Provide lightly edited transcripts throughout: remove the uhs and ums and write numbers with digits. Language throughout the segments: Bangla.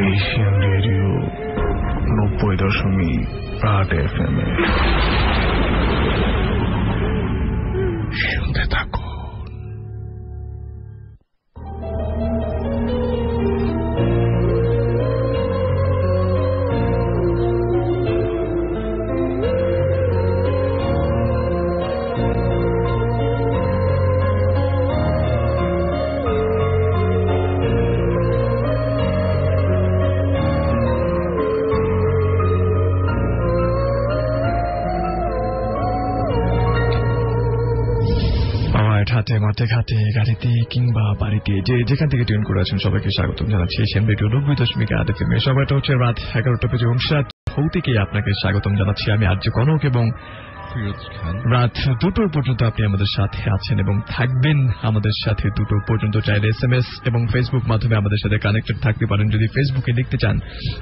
এশিয়ান রেডিও 90.8 FM শুনতে থাকো। মাঠে ঘাটে গাড়িতে কিংবা বাড়িতে যেখান থেকে টিউন করে আছেন সবাইকে স্বাগতম জানাচ্ছি এশিয়ান রেডিও 90.8 FM। সময়টা হচ্ছে রাত 11টা বেজে 59 ভৌতিকে আপনাকে স্বাগতম জানাচ্ছি আমি আরজে কনক এবং রাত 2টো পর্যন্ত আপনি আমাদের সাথে আছেন এবং থাকবেন আমাদের সাথে 2টো পর্যন্ত। চাইলে SMS এবং ফেসবুক মাধ্যমে আমাদের সাথে কানেক্টেড থাকতে পারেন। যদি ফেসবুকে লিখতে চান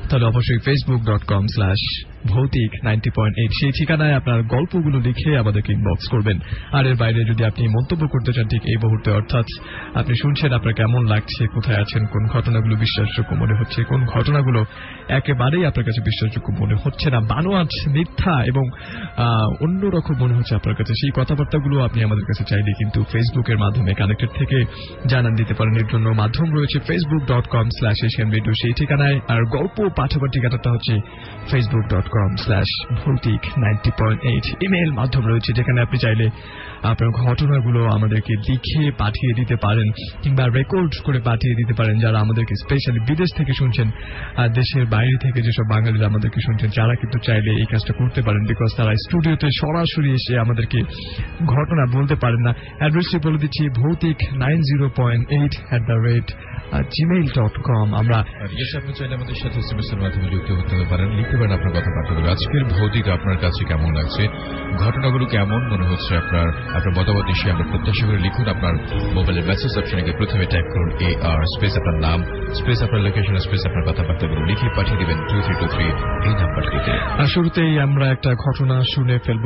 তাহলে অবশ্যই facebook.com/bhautik90.8 সেই ঠিকানায় আপনার গল্পগুলো লিখে আমাদেরকে ইনবক্স করবেন। আর এর বাইরে যদি আপনি মন্তব্য করতে চান ঠিক এই মুহূর্তে, অর্থাৎ আপনি শুনছেন আপনার কেমন লাগছে, কোথায় আছেন, কোন ঘটনাগুলো বিশ্বাসযোগ্য মনে হচ্ছে, কোন ঘটনাগুলো একেবারেই আপনার কাছে বিশ্বাসযোগ্য মনে হচ্ছে না, বানোয়াট, মিথ্যা এবং অন্যরকম মনে হচ্ছে আপনার কাছে, সেই কথাবার্তাগুলো আপনি আমাদের কাছে চাইলে কিন্তু ফেসবুকের মাধ্যমে কানেক্টেড থেকে জানান দিতে পারেন। এর জন্য মাধ্যম রয়েছে facebook.com/asianradio সেই ঠিকানায়। আর গল্প পাঠাবার ঠিকানাটা হচ্ছে facebook.com/bhautik90.8। ইমেল মাধ্যম রয়েছে যেখানে আপনি চাইলে আপনার ঘটনাগুলো আমাদেরকে লিখে পাঠিয়ে দিতে পারেন কিংবা রেকর্ড করে পাঠিয়ে দিতে পারেন। যারা আমাদেরকে স্পেশালি বিদেশ থেকে শুনছেন আর দেশের বাইরে থেকে যেসব বাঙালিরা আমাদেরকে শুনছেন যারা কিন্তু চাইলে এই কাজটা করতে পারেন, বিকজ তারা স্টুডিওতে সরাসরি এসে আমাদেরকে ঘটনা বলতে পারেন না। অ্যাড্রেসটি বলে দিচ্ছি bhautik90.8@gmail.com। আমরা আপনি চাইলে আমাদের সাথে SMS এর মাধ্যমে যুক্ত হতে পারেন, লিখতে পারেন আপনার কথা পাঠাবেন। আজকের ভৌতিক আপনার কাছে কেমন লাগছে, ঘটনাগুলো কেমন মনে হচ্ছে আপনার মতামত এসে আমরা প্রত্যাশা করে লিখুন। আপনার মোবাইলের মেসেজ অপশনে গিয়ে প্রথমে টাইপ করুন AR স্পেস আপনার নাম স্পেস আপনার লোকেশন স্পেস আপনার কথাবার্তাগুলো লিখে পাঠিয়ে দিবেন 2323 এই নাম্বারটিতে। আর শুরুতেই আমরা একটা ঘটনা শুনে ফেলব।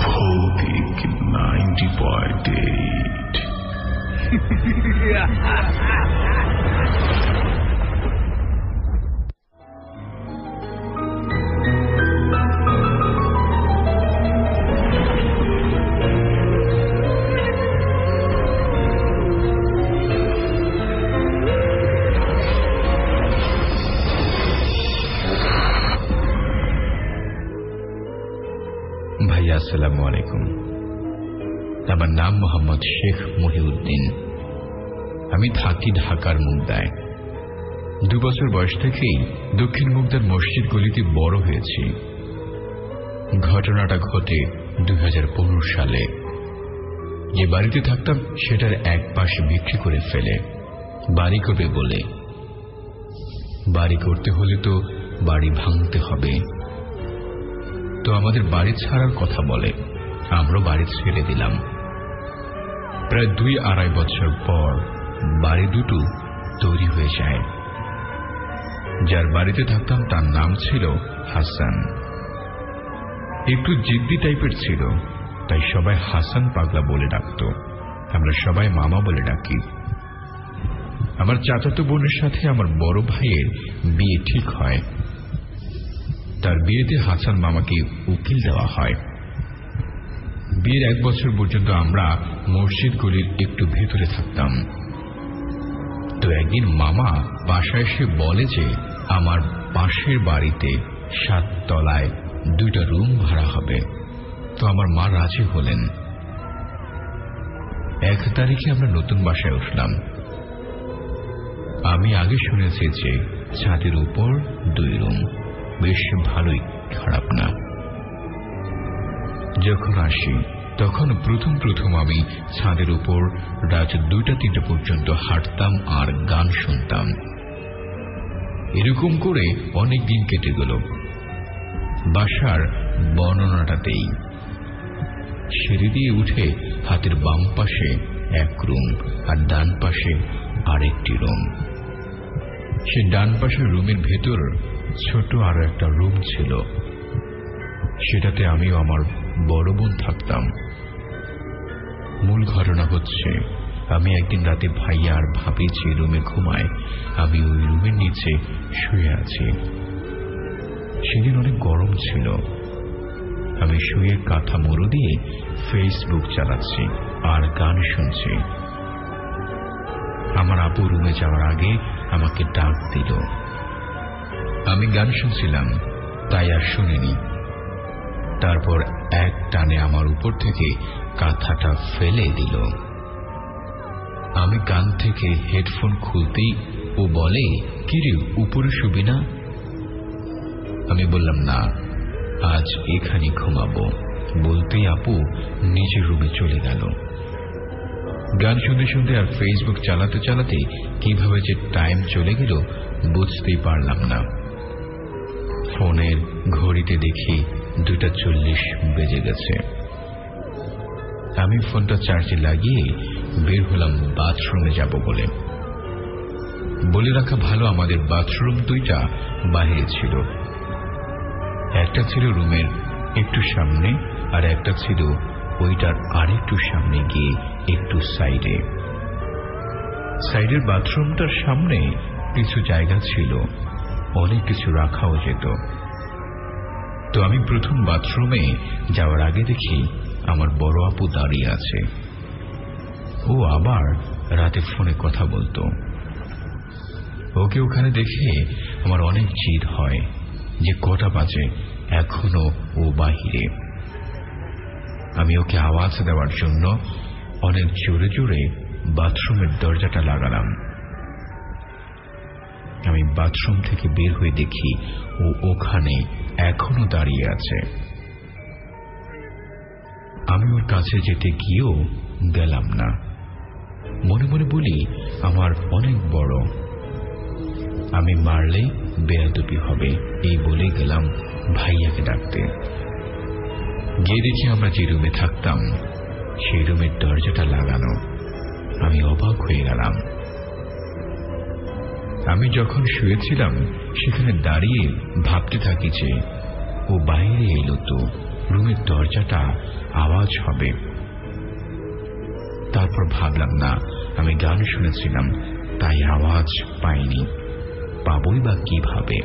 ভৌতিক 90.8। ভাইয়া আসসালামু আলাইকুম। আমার নাম মোহাম্মদ শেখ মহিউদ্দিন। আমি থাকি ঢাকার মুগদায়। 2 বছর বয়স থেকেই দক্ষিণ মুগদার মসজিদ গলিতে বড় হয়েছি। ঘটনাটা ঘটে 2015 সালে। যে বাড়িতে থাকতাম সেটার এক পাশ বিক্রি করে ফেলে বাড়ি করবে বলে। বাড়ি করতে হলে তো বাড়ি ভাঙতে হবে, তো আমাদের বাড়ি ছাড়ার কথা বলে। আমরা বাড়ি ছেড়ে দিলাম। প্রায় 2-2.5 বছর পর বাড়ি দুটো তৈরি হয়ে যায়। যার বাড়িতে থাকতাম তার নাম ছিল হাসান। একটু জিদ্দি টাইপের ছিল, তাই সবাই হাসান পাগলা বলে ডাকত। আমরা সবাই মামা বলে ডাকি। আমার চাচাতো বোনের সাথে আমার বড় ভাইয়ের বিয়ে ঠিক হয়। তার বিয়েতে হাসান মামাকে উকিল দেওয়া হয়। বিয়ের 1 বছর পর্যন্ত আমরা মসজিদ গলির একটু ভেতরে থাকতাম। তো একদিন মামা বাসায় এসে বলে যে আমার পাশের বাড়িতে 7 তলায় 2টা রুম ভাড়া হবে। তো আমার মা রাজি হলেন। 1 তারিখে আমরা নতুন বাসায় উঠলাম। আমি আগে শুনেছি যে ছাদের উপর 2 রুম, বেশ ভালোই, খারাপ না। যখন আসি তখন প্রথম আমি ছাদের উপর রাত 2টা-3টা পর্যন্ত হাঁটতাম আর গান শুনতাম। এরকম করে অনেক দিন কেটে গেল। বাসার বর্ণনাটাতেই সিঁড়ি দিয়ে উঠে হাতের বাম পাশে 1 রুম আর ডান পাশে আরেকটি রুম। সে ডান পাশের রুমের ভেতর ছোট আরো একটা রুম ছিল। সেটাতে আমিও আমার বড় বোন থাকতাম। মূল ঘটনা হচ্ছে আমি একদিন রাতে ভাইয়া আর ভাবি যে রুমে ঘুমায় আমি ওই রুমের নিচে শুয়ে আছি। সেদিন অনেক গরম ছিল। আমি শুয়ে কাঁথা মুড়ো দিয়ে ফেসবুক চালাচ্ছি আর গান শুনছি। আমার আপু রুমে যাওয়ার আগে আমাকে ডাক দিল। আমি গান শুনছিলাম তাই আর শুনিনি। তারপর এক টানে আমার উপর থেকে কাঁথাটা ফেলে দিল। আমি কান থেকে হেডফোন খুলতেই ও বলে, কিরে উপরে শুবি না? আমি বললাম না, আজ এখানে ঘুমাবো। বলতেই আপু নিজের রুমে চলে গেল। গান শুনতে শুনতে আর ফেসবুক চালাতে চালাতে কিভাবে যে টাইম চলে গেল বুঝতেই পারলাম না। ফোনের ঘড়িতে দেখি 2:40 বেজে গেছে। আমি ফোনটা চার্জে লাগিয়ে বের হলাম বাথরুমে যাব বলে। বলে রাখা ভালো, আমাদের বাথরুম দুইটা বাইরে ছিল। একটা ছিল রুমের একটু সামনে আর একটা ছিল ওইটার আরেকটু সামনে গিয়ে একটু সাইডে। সাইডের বাথরুমটার সামনে কিছু জায়গা ছিল, অনেক কিছু রাখাও যেত। তো আমি প্রথম বাথরুমে যাওয়ার আগে দেখি আমার বড় আপু দাঁড়িয়ে আছে। ও আবার রাতে ফোনে কথা বলতো। ওকে ওখানে দেখে আমার অনেক জিদ হয় যে কটা বাজে, এখনো ও বাহিরে। আমি ওকে আওয়াজ দেওয়ার জন্য অনেক জোরে জোরে বাথরুমের দরজাটা লাগালাম। আমি বাথরুম থেকে বের হয়ে দেখি ও ওখানে এখনো দাঁড়িয়ে আছে। আমি ওর কাছে যেতে গিয়েও গেলাম না। মনে মনে বলি, আমার অনেক বড়, আমি মারলে বেয়াদবি হবে, এই বলে গেলাম ভাইয়াকে ডাকতে। গিয়ে দেখি আমরা যে রুমে থাকতাম সেই রুমের দরজাটা লাগানো। আমি অবাক হয়ে গেলাম। আমি যখন শুয়েছিলাম সেখানে দাঁড়িয়ে ভাবতে থাকি যে ও বাইরে এলো তো রুমের দরজাটা আওয়াজ হবে। তারপর ভাবলাম না, আমি গান শুনেছিলাম তাই আওয়াজ পাইনি, পাবই বা কিভাবে।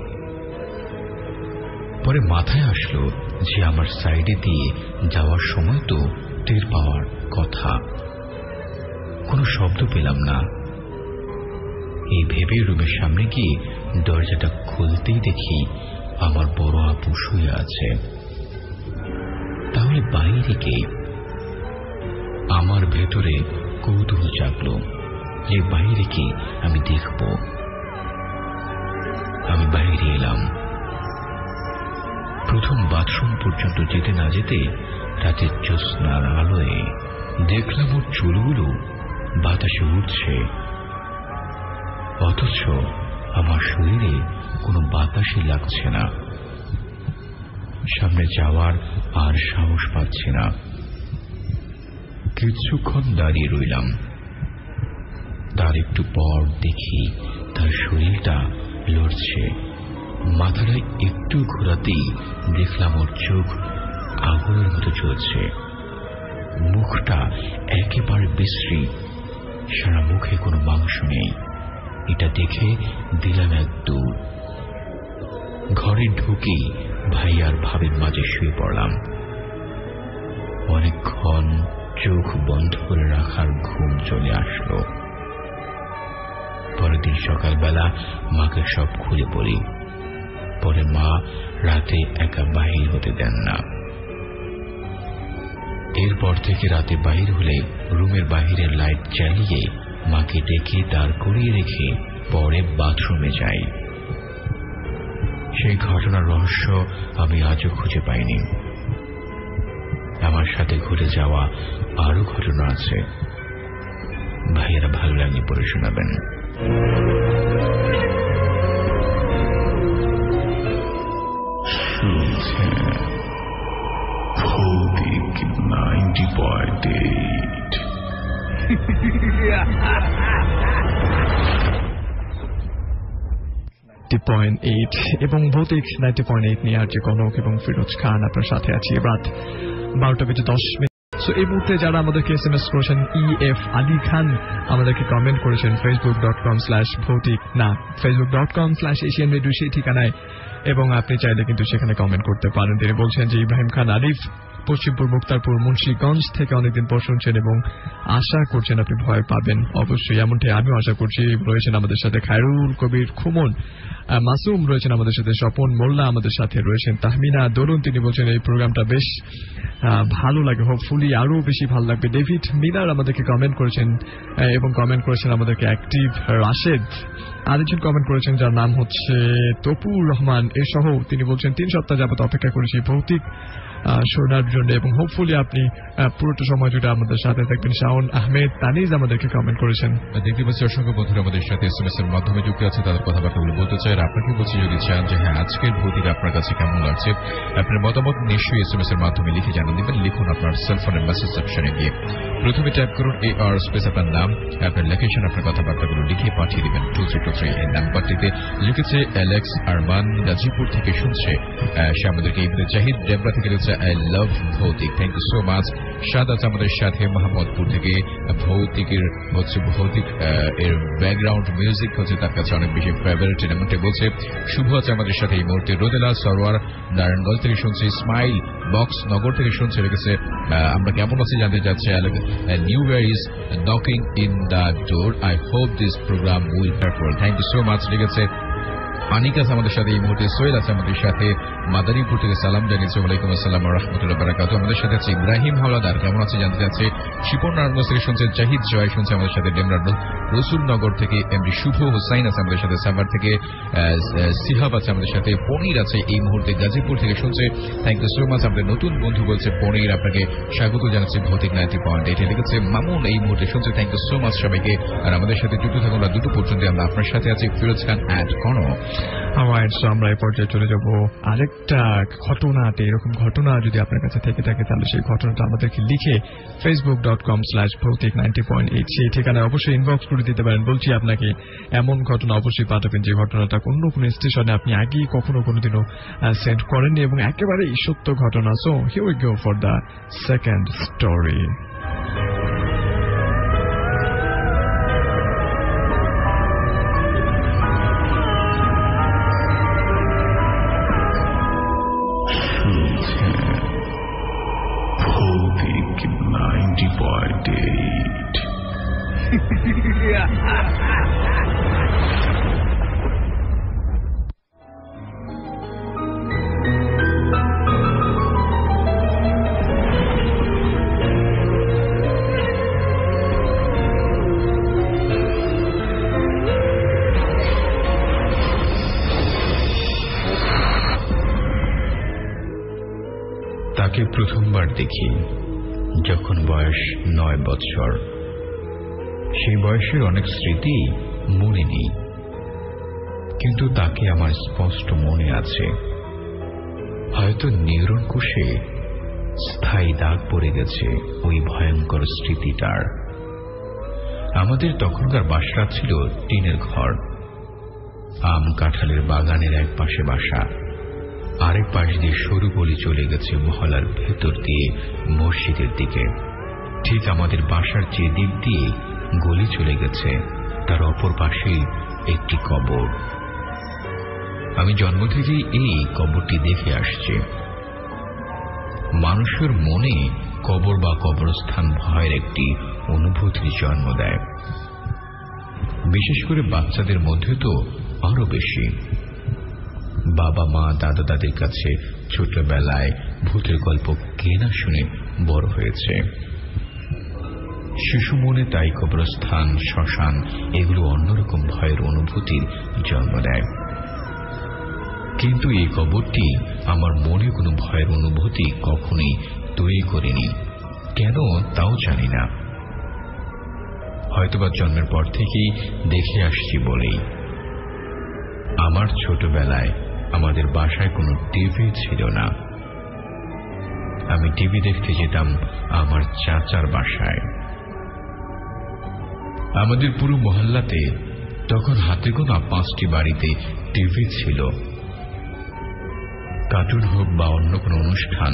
পরে মাথায় আসলো যে আমার সাইডে দিয়ে যাওয়ার সময় তো টের পাওয়ার কথা। কোনো শব্দ পেলাম না। এই ভেবে রুমের সামনে গিয়ে দরজাটা খুলতেই দেখি আমার বড় আপু শুয়ে আছে। তাহলে বাইরে কে? আমার ভেতরে কৌতূহল জাগল যে বাইরে কি আমি দেখব। আমি বাইরে এলাম। প্রথম বাথরুম পর্যন্ত যেতে না যেতে রাতের জ্যোৎস্নার আলোয় দেখলাম ওর চুলগুলো বাতাসে উঠছে, অথচ আমার শরীরে কোনো বাতাসই লাগছে না। সামনে যাওয়ার আর সাহস পাচ্ছি না। কিছুক্ষণ দাঁড়িয়ে রইলাম। তার একটু পর দেখি তার শরীরটা লড়ছে। মাথাটা একটু ঘোরাতেই দেখলাম ওর চোখ আগুনের মতো জ্বলছে। মুখটা একেবারে বিশ্রী, সারা মুখে কোনো মাংস নেই। এটা দেখে দিলাম এক দৌড়। ঘরে ঢুকেই ভাই আর ভাবির মাঝে শুয়ে পড়লাম। অনেকক্ষণ চোখ বন্ধ করে রাখার ঘুম চলে আসলো। পরের দিন সকালবেলা মাকে সব খুলে বলি। পরে মা রাতে একা বাহির হতে দেন না। এরপর থেকে রাতে বাহির হলে রুমের বাহিরের লাইট জ্বালিয়ে মাকে ডেকে দাঁড় করিয়ে রেখে পরে বাথরুমে যাই। সেই ঘটনার রহস্য আমি আজও খুঁজে পাইনি। আমার সাথে ঘুরে যাওয়া আরো ঘটনা আছে, ভাইয়েরা ভালো লাগলে পড়ে শোনাবেন। ভৌতিক 90.8 এবং ভৌতিক 90.8 নিয়ে আর যে কনক এবং ফিরোজ খান আপনার সাথে আছি। রাত 12টা বেজে 10 মিনিট সো এই মুহূর্তে যারা আমাদেরকে SMS করেছেন, EF আলী খান আমাদেরকে কমেন্ট করেছেন facebook.com/ভৌতিক না facebook.com/এশিয়ান রেডিও সেই ঠিকানায়, এবং আপনি চাইলে কিন্তু সেখানে কমেন্ট করতে পারেন। তিনি বলছেন যে ইব্রাহিম খান আরিফ পশ্চিমপুর মুক্তারপুর মুন্সিগঞ্জ থেকে অনেকদিন পর শুনছেন এবং আশা করছেন আপনি ভয় পাবেন। অবশ্যই এমনটাই আমিও আশা করছি। রয়েছেন আমাদের সাথে খায়রুল কবির খুমন, মাসুম রয়েছেন আমাদের সাথে, স্বপন মোল্লা আমাদের সাথে রয়েছেন, তাহমিনা দরুন তিনি বলছেন এই প্রোগ্রামটা বেশ ভালো লাগে, হোপফুলি আরো বেশি ভালো লাগবে। ডেভিড মিলার আমাদেরকে কমেন্ট করেছেন এবং কমেন্ট করেছেন আমাদেরকে অ্যাক্টিভ রাশেদ। আরেকজন কমেন্ট করেছেন যার নাম হচ্ছে তপুর রহমান এসহ, তিনি বলছেন 3 সপ্তাহ যাবত অপেক্ষা করেছি ভৌতিক শোনার জন্য এবং হোপফুলি আপনি পুরোটা সময় জুড়ে আমাদের সাথে থাকবেন। শাওন আহমেদ তানিজ আমাদেরকে কমেন্ট করেছেন। দেখতে পাচ্ছি অসংখ্য বন্ধুরা আমাদের সাথে SMS এর মাধ্যমে যুক্ত আছে, তাদের কথাবার্তাগুলো বলতে চাই। আর আপনাকে বলছি যদি চান যে হ্যাঁ আজকের ভৌতিক আপনার কাছে কেমন লাগছে, আপনার মতামত নিশ্চয়ই SMS এর মাধ্যমে লিখে জানিয়ে দিবেন। লিখুন আপনার সেলফোনের মেসেজ সেকশনে গিয়ে, প্রথমে টাইপ করুন AR স্পেস আপনার নাম, আপনার লোকেশন, আপনার কথাবার্তাগুলো লিখে পাঠিয়ে দিবেন 2323। এই নাম্বারটিতে লিখেছে অ্যালেক্স আরমান গাজীপুর থেকে শুনছে, সে আমাদেরকে ইবনে জাহিদ ডেমরা থেকে লিখেছে I love Bhoutik, thank you so much. Sadat আমাদের সাথে মোহাম্মদপুর থেকে ভৌতিকের হচ্ছে ভৌতিক এর ব্যাকগ্রাউন্ড মিউজিক হচ্ছে তার কাছে অনেক বেশি ফেভারিট, এমনটা বলছে। শুভ আছে আমাদের সাথে এই মুহূর্তে, রোদেলা সরওয়ার নারায়ণগঞ্জ থেকে শুনছে, স্মাইল বক্স নগর থেকে শুনছে, রেখেছে আমরা কেমন আছি জানতে চাচ্ছে। New year is knocking in the door, I hope this program will perform, thank you so much. লিখেছে আনিকাস আমাদের সাথে এই মুহূর্তে, সোহেল আছে আমাদের সাথে মাদারীপুর থেকে সালাম জানিয়েছে, ওয়ালাইকুম আসসালাম রহমতুল্লাহ বারাকাতুহু। আমাদের সাথে আছে ইব্রাহিম হাওলাদার, কেমন আছে জানতে চাচ্ছে। শিপন নারায়ণগঞ্জ থেকে শুনছে, জাহিদ জয় শুনছে আমাদের সাথে ডেমরা রসুলনগর থেকে, এমডি শুভ হোসাইন আছে আমাদের সাথে সাভার থেকে, সিহাব আছে আমাদের সাথে, পনির আছে এই মুহূর্তে গাজীপুর থেকে শুনছে, থ্যাংক ইউ সো মাচ। আমাদের নতুন বন্ধু বলছে পনির, আপনাকে স্বাগত জানাচ্ছি ভৌতিক 90.8। লিখেছে মামুন এই মুহূর্তে শুনছে, থ্যাংক ইউ সো মাচ সবাইকে। আর আমাদের সাথে যুক্ত থাকুন 2টো পর্যন্ত, আমরা আপনার সাথে আছি ফিরোজ খান অ্যাট কনো। আমরা এই পর্যায়ে চলে যাব আরেকটা ঘটনাতে। এরকম ঘটনা যদি আপনার কাছে থেকে থাকে তাহলে সেই ঘটনাটা আমাদেরকে লিখে facebook.com/ভৌতিক90.8 সেই ঠিকানায় অবশ্যই ইনবক্স করে দিতে পারেন। বলছি আপনাকে এমন ঘটনা অবশ্যই পাঠাবেন যে ঘটনাটা অন্য কোনো স্টেশনে আপনি আগেই কখনো কোনোদিনও সেন্ড করেননি এবং একেবারে সত্য ঘটনা। So here we go for the second story. Vautic 90.8 তাকে প্রথমবার দেখি যখন বয়স 9 বছর। সেই বয়সের অনেক স্মৃতি মনে নেই, কিন্তু তাকে আমার স্পষ্ট মনে আছে। হয়তো নিউরন কোষে স্থায়ী দাগ পড়ে গেছে ওই ভয়ঙ্কর স্মৃতিটার। আমাদের তখনকার বাসা ছিল টিনের ঘর, আম কাঁঠালের বাগানের এক পাশে বাসা, আরেক পাশ দিয়ে সরু গলি চলে গেছে মহলার ভেতর দিয়ে মসজিদের দিকে। ঠিক আমাদের বাসার যে দিক দিয়ে গলি চলে গেছে তার অপর পাশে একটি কবর। আমি জন্ম থেকেই এই কবরটি দেখে আসছি। মানুষের মনে কবর বা কবরস্থান ভয়ের একটি অনুভূতির জন্ম দেয়, বিশেষ করে বাচ্চাদের মধ্যে তো আরো বেশি। বাবা মা দাদা দাদির কাছে ছোটবেলায় ভূতের গল্প কে না শুনে বড় হয়েছে। শিশু মনে তাই কবরস্থান শ্মশান এগুলো অন্যরকম ভয়ের অনুভূতির জন্ম দেয়। কিন্তু এই কবরটি আমার মনে কোনো ভয়ের অনুভূতি কখনোই তৈরি করেনি। কেন তাও জানি না, হয়তোবা জন্মের পর থেকেই দেখে আসছি বলেই। আমার ছোটবেলায় আমাদের বাসায় কোনো টিভি ছিল না। আমি টিভি দেখতে যেতাম আমার চাচার বাসায়। আমাদের পুরো মহল্লাতে তখন হাতে গোনা 5টি বাড়িতে টিভি ছিল। কার্টুন হোক বা অন্য কোনো অনুষ্ঠান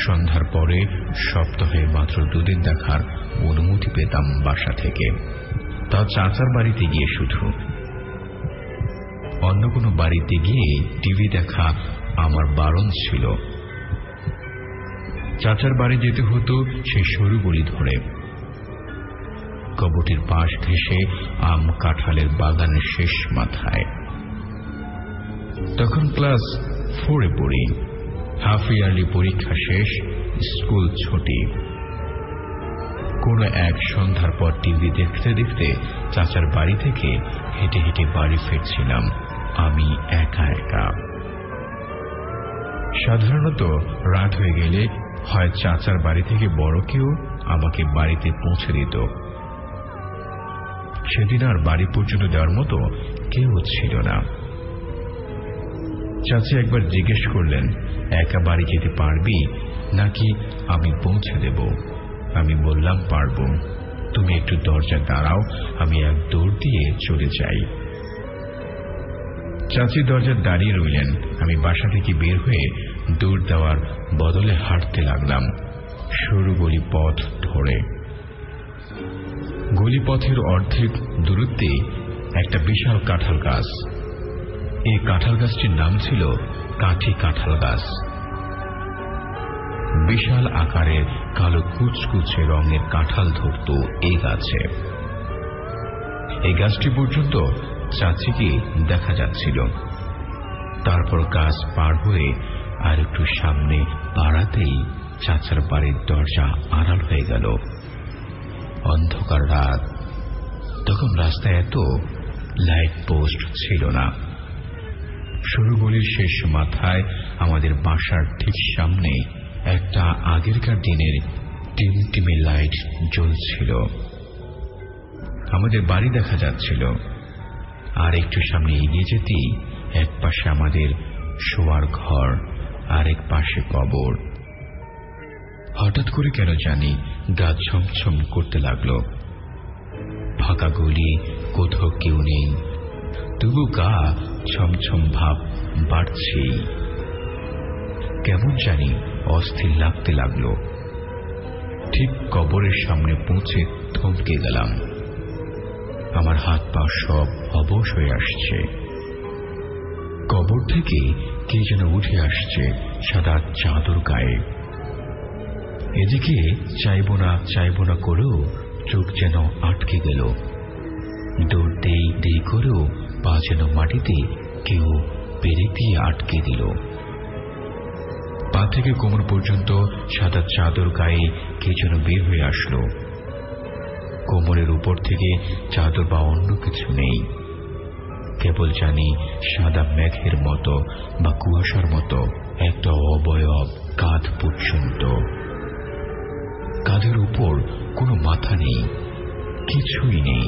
সন্ধ্যার পরে সপ্তাহে মাত্র 2 দিন দেখার অনুমতি পেতাম বাসা থেকে, তা চাচার বাড়িতে গিয়ে শুধু। অন্য কোনো বাড়িতে গিয়ে টিভি দেখা আমার বারণ ছিল। চাচার বাড়ি যেতে হতো সেই সরু গলি ধরে। কবটির পাশ ঘেঁষে আম কাঁঠালের বাগানের শেষ মাথায়। তখন ক্লাস 4-এ পড়ি। হাফ ইয়ারলি পরীক্ষা শেষ, স্কুল ছুটি। কোনো এক সন্ধ্যার পর টিভি দেখতে দেখতে চাচার বাড়ি থেকে হেঁটে হেঁটে বাড়ি ফিরছিলাম আমি একা একা। সাধারণত রাত হয়ে গেলে হয় চাচার বাড়ি থেকে বড় কেউ আমাকে বাড়িতে পৌঁছে দিত। সেদিন আর বাড়ি পর্যন্ত দেওয়ার মতো কেউ ছিল না। চাচা একবার জিজ্ঞেস করলেন, একা বাড়ি যেতে পারবি নাকি আমি পৌঁছে দেব? আমি বললাম, পারব। তুমি একটু দরজা দাঁড়াও, আমি এক দৌড় দিয়ে চলে যাই। চাচি দরজা দাঁড়িয়ে রইলেন। আমি বাসা থেকে বের হয়ে দৌড় দেওয়ার বদলে হাঁটতে লাগলাম সরু গলি পথ ধরে। গলিপথের অর্ধেক দূরত্বে একটা বিশাল কাঁঠাল গাছ। এই কাঁঠাল গাছটির নাম ছিল কাঠি কাঁঠাল গাছ। বিশাল আকারের কালো কুচকুচে রঙের কাঁঠাল ধরত এই গাছে। এই গাছটি পর্যন্ত চাচিকে দেখা যাচ্ছিল। তারপর গাছ পার হয়ে আর একটু সামনে বাড়াতেই চাচার বাড়ির দরজা আড়াল হয়ে গেল। অন্ধকার রাত। তখন রাস্তায় এত লাইট পোস্ট ছিল না। সরু গলির শেষ মাথায় আমাদের বাসার ঠিক সামনে একটা আগেরকার দিনের টিমটিমে লাইট জ্বলছিল। আমাদের বাড়ি দেখা যাচ্ছিল। আর একটু সামনে এগিয়ে যেতেই এক পাশে আমাদের শোয়ার ঘর, আরেক পাশে কবর। হঠাৎ করে কেন জানি গা ছমছম করতে লাগলো। ফাঁকা গলি, কোথাও কেউ নেই, তবু গা ছমছম ভাব বাড়ছেই। কেমন জানি অস্থির লাগতে লাগলো। ঠিক কবরের সামনে পৌঁছে থমকে গেলাম। আমার হাত পা সব অবশ হয়ে আসছে। কবর থেকে কে যেন উঠে আসছে সাদা চাদর গায়ে। এদিকে চাইব না করেও চোখ যেন আটকে গেল। দৌড় দেই করেও পা যেন মাটিতে কেউ পেরে দিয়ে আটকে দিল। পা থেকে কোমর পর্যন্ত সাদা চাদর গায়ে কে যেন বের হয়ে আসলো। কোমরের উপর থেকে চাদর বা অন্য কিছু নেই, কেবল জানি সাদা মেঘের মতো বা কুয়াশার মতো একটা অবয়ব কাঁধ পর্যন্ত। কাঁধের উপর কোনো মাথা নেই, কিছুই নেই,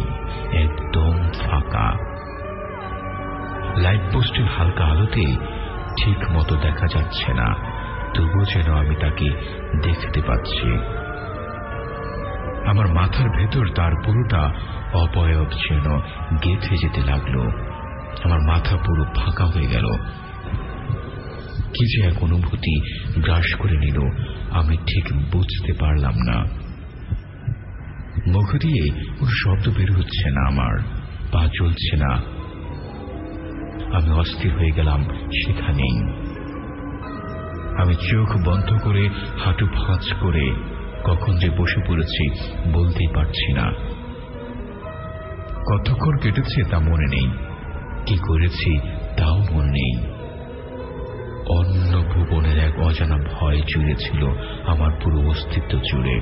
একদম ফাঁকা। লাইট পোস্টের হালকা আলোতে ঠিক মতো দেখা যাচ্ছে না, তবুও যেন আমি তাকে দেখতে পাচ্ছি। আমার মাথার ভেতর তার পুরোটা অবয়ব যেন গেঁথে যেতে লাগলো। আমার মাথা পুরো ফাঁকা হয়ে গেল। কি যে এক অনুভূতি গ্রাস করে নিল আমি ঠিক বুঝতে পারলাম না। মুখ দিয়ে কোনো শব্দ বের হচ্ছে না, আমার পা চলছে না। আমি অস্থির হয়ে গেলাম সেখানেই। আমি চোখ বন্ধ করে হাঁটু ভাঁজ করে কখন যে বসে পড়েছি বলতেই পারছি না। কতক্ষণ কেটেছে তা মনে নেই, কি করেছি তাও মনে নেই। অন্য ভুবনের এক অজানা ভয় জুড়েছিল আমার পুরো অস্তিত্ব জুড়ে।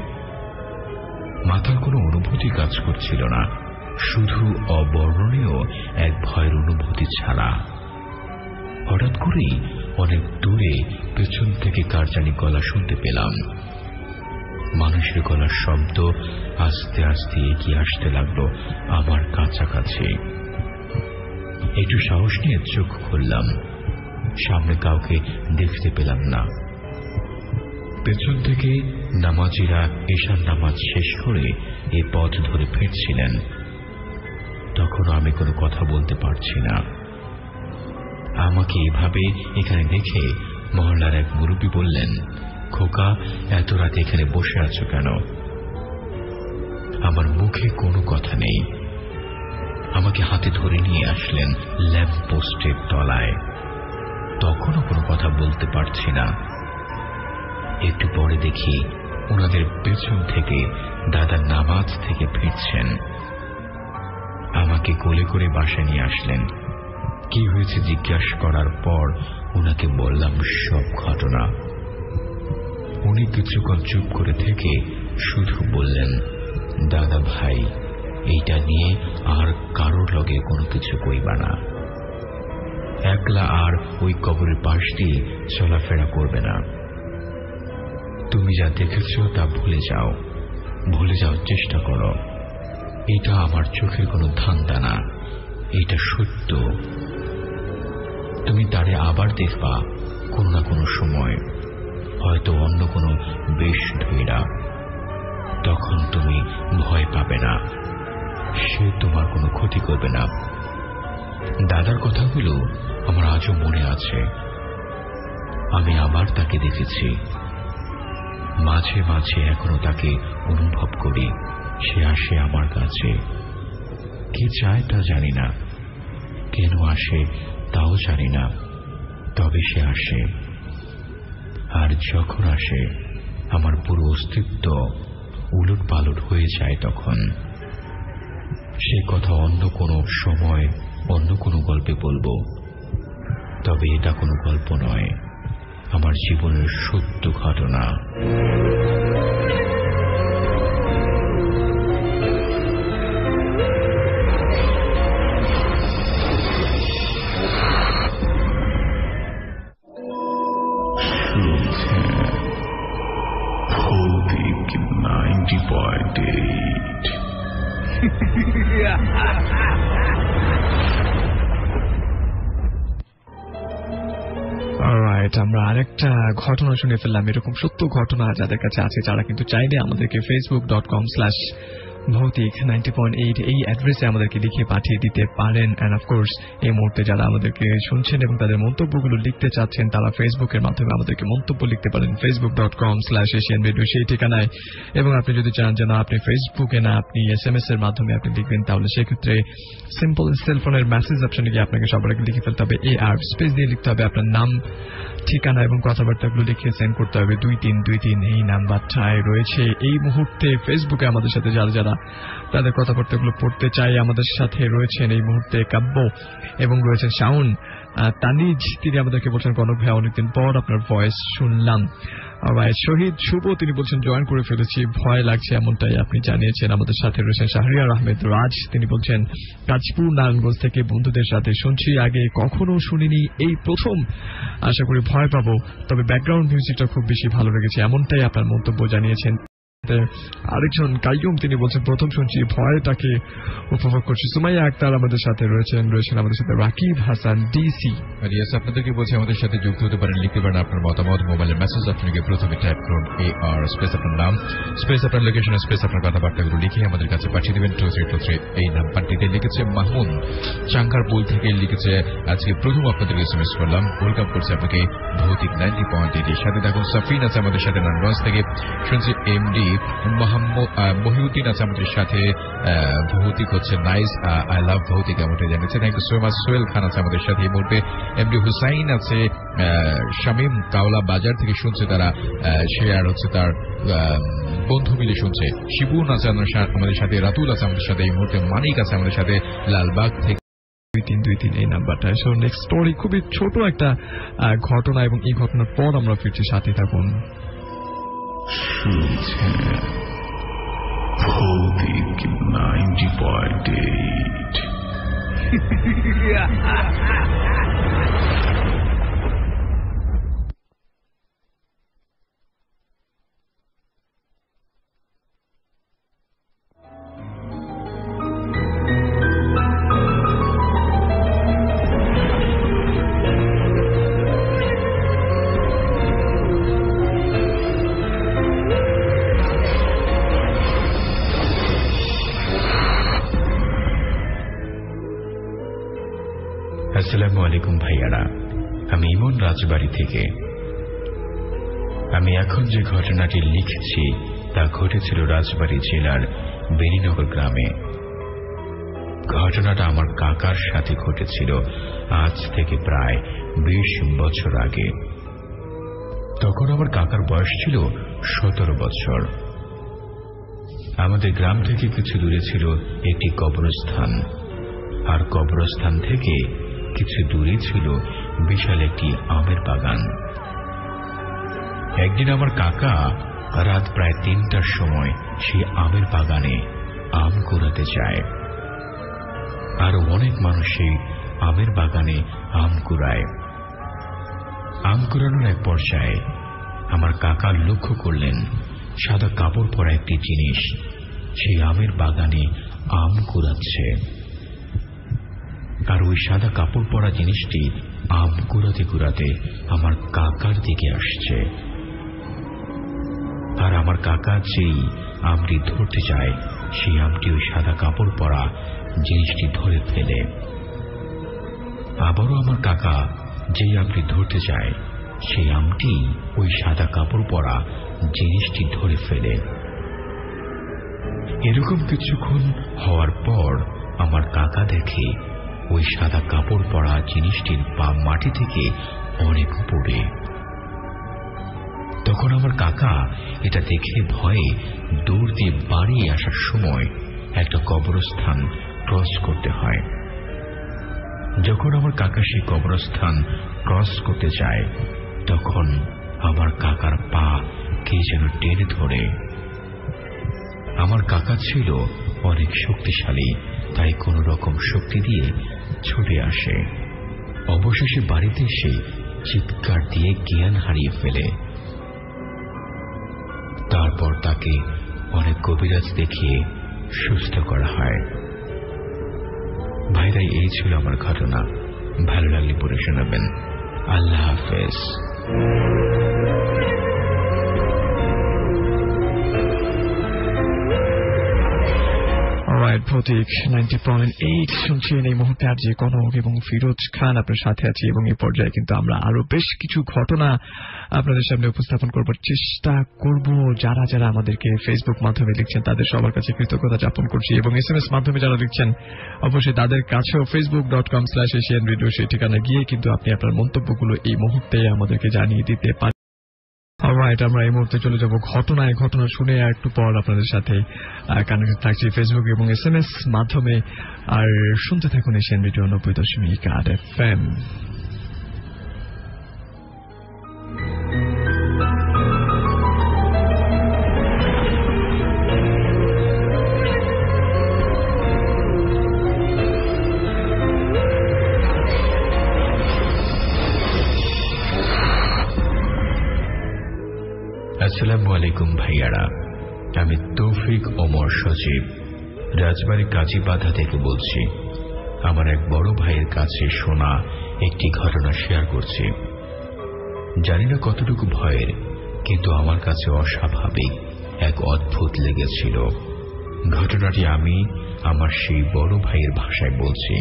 মাথার কোনো অনুভূতি কাজ করছিল না, শুধু অবর্ণনীয় এক ভয়ের অনুভূতি ছাড়া। হঠাৎ করেই অনেক দূরে পেছন থেকে কার জানি গলা শুনতে পেলাম। মানুষের গলার শব্দ আস্তে আস্তে এগিয়ে আসতে লাগলো আমার কাছাকাছি। একটু সাহস নিয়ে চোখ খুললাম। সামনে কাউকে দেখতে পেলাম না। পেছন থেকে নামাজিরা ঈশার নামাজ শেষ করে এই পথ ধরে ফিরছিলেন। তখন আমি কোনো কথা বলতে পারছি না। আমাকে এভাবে এখানে দেখে মহল্লার এক মুরব্বী বললেন, খোকা, এত রাতে এখানে বসে আছো কেন? আমার মুখে কোনো কথা নেই। আমাকে হাতে ধরে নিয়ে আসলেন ল্যাম্প পোস্টের তলায়। তখনও কোনো কথা বলতে পারছি না। একটু পরে দেখি ওনাদের পেছন থেকে দাদা নামাজ থেকে ফিরছেন। আমাকে কোলে করে বাসায় নিয়ে আসলেন। কি হয়েছে জিজ্ঞাসা করার পর ওনাকে বললাম সব ঘটনা। উনি কিছুক্ষণ চুপ করে থেকে শুধু বললেন, দাদা ভাই, এইটা নিয়ে আর কারোর লগে কোনো কিছু কইবা না। একলা আর ওই কবরের পাশ দিয়ে চলাফেরা করবে না। তুমি যা দেখেছ তা ভুলে যাও, ভুলে যাওয়ার চেষ্টা করো। এটা আমার চোখের কোনো ধান্দা না, এটা সত্য। তুমি তারে আবার দেখবা কোনো না কোনো সময়, হয়তো অন্য কোনো বেশ ধৈরা। তখন তুমি ভয় পাবে না, সে তোমার কোনো ক্ষতি করবে না। দাদার কথাগুলো আমার আজও মনে আছে। আমি আবার তাকে দেখেছি, মাঝে মাঝে এখনো তাকে অনুভব করি। সে আসে আমার কাছে, কি চায় তা জানি না, কেন আসে তাও জানি না, তবে সে আসে। আর যখন আসে আমার পুরো অস্তিত্ব উলট পালট হয়ে যায়। তখন সে কথা অন্য কোনো সময় অন্য কোনো গল্পে বলবো, তবে এটা কোনো গল্প নয়, আমার জীবনের সত্য ঘটনা। ভৌতিক 90.8 অলরাইট, আমরা আরেকটা ঘটনা শুনে ফেললাম। এরকম সত্য ঘটনা যাদের কাছে আছে, যারা কিন্তু চাইলে আমাদেরকে facebook.com/ভৌতিক 90.8 এই অ্যাড্রেসে আমাদেরকে লিখে পাঠিয়ে দিতে পারেন। এন্ড অফকোর্স এই মুহূর্তে যারা আমাদেরকে শুনছেন এবং তাদের মন্তব্যগুলো লিখতে চাচ্ছেন, তারা ফেসবুকের মাধ্যমে আমাদেরকে মন্তব্য লিখতে পারেন facebook.com/asianradio সেই ঠিকানায়। এবং আপনি যদি চান যে না আপনি ফেসবুকে না আপনি SMS এর মাধ্যমে আপনি লিখবেন, তাহলে সেক্ষেত্রে সিম্পল সেলফোনের মেসেজ অপশনে গিয়ে আপনাকে সবার আগে লিখে ফেলতে হবে AR স্পেস দিয়ে লিখতে হবে আপনার নাম, ঠিকানা এবং কথাবার্তাগুলো লিখে সেন্ড করতে হবে 2323 এই নাম্বারটায় রয়েছে। এই মুহূর্তে ফেসবুকে আমাদের সাথে যারা তাদের কথাবার্তাগুলো পড়তে চাই, আমাদের সাথে রয়েছেন এই মুহূর্তে কাব্য এবং রয়েছেন শাওন, তানিজ। তিনি আমাদেরকে বলছেন কনক ভাই অনেকদিন পর আপনার ভয়েস শুনলাম। শহীদ শুভ তিনি বলছেন জয়েন করে ফেলেছি, ভয় লাগছে এমনটাই আপনি জানিয়েছেন। আমাদের সাথে রয়েছেন শাহরিয়ার আহমেদ রাজ, তিনি বলছেন কাজপুর নারায়ণগঞ্জ থেকে বন্ধুদের সাথে শুনছি, আগে কখনো শুনিনি, এই প্রথম। আশা করি ভয় পাবো, তবে ব্যাকগ্রাউন্ড মিউজিকটা খুব বেশি ভালো লেগেছে, এমনটাই আপনার মন্তব্য জানিয়েছেন। আরেকজন কাইয়ুম তিনি বলছেন প্রথম শুনছি, ভয়টাকে উপভোগ করছি। সুমাইয়া আক্তার আমাদের সাথে রয়েছেন আমাদের সাথে রাকিব হাসান ডিসি। আপনাদেরকে বলছি আমাদের সাথে যুক্ত হতে পারেন, লিখতে পারেন আপনার মতামত। মোবাইলের মেসেজ আপনাকে প্রথমে টাইপ করুন AR স্পেস আপনার নাম স্পেস আপনার লোকেশন স্পেস আপনার কথাবার্তাগুলো লিখে আমাদের কাছে পাঠিয়ে দেবেন 2323 এই নাম্বারটিতে। লিখেছে মাহমুদ চাঙ্গারপুল থেকে, লিখেছে আজকে প্রথম আপনাদের SMS করলাম, ওয়েলকাম করছে আপনাকে ভৌতিক 90.8 এর সাথে। দেখুন সাফিন আছে আমাদের সাথে নারায়ণগঞ্জ থেকে, শুনছি MD মহিউদ্দিন আছে আমাদের সাথে, ভৌতিক হচ্ছে নাইস, আই লাভ ভৌতিক এমনটাই জানিয়েছে। Thank you so much. Sohail Khan আছে আমাদের সাথে এই মুহূর্তে, MD হুসাইন আছে, শামীম কাওলা বাজার থেকে শুনছে তারা, সে আর হচ্ছে তার বন্ধু মিলে শুনছে। শিবুন আছে আমাদের সাথে, রাতুল আছে আমাদের সাথে এই মুহূর্তে, মানিক আছে আমাদের সাথে লালবাগ থেকে 2323 এই নাম্বারটা। সো নেক্সট স্টোরি খুবই ছোট একটা ঘটনা এবং এই ঘটনার পর আমরা ফিরছি, সাথে থাকুন। শুনছেন ভৌতিক 90.8 আসসালামু আলাইকুম ভাইয়ারা, আমি ইমন রাজবাড়ি থেকে। আমি এখন যে ঘটনাটি লিখেছি তা ঘটেছিল রাজবাড়ী জেলার বেনীনগর গ্রামে। ঘটনাটা আমার কাকার সাথে ঘটেছিল আজ থেকে প্রায় 20 বছর আগে। তখন আমার কাকার বয়স ছিল 17 বছর। আমাদের গ্রাম থেকে কিছু দূরে ছিল একটি কবরস্থান, আর কবরস্থান থেকে কিছু দূরে ছিল বিশাল একটি আমের বাগান। একদিন আমার কাকা রাত প্রায় 3টার সময় সেই আমের বাগানে আম কুড়াতে যায়। আরো অনেক মানুষ সেই আমের বাগানে আম কুড়ায়। আম কুড়ানোর এক পর্যায়ে আমার কাকা লক্ষ্য করলেন সাদা কাপড় পরা একটি জিনিস সেই আমের বাগানে আম কুড়াচ্ছে। আর ওই সাদা কাপড় পরা জিনিসটি আম কুড়াতে কুড়াতে আমার কাকার দিকে আসছে। আর আমার কাকা যেই আমটি ধরতে যায় সেই আমটি ওই সাদা কাপড় পরা জিনিসটি ধরে ফেলে। আবারও আমার কাকা যেই আমটি ধরতে যায় সেই আমটি ওই সাদা কাপড় পরা জিনিসটি ধরে ফেলে। এরকম কিছুক্ষণ হওয়ার পর আমার কাকা দেখে ওই সাদা কাপড় পরা জিনিসটির পা মাটি থেকে অনেক উপরে। তখন আমার কাকা এটা দেখে ভয়ে দৌড় দিয়ে বাড়ি আসার সময় একটা কবরস্থান ক্রস করতে হয়। যখন আমার কাকা সেই কবরস্থান ক্রস করতে যায় তখন আমার কাকার পা কে যেন টেনে ধরে। আমার কাকা ছিল অনেক শক্তিশালী, তাই কোন রকম শক্তি দিয়ে ছুটে আসে। অবশেষে বাড়িতে এসে চিৎকার দিয়ে জ্ঞান হারিয়ে ফেলে। তারপর তাকে অনেক কবিরাজ দেখিয়ে সুস্থ করা হয়। ভাইরা, এই ছিল আমার ঘটনা। ভালো লাগলে পড়ে শোনাবেন। আল্লাহ হাফেজ। প্রতীক 90.8 শুনছেন এই মুহূর্তে। আর যে কনক এবং ফিরোজ খান আপনার সাথে আছি, এবং এই পর্যায়ে কিন্তু আমরা আরো বেশ কিছু ঘটনা আপনাদের সামনে উপস্থাপন করবার চেষ্টা করব। যারা যারা আমাদেরকে ফেসবুক মাধ্যমে লিখছেন তাদের সবার কাছে কৃতজ্ঞতা জ্ঞাপন করছি, এবং SMS মাধ্যমে যারা লিখছেন অবশ্যই তাদের কাছেও facebook.com/asian radio সেই ঠিকানা গিয়ে কিন্তু আপনি আপনার মন্তব্যগুলো এই মুহূর্তে আমাদেরকে জানিয়ে দিতে পারেন। অলরাইট, আমরা এই মুহূর্তে চলে যাব ঘটনায়। ঘটনা শুনে একটু পর আপনাদের সাথে কানেক্টেড থাকছি ফেসবুক এবং SMS মাধ্যমে। আর শুনতে থাকুন এশিয়ান রেডিও 90.8 FM। আসসালামু আলাইকুম ভাইয়ারা, আমি তৌফিক ওমর সজীব রাজবাড়ী কাজীবাধা থেকে বলছি। আমার এক বড় ভাইয়ের কাছে শোনা একটি ঘটনা শেয়ার করছি। জানি না কতটুকু ভয়ের, কিন্তু আমার কাছে অস্বাভাবিক এক অদ্ভুত লেগেছিল। ঘটনাটি আমি আমার সেই বড় ভাইয়ের ভাষায় বলছি,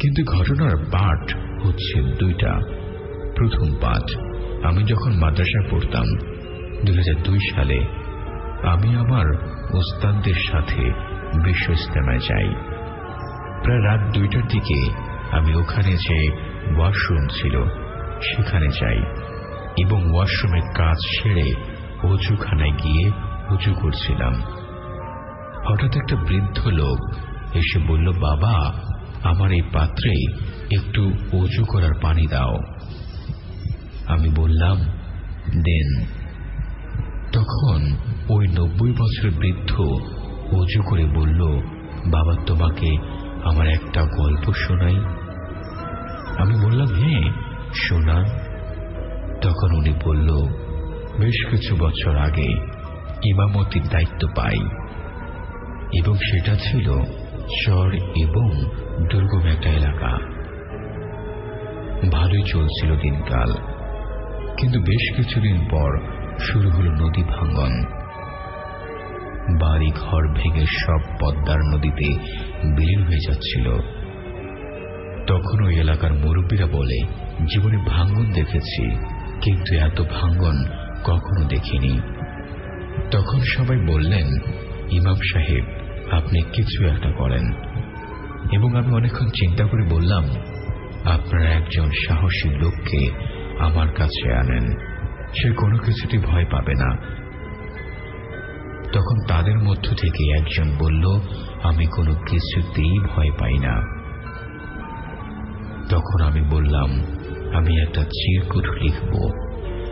কিন্তু ঘটনার পাঠ হচ্ছে দুইটা। প্রথম পাঠ, আমি যখন মাদ্রাসায় পড়তাম 2002 সালে আমি আমার ওস্তাদদের সাথে বিশ্ব ইজতেমায় যাই। প্রায় রাত 2টার দিকে আমি ওখানে যে ওয়াশরুম ছিল সেখানে যাই, এবং ওয়াশরুমের কাজ সেরে অজুখানায় গিয়ে উজু করছিলাম। হঠাৎ একটা বৃদ্ধ লোক এসে বলল, বাবা, আমার এই পাত্রে একটু অজু করার পানি দাও। আমি বললাম, দেন। তখন ওই 90 বছরের বৃদ্ধ অজু করে বলল, বাবা, তোমাকে আমার একটা গল্প শোনাই। আমি বললাম, হ্যাঁ শোনান। তখন উনি বলল, বেশ কিছু বছর আগে ইমামতির দায়িত্ব পাই, এবং সেটা ছিল চর এবং দুর্গম একটা এলাকা। ভালোই চলছিল দিনকাল, কিন্তু বেশ কিছুদিন পর শুরু হলো নদী ভাঙ্গন। বাড়ি ঘর ভেঙে সব পদ্মার নদীতে বিলীন হয়ে যাচ্ছিল। তখন ওই এলাকার মুরব্বীরা বলে, জীবনে ভাঙ্গন দেখেছি কিন্তু এত ভাঙ্গন কখনো দেখিনি। তখন সবাই বললেন, ইমাম সাহেব, আপনি কিছু একটা করেন। এবং আমি অনেকক্ষণ চিন্তা করে বললাম, আপনারা একজন সাহসী লোককে আমার কাছে আনেন, সে কোনো কিছুতে ভয় পাবে না। তখন তাদের মধ্য থেকে একজন বলল, আমি কোনো কিছুতেই ভয় পাই না। তখন আমি বললাম, আমি একটা চিরকুট লিখব,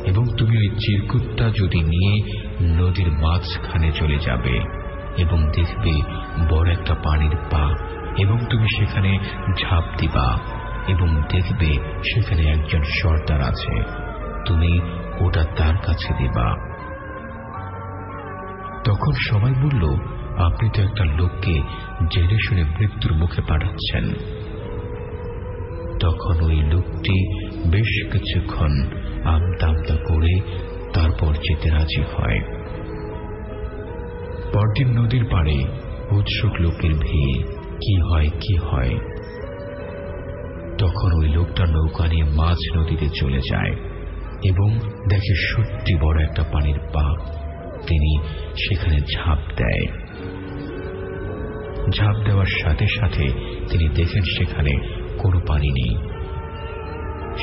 এবং তুমি ওই চিরকুটটা যদি নিয়ে নদীর মাঝখানে চলে যাবে এবং দেখবে বড় একটা পানির পা, এবং তুমি সেখানে ঝাঁপ দিবা এবং দেখবে সেখানে একজন সর্দার আছে, তুমি ওটা তার কাছে দিবা। তখন সবাই বলল, আপনি তো একটা লোককে জেনে শুনে মৃত্যুর মুখে পাঠাচ্ছেন। তখন ওই লোকটি বেশ কিছুক্ষণ আমতা করে তারপর যেতে রাজি হয়। পরদিন নদীর পাড়ে উৎসুক লোকের ভিড়, কি হয়। তখন ওই লোকটা নৌকা নিয়ে মাঝ নদীতে চলে যায় এবং দেখে সত্যি বড় একটা পানির পা। তিনি সেখানে ঝাঁপ দেয়। ঝাঁপ দেওয়ার সাথে সাথে তিনি দেখেন সেখানে কোনো পানি নেই।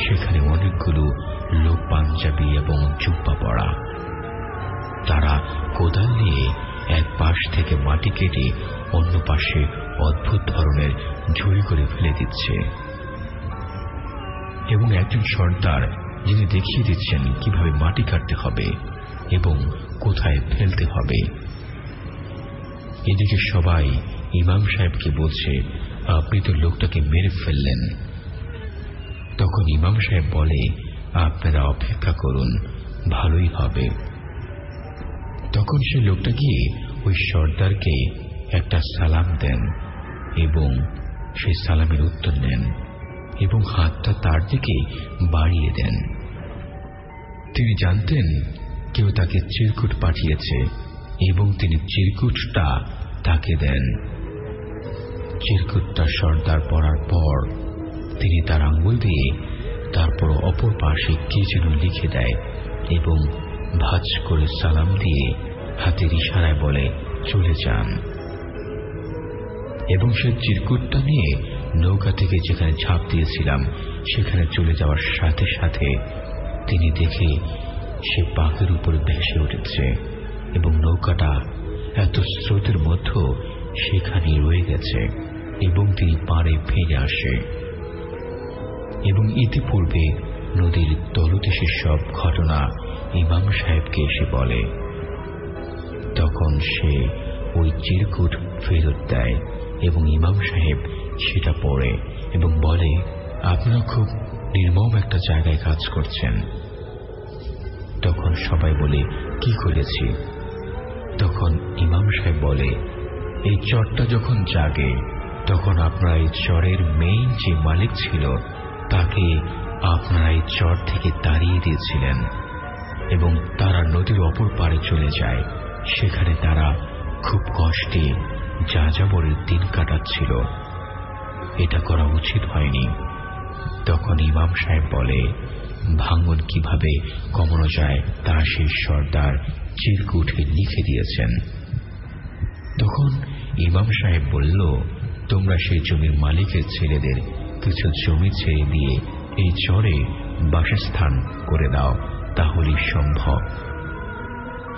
সেখানে অনেকগুলো লোক পাঞ্জাবি এবং জুব্বা পরা। তারা কোদাল নিয়ে এক পাশ থেকে মাটি কেটে অন্য পাশে অদ্ভুত ধরনের ঝুড়ি করে ফেলে দিচ্ছে, এবং একজন সর্দার যিনি দেখিয়ে দিচ্ছেন কিভাবে মাটি কাটতে হবে এবং কোথায় ফেলতে হবে। এদিকে সবাই ইমাম সাহেবকে বলছে, আপনি তো লোকটাকে মেরে ফেললেন। তখন ইমাম সাহেব বলে, আপনারা অপেক্ষা করুন, ভালোই হবে। তখন সে লোকটা গিয়ে ওই সর্দারকে একটা সালাম দেন এবং সেই সালামের উত্তর নেন এবং হাতটা তার দিকে বাড়িয়ে দেন। তিনি জানতেন কেউ তাকে চিরকুট পাঠিয়েছে এবং তিনি চিরকুটটা তাকে দেন। চিরকুটটা সর্দার পড়ার পর তিনি তার আঙ্গুল দিয়ে তারপর অপর পাশে কি যেন লিখে দেয় এবং ভাঁজ করে সালাম দিয়ে হাতের ইশারায় বলে, চলে যান। এবং সে চিরকুটটা নিয়ে নৌকা থেকে যেখানে ঝাঁপ দিয়েছিলাম সেখানে চলে যাওয়ার সাথে সাথে তিনি দেখে সে পাকের উপরে ভেসে উঠেছে এবং নৌকাটা এত স্রোতের মধ্যে সেখানে রয়ে গেছে এবং তিনি পাড়ে ফিরে আসে। এবং ইতিপূর্বে নদীর তলদেশের সব ঘটনা ইমাম সাহেবকে এসে বলে। তখন সে ওই চিরকুট ফেরত দেয় এবং ইমাম সাহেব সেটা পড়ে এবং বলে, আপনারা খুব নির্মম একটা জায়গায় কাজ করছেন। তখন সবাই বলে, কি করেছি? তখন ইমাম সাহেব বলে, এই চরটা যখন জাগে তখন আপনারা এই চরের মেইন যে মালিক ছিল তাকে আপনারা এই চর থেকে তাড়িয়ে দিয়েছিলেন এবং তারা নদীর অপর পারে চলে যায়। সেখানে তারা খুব কষ্টে যাযাবরের দিন কাটাচ্ছিল। এটা করা উচিত হয়নি। তখন ইমাম সাহেব বলে, ভাঙ্গন কিভাবে কমানো যায় তা সেই সর্দার চিরকুটে লিখে দিয়েছেন। তখন ইমাম সাহেব বলল, তোমরা সেই জমির মালিকের ছেলেদের কিছু জমি ছেড়ে দিয়ে এই চরে বাসস্থান করে দাও, তাহলেই সম্ভব।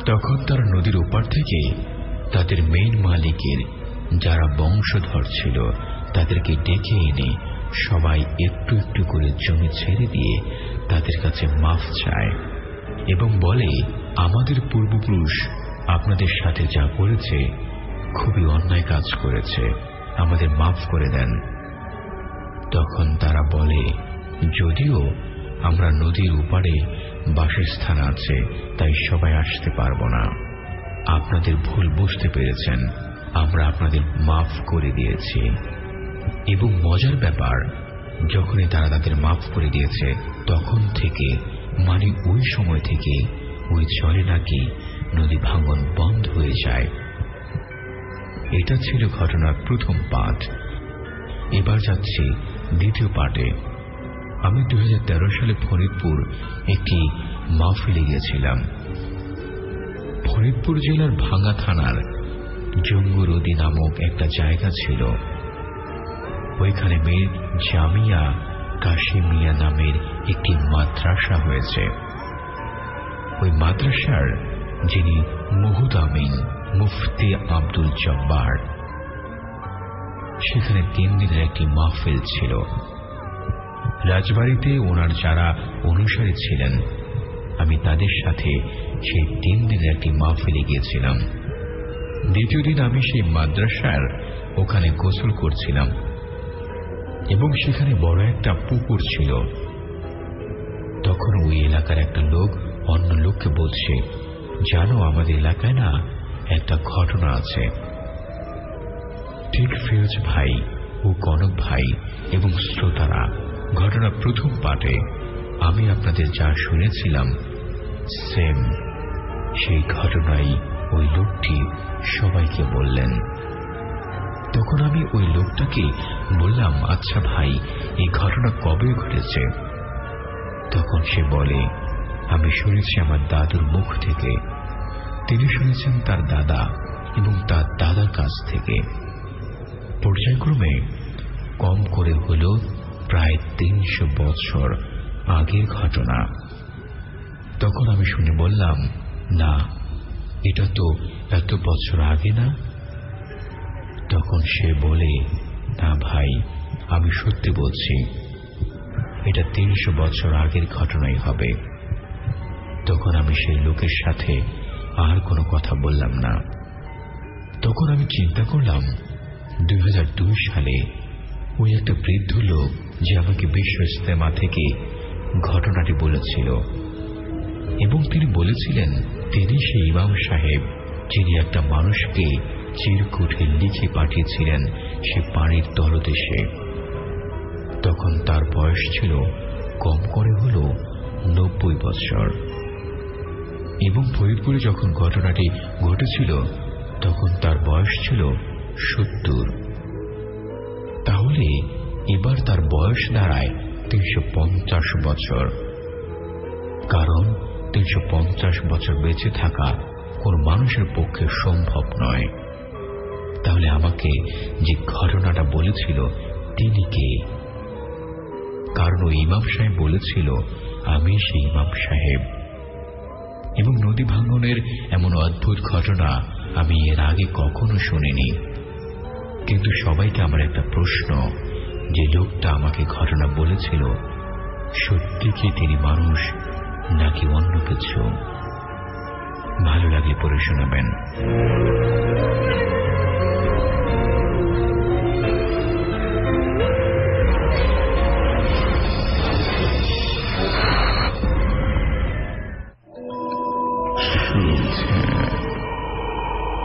তখন তারা নদীর ওপার থেকে তাদের মেইন মালিকের যারা বংশধর ছিল তাদেরকে ডেকে এনে সবাই একটু একটু করে জমি ছেড়ে দিয়ে তাদের কাছে মাফ চায় এবং বলে, আমাদের পূর্বপুরুষ আপনাদের সাথে যা করেছে খুবই অন্যায় কাজ করেছে, আমাদের মাফ করে দেন। তখন তারা বলে, যদিও আমরা নদীর ওপারে বাসস্থান আছে তাই সবাই আসতে পারবো না, আপনাদের ভুল বুঝতে পেরেছেন, আমরা আপনাদের মাফ করে দিয়েছি। এবং মজার ব্যাপার, যখনই তারা তাদের মাফ করে দিয়েছে তখন থেকে মানে ওই সময় থেকে ওই চরে নাকি নদী ভাঙ্গন বন্ধ হয়ে যায়। এটা ছিল ঘটনার প্রথম পাঠ। এবার যাচ্ছি দ্বিতীয় পাঠে। আমি 2013 সালে ফরিদপুর একটি মাহফিলে গিয়েছিলাম। ফরিদপুর জেলার ভাঙ্গা থানার জঙ্গুরদি নামক একটা জায়গা ছিল। ওইখানে মীর জামিয়া কাশিমিয়া নামের একটি মাদ্রাসা হয়েছে। ওই মাদ্রাসার যিনি মুহুদামিন মুফতি আব্দুল জব্বার, সেখানে 3 দিনের একটি মাহফিল ছিল। রাজবাড়িতে ওনার যারা অনুসারী ছিলেন, আমি তাদের সাথে সেই 3 দিনের একটি মাহফিলে গিয়েছিলাম। দ্বিতীয় দিন আমি সেই মাদ্রাসার ওখানে গোসল করছিলাম এবং সেখানে বড় একটা পুকুর ছিল। তখন ওই এলাকার একটা লোক অন্য লোককে বলছে, জানো আমাদের এলাকায় না একটা ঘটনা আছে। ঠিক ফিরোজ ভাই ও কনক ভাই এবং শ্রোতারা, ঘটনা প্রথম পার্টে আমি আপনাদের যা শুনেছিলাম সেম সেই ঘটনাই ওই লোকটি সবাইকে বললেন। তখন আমি ওই লোকটাকে বললাম, আচ্ছা ভাই, এই ঘটনা কবে ঘটেছে? তখন সে বলে, আমি শুনেছি আমার দাদুর মুখ থেকে, তিনি শুনেছেন তার দাদা এবং তার দাদার কাছ থেকে। পর্যায়ক্রমে কম করে হল প্রায় 300 বছর আগের ঘটনা। তখন আমি শুনে বললাম, না, এটা তো এত বছর আগে না। তখন সে বলে, না ভাই, আমি সত্যি বলছি, এটা 300 বছর আগের ঘটনাই হবে। তখন আমি সেই লোকের সাথে আর কোনো কথা বললাম না। তখন আমি চিন্তা করলাম, 2002 সালে ওই একটা বৃদ্ধ লোক যে আমাকে বিশ্ব ইজতেমা থেকে ঘটনাটি বলেছিল, এবং তিনি বলেছিলেন তিনি সেই ইমাম সাহেব যিনি একটা মানুষকে চিরকুটে লিখে পাঠিয়েছিলেন সে পানির তলদেশে। তখন তার বয়স ছিল কম করে হল 90 বছর, এবং ফরিদপুরে যখন ঘটনাটি ঘটেছিল তখন তার বয়স ছিল 70। তাহলে এবার তার বয়স দাঁড়ায় 350 বছর। কারণ 350 বছর বেঁচে থাকা কোন মানুষের পক্ষে সম্ভব নয়। তাহলে আমাকে যে ঘটনাটা বলেছিল তিনি কে? কারণ ওই ইমাম সাহেব বলেছিল আমি সেই ইমাম সাহেব। এবং নদী ভাঙ্গনের এমন অদ্ভুত ঘটনা আমি এর আগে কখনো শুনিনি। কিন্তু সবাইকে আমার একটা প্রশ্ন, যে লোকটা আমাকে ঘটনা বলেছিল সত্যি কি তিনি মানুষ নাকি অন্য কিছু? ভালো লাগলে পড়ে শোনাবেন।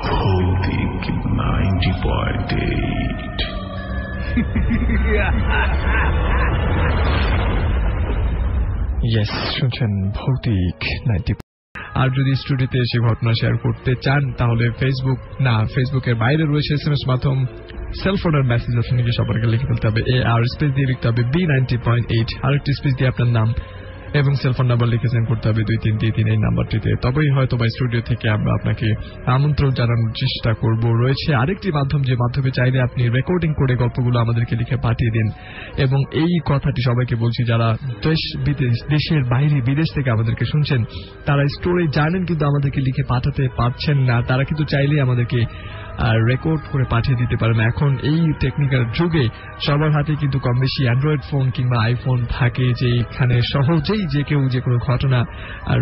ভৌতিক 90.8 ইয়েস, শুনছেন ভৌতিক 90। আর যদি স্টুডিওতে এসে ঘটনা শেয়ার করতে চান তাহলে ফেসবুকের বাইরে রয়েছে SMS মাধ্যম, সেলফোনের মেসেজ অপশনে গিয়ে সবাইকে লিখে ফেলতে হবে AR স্পেস দিয়ে লিখতে হবে B90.8, আরেকটি স্পেস দিয়ে আপনার নাম এবং সেলফোন নাম্বার লিখে সেন্ড করতে হবে 2333 এই নাম্বারটিতে। তবেই হয়তো বা স্টুডিও থেকে আমরা আপনাকে আমন্ত্রণ জানানোর চেষ্টা করব। রয়েছে আরেকটি মাধ্যম, যে মাধ্যমে চাইলে আপনি রেকর্ডিং করে গল্পগুলো আমাদেরকে লিখে পাঠিয়ে দিন। এবং এই কথাটি সবাইকে বলছি, যারা দেশের বাইরে বিদেশ থেকে আমাদেরকে শুনছেন, তারা স্টোরে জানেন কিন্তু আমাদেরকে লিখে পাঠাতে পারছেন না, তারা কিন্তু চাইলেই আমাদেরকে রেকর্ড করে পাঠিয়ে দিতে পারেন। এখন এই টেকনিক্যাল যুগে সবার হাতে কিন্তু কম বেশি অ্যান্ড্রয়েড ফোন কিংবা আইফোন থাকে, যে এখানে সহজেই যে কেউ যে কোনো ঘটনা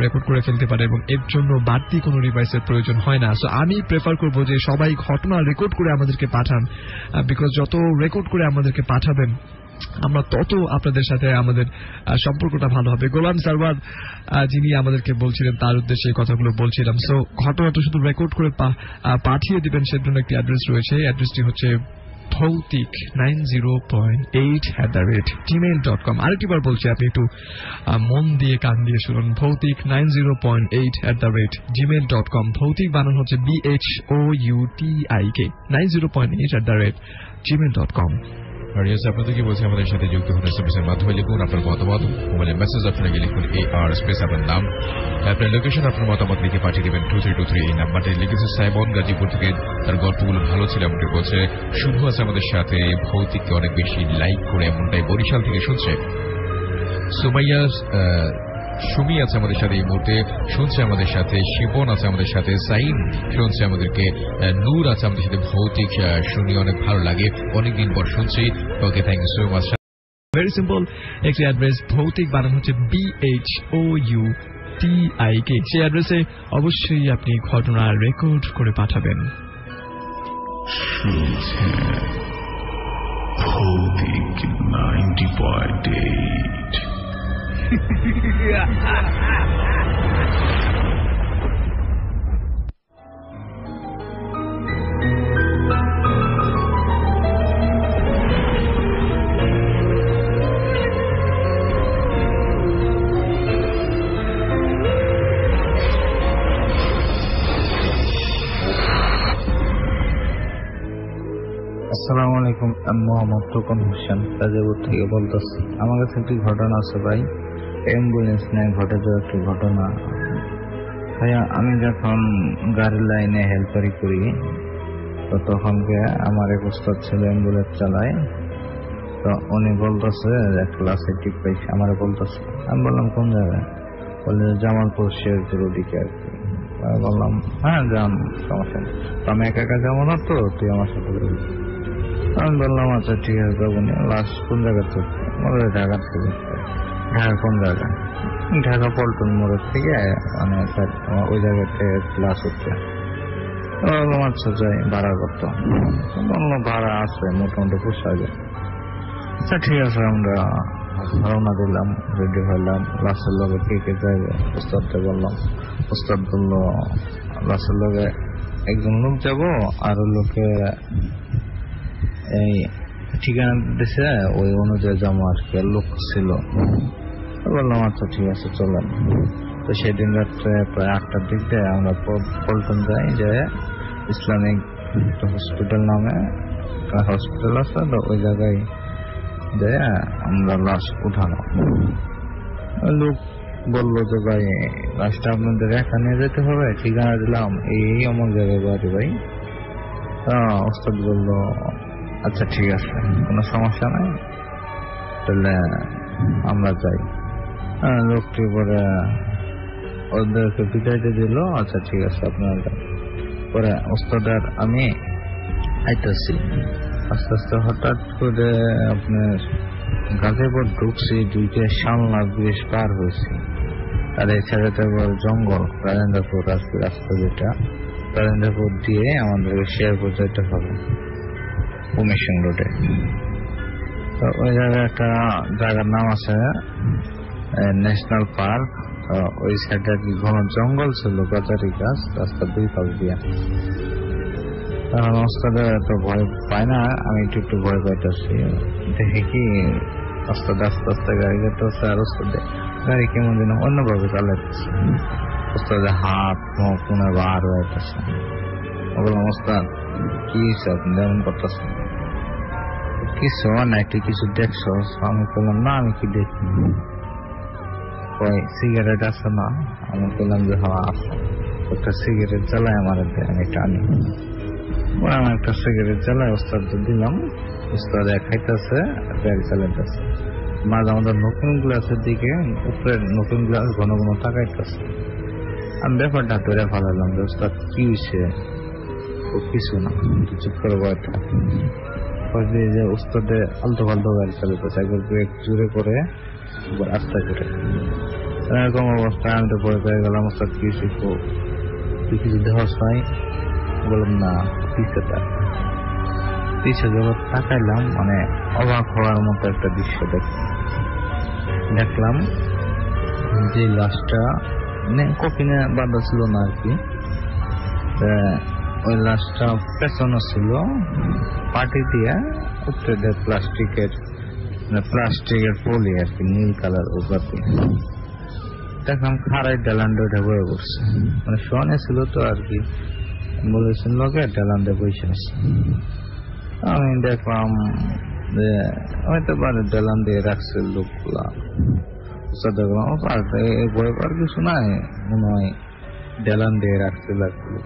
রেকর্ড করে ফেলতে পারে এবং এর জন্য বাড়তি কোনো ডিভাইসের প্রয়োজন হয় না। সো আমি প্রেফার করবো যে সবাই ঘটনা রেকর্ড করে আমাদেরকে পাঠান, বিকজ যত রেকর্ড করে আমাদেরকে পাঠাবেন আমরা তত আপনাদের সাথে আমাদের সম্পর্কটা ভালো হবে। গোলাম সারওয়ার যিনি আমাদেরকে বলছিলেন, তার উদ্দেশ্যে এই কথাগুলো বলছিলাম। সো ঘটনাটা শুধু রেকর্ড করে পাঠিয়ে দিবেন, সেজন্য একটি অ্যাড্রেস রয়েছে। অ্যাড্রেসটি হচ্ছে ভৌতিক 90.8@gmail.com। আরেকটিবার বলছি, আপনি একটু মন দিয়ে কান দিয়ে শুনুন, ভৌতিক 90.8@gmail.com। ভৌতিক বানান হচ্ছে BHOUTIK 90.8@gmail.com। আর ইয়েস, আপনাদেরকে বলছি আমাদের সাথে যুক্ত হন এসএমএস এর মাধ্যমে। লিখুন আপনার মতামত, মোবাইলে মেসেজ অপশনে গিয়ে লিখুন AR স্পেস আপনার নাম, আপনার লোকেশন, আপনার মতামত লিখে পাঠিয়ে দেবেন 2323। এই নাম্বারটি লিখেছে সাইমন গাজীপুর থেকে, তার গল্পগুলো ভালো ছিল এমনটি বলছে। শুভ আছে আমাদের সাথে, ভৌতিককে অনেক বেশি লাইক করে এমনটাই বরিশাল থেকে শুনছে। সুমাইয়া সুমি আছে আমাদের সাথে এই মুহূর্তে, শুনছে আমাদের সাথে। শিবন আছে আমাদের সাথে, সাইম শুনছে আমাদেরকে, নূর আছে আমাদের সাথে। ভৌতিক শুনি অনেক ভালো লাগে, অনেকদিন পর শুনছি। Okay, thank you so much. Very simple একটি অ্যাড্রেস, ভৌতিক বানান হচ্ছে BHOUTIK। সেই অ্যাড্রেসে অবশ্যই আপনি ঘটনা রেকর্ড করে পাঠাবেন। ভৌতিক 90.8। আসসালামু আলাইকুম, আমি মোহাম্মদ টোকন হোসেন গাজীপুর থেকে বলতেছি। আমার কাছে একটি ঘটনা আছে ভাই, অ্যাম্বুলেন্স নিয়ে ঘটে যাওয়া একটি ঘটনা। ভাইয়া, আমি যখন গাড়ির লাইনে হেল্পারি করি তো তখনকে আমার এক ওস্তাদ ছিল অ্যাম্বুলেন্স চালায়। তো উনি বলতেছে ক্লাসে টিপ পাইছে, আমার বলতেছে। আমি বললাম কোন জায়গায়? বললে জামালপুর শেরপুর ওদিকে আর কি। বললাম হ্যাঁ যান, সমস্যা নেই। তো আমি একা একা যাবো না, তো তুই আমার সাথে যাবি। আমি বললাম আচ্ছা ঠিক আছে যাবো না। লাস্ট কোন জায়গা থেকে? বলে ঢাকা থেকে। ঢাকা কোন জায়গা? ঢাকা পল্টন মোড়ের থেকে, মানে ওই জায়গাতে ক্লাস হচ্ছে। বললাম আচ্ছা যাই, ভাড়া কত? বললো ভাড়া আছে, মোটামুটি পোষায় যায়। আচ্ছা ঠিক আছে, আমরা রওনা দিলাম, রেডি হলাম। লাস্টের লগে কে কে যাইবে ওস্তাদকে বললাম। ওস্তাদ বললো লাস্টের লগে একজন লোক যাবো, আর লোকে এই ঠিকানা দিছে ওই অনুযায়ী যাবো আর কি। লোক ছিল, বললাম আচ্ছা ঠিক আছে চলেন। তো সেদিন রাত্রে প্রায় 8টার দিক দিয়ে আমরা পল্টন যাই, যে ইসলামিক হসপিটাল নামে হসপিটাল আছে, তো ওই জায়গায় যে আমরা লাশ উঠানো। লোক বললো যে ভাই লাশটা আপনাদের একা নিয়ে যেতে হবে। ঠিকানা দিলাম এই আমার জায়গায় বাড়ি ভাই। ওস্তাদ বললো আচ্ছা ঠিক আছে, কোনো সমস্যা নাই, তাহলে আমরা যাই। লোকটি পরে ওদেরকে বিদায়তে দিল। আচ্ছা ঠিক আছে আপনারা যান। পরে ওস্তাদের আমি আইতেছি, আস্তে আস্তে হঠাৎ করে আপনার গাজীপুর ঢুকছি, দুইটা সামলা বেশ পার হয়েছি। আর এই সাইডে জঙ্গল, রাজেন্দ্রপুর রাস্তা যেটা, রাজেন্দ্রপুর দিয়ে আমাদেরকে শেরপুর যেতে হবে উমেশিং রোডে। তো ওই জায়গায় একটা জায়গার নাম আছে ন্যাশনাল পার্ক। ওই সাইডে আর কি ঘন জঙ্গল ছিল, গাছারি গাছ, রাস্তা দুই পাশ দিয়ে। তখন ওস্তাদে তো ভয় পায় না, আমি একটু ভয় পাইতেছি। দেখি কি ওস্তাদ আস্তে আস্তে গাড়ি যেতেছে, আর ওস্তাদে গাড়ি কেমন যেন অন্যভাবে চালাইতেছে। ওস্তাদে হাত মুখ মনে বার হইতেছে। বললাম ওস্তাদ কি আপনি যেমন করতেছেন? কিছু নাই, তুই কিছু দেখছো? আমি বললাম না, আমি কি দেখি। কই সিগারেট আছে না? আমি বললাম যে হ্যাঁ আছে। একটা সিগারেট জ্বালায় আমার, আমি টানি। আমি একটা সিগারেট জ্বালায় ওস্তাদ দিলাম। ওস্তাদ খাইতেছে, গাড়ি চালাইতেছে। মাঝে আমাদের নতুন গ্লাসের দিকে, উপরের নতুন গ্লাস ঘন ঘন তাকাইতেছে। আমি ব্যাপারটা ধরে ফেলালাম যে ওস্তাদ কি হয়েছে? ও কিছু না, চুপ করে বয় থাকে। যে ওস্তাদে আলতো ফালতো গাড়ি চালাইতেছে, একবার ব্রেক জোরে করে, একবার আস্তে করে। এরকম অবস্থায় আমি তো ভয় পেয়ে গেলাম। ওস্তাদ কি শিখবো, তুই কিছু দেহস নাই? বললাম না। পিছে যখন তাকাইলাম, মানে অবাক হওয়ার মতো একটা দৃশ্য দেখলাম যে লাশটা কফিনে বাঁধা ছিল না আর কি। ওই লাশটা পেছনে ছিল পাটি দিয়ে, উপরে প্লাস্টিকের পলি আর কি, নীল কালার উপরে। দেখলাম খারাই ডেলান্ডে উঠে বয়ে পড়ছে, মানে শোনে ছিল তো আর কি, বলেছেন লোকে ডেলান্ডে বসে আছে। আমি দেখলাম যে হয়তো পারে ডেলান দিয়ে রাখছে লোকগুলা। দেখলাম বই পার কিছু নাই, মনে হয় ডেলান দিয়ে রাখছে লাগলো।